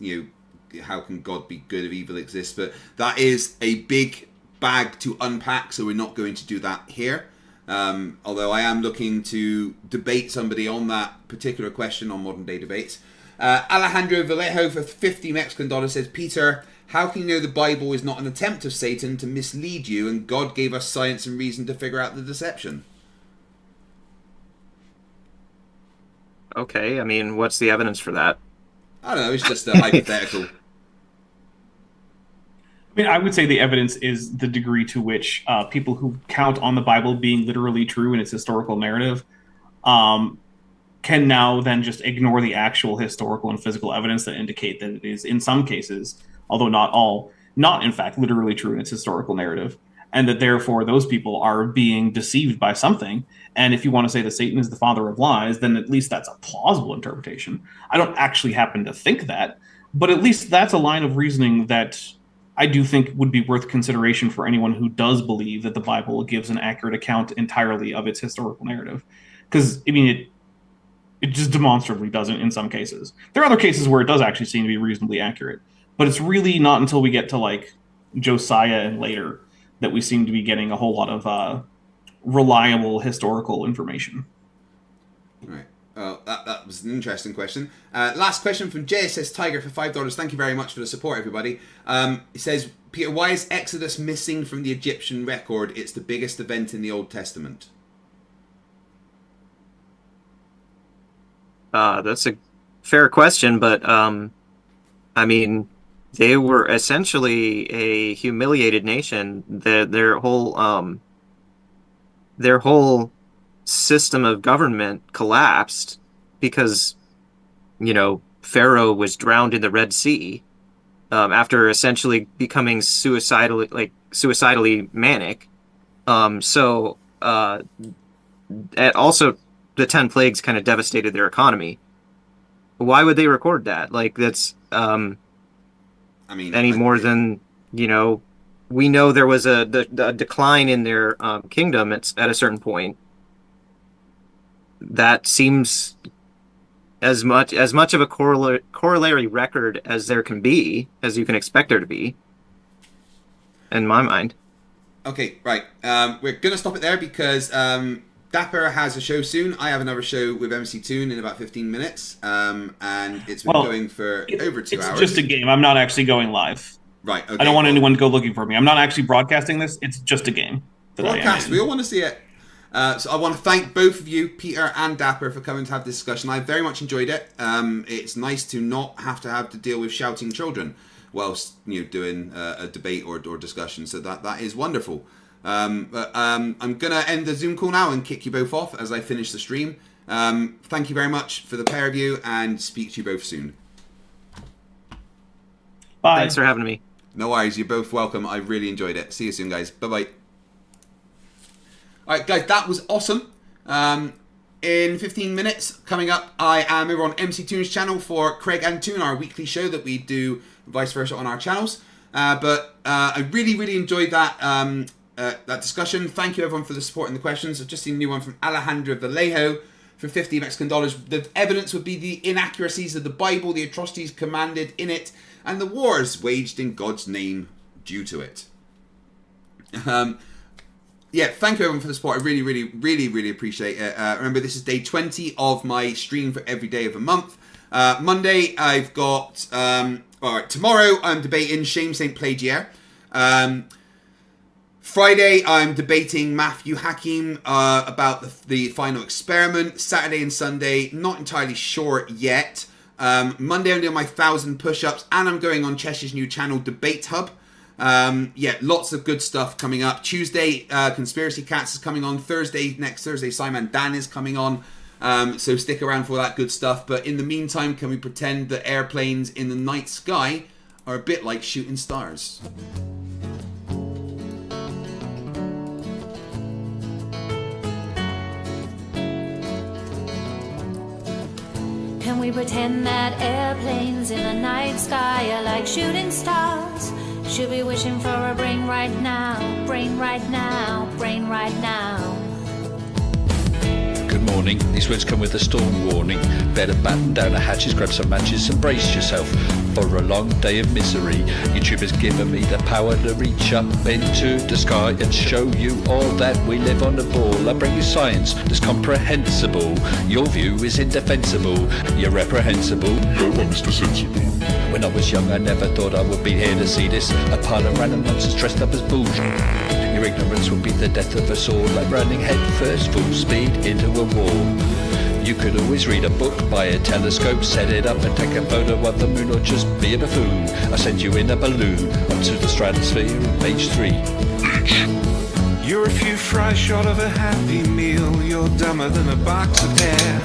how can God be good if evil exists? But that is a big bag to unpack, so we're not going to do that here. Although I am looking to debate somebody on that particular question on Modern Day Debates. Alejandro Vallejo for 50 Mexican dollars says, Peter, how can you know the Bible is not an attempt of Satan to mislead you and God gave us science and reason to figure out the deception? Okay, I mean, what's the evidence for that? I don't know, it's just a hypothetical. I mean, I would say the evidence is the degree to which people who count on the Bible being literally true in its historical narrative can now then just ignore the actual historical and physical evidence that indicate that it is, in some cases, although not all, not in fact literally true in its historical narrative, and that therefore those people are being deceived by something. And if you want to say that Satan is the father of lies, then at least that's a plausible interpretation. I don't actually happen to think that, but at least that's a line of reasoning that I do think would be worth consideration for anyone who does believe that the Bible gives an accurate account entirely of its historical narrative. Because, I mean, it just demonstrably doesn't in some cases. There are other cases where it does actually seem to be reasonably accurate, but it's really not until we get to, like, Josiah and later that we seem to be getting a whole lot of reliable historical information. All right. That was an interesting question. Last question from JSS Tiger for $5. Thank you very much for the support, everybody. It says, Peter, why is Exodus missing from the Egyptian record? It's the biggest event in the Old Testament. That's a fair question, but I mean, they were essentially a humiliated nation. Their whole system of government collapsed because, Pharaoh was drowned in the Red Sea after essentially becoming suicidally manic. Also, the 10 plagues kind of devastated their economy. Why would they record that? Like, that's more than, we know there was a decline in their kingdom at a certain point. That seems as much of a corollary record as there can be, as you can expect there to be, in my mind. Okay, right. We're going to stop it there because Dapper has a show soon. I have another show with MC Toon in about 15 minutes, and it's been going for over 2 hours. It's just a game. I'm not actually going live. Right, okay. I don't want anyone to go looking for me. I'm not actually broadcasting this. It's just a game. Broadcast. We all want to see it. So I want to thank both of you, Peter and Dapper, for coming to have this discussion. I very much enjoyed it. It's nice to not have to deal with shouting children whilst doing a debate or discussion. So that is wonderful. I'm gonna end the Zoom call now and kick you both off as I finish the stream. Thank you very much for the pair of you, and speak to you both soon. Bye. Thanks for having me. No worries, you're both welcome. I really enjoyed it. See you soon, guys. Bye-bye. Alright, guys, that was awesome. In 15 minutes, coming up, I am over on MC Toon's channel for Craig and Toon, our weekly show that we do vice versa on our channels. But I really, really enjoyed that discussion. Thank you, everyone, for the support and the questions. I've just seen a new one from Alejandro Vallejo for 50 Mexican dollars. The evidence would be the inaccuracies of the Bible, the atrocities commanded in it, and the wars waged in God's name due to it. Yeah, thank you everyone for the support. I really, really, really, really appreciate it. Remember, this is day 20 of my stream for every day of the month. Monday, I've got... all right, tomorrow, I'm debating Shame St. Plagiaire. Friday, I'm debating Matthew Hakim about the final experiment. Saturday and Sunday, not entirely sure yet. Monday, I'm doing my 1,000 push-ups, and I'm going on Cheshire's new channel, Debate Hub. Yeah, lots of good stuff coming up. Tuesday, Conspiracy Cats is coming on. Next Thursday, Simon Dan is coming on. So stick around for all that good stuff. But in the meantime, can we pretend that airplanes in the night sky are a bit like shooting stars? Can we pretend that airplanes in the night sky are like shooting stars? Should be wishing for a brain right now, brain right now, brain right now. Good morning. These words come with a storm warning. Better batten down the hatches, grab some matches and brace yourself for a long day of misery. YouTube has given me the power to reach up into the sky and show you all that we live on the ball. I bring you science that's comprehensible. Your view is indefensible. You're reprehensible. Go on, Mr. Sensible. When I was young, I never thought I would be here to see this. A pile of random nonsense dressed up as bullshit. Your ignorance will be the death of us all, like running head first, full speed into a wall. You could always read a book, buy a telescope, set it up and take a photo of the moon, or just be a buffoon. I send you in a balloon up to the stratosphere on page 3. You're a few fries short of a happy meal. You're dumber than a box of air.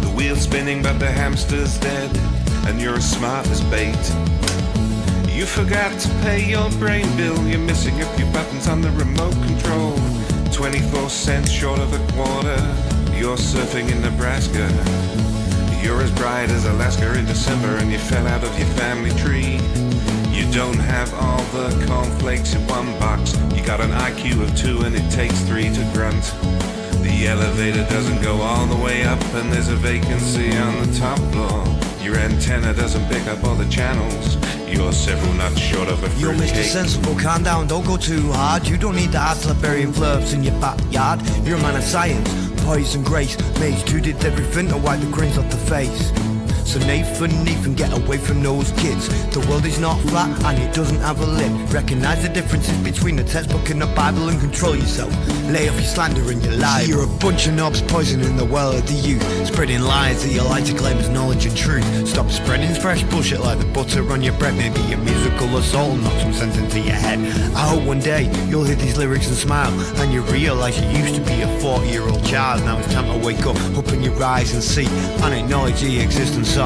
The wheel's spinning but the hamster's dead, and you're as smart as bait. You forgot to pay your brain bill. You're missing a few buttons on the remote control. 24 cents short of a quarter. You're surfing in Nebraska. You're as bright as Alaska in December, and you fell out of your family tree. You don't have all the cornflakes in one box. You got an IQ of 2 and it takes 3 to grunt. The elevator doesn't go all the way up, and there's a vacancy on the top floor. Your antenna doesn't pick up all the channels. You're several nuts short of a fruit You're Mr. cake. Sensible, calm down, don't go too hard. You don't need the ass like burying Flerfs in your backyard. You're a man of science, poise and grace. Mage 2 did everything to wipe the grins off the face. So Nathan, get away from those kids. The world is not flat and it doesn't have a lid. Recognize the differences between the textbook and the Bible and control yourself. Lay off your slander and your lies. You're a bunch of knobs poisoning the world of the youth, spreading lies that you like to claim as knowledge and truth. Stop spreading fresh bullshit like the butter on your bread. Maybe a musical assault will knock some sense into your head. I hope one day you'll hear these lyrics and smile, and you realise you used to be a 40-year-old child. Now it's time to wake up, open your eyes and see, and acknowledge the existence of.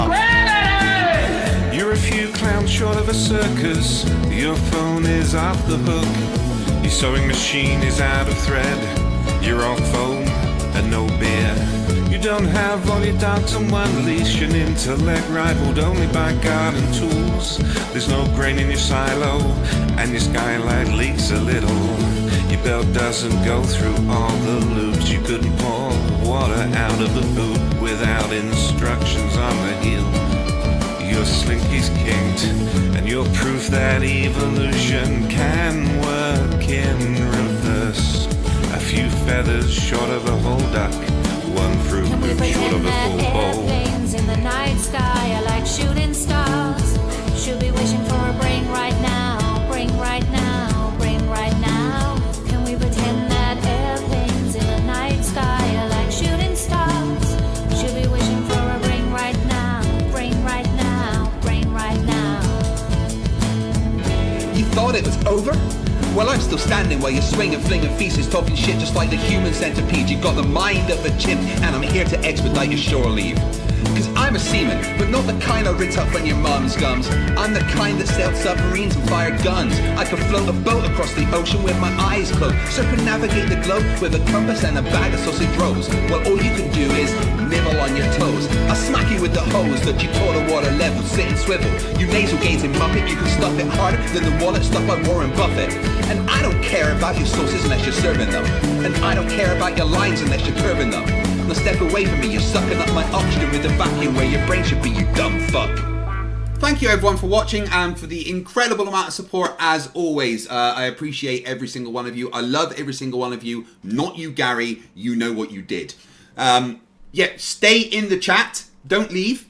You're a few clowns short of a circus. Your phone is off the hook. Your sewing machine is out of thread. You're all foam and no beer. You don't have all your dogs on one leash. An intellect rivaled only by garden tools. There's no grain in your silo, and your skylight leaks a little. Your belt doesn't go through all the loops. You couldn't pour water out of a boot without instructions on the heel. Your slinky's kinked, and you're proof that evolution can work in reverse. A few feathers short of a whole duck, one fruit short of a full bowl. Airplanes in the night sky are like shooting stars. Should be wishing for a brain right now, brain right now, brain right now. Can we pretend that airplanes in the night sky are like shooting stars? Should be wishing for a brain right now, brain right now, brain right now. You thought it was over? Well, I'm still standing while you're swinging, flinging feces, talking shit just like the human centipede. You've got the mind of a chimp, and I'm here to expedite your shore leave. Cause I'm a seaman, but not the kind I rit up when your mum's gums. I'm the kind that sailed submarines and fired guns. I could float a boat across the ocean with my eyes closed, circumnavigate the globe with a compass and a bag of sausage rolls. Well, all you can do is nibble on your toes. I'll smack you with the hose that you taught a water level, sit and swivel. You nasal gazing muppet, you can stuff it harder than the wallet stuffed by Warren Buffett. And I don't care about your sauces unless you're serving them. And I don't care about your lines unless you're curving them. Now step away from me, you're sucking up my oxygen with the vacuum where your brain should be, you dumb fuck. Thank you everyone for watching and for the incredible amount of support as always. I appreciate every single one of you. I love every single one of you. Not you, Gary. You know what you did. Yeah, stay in the chat. Don't leave.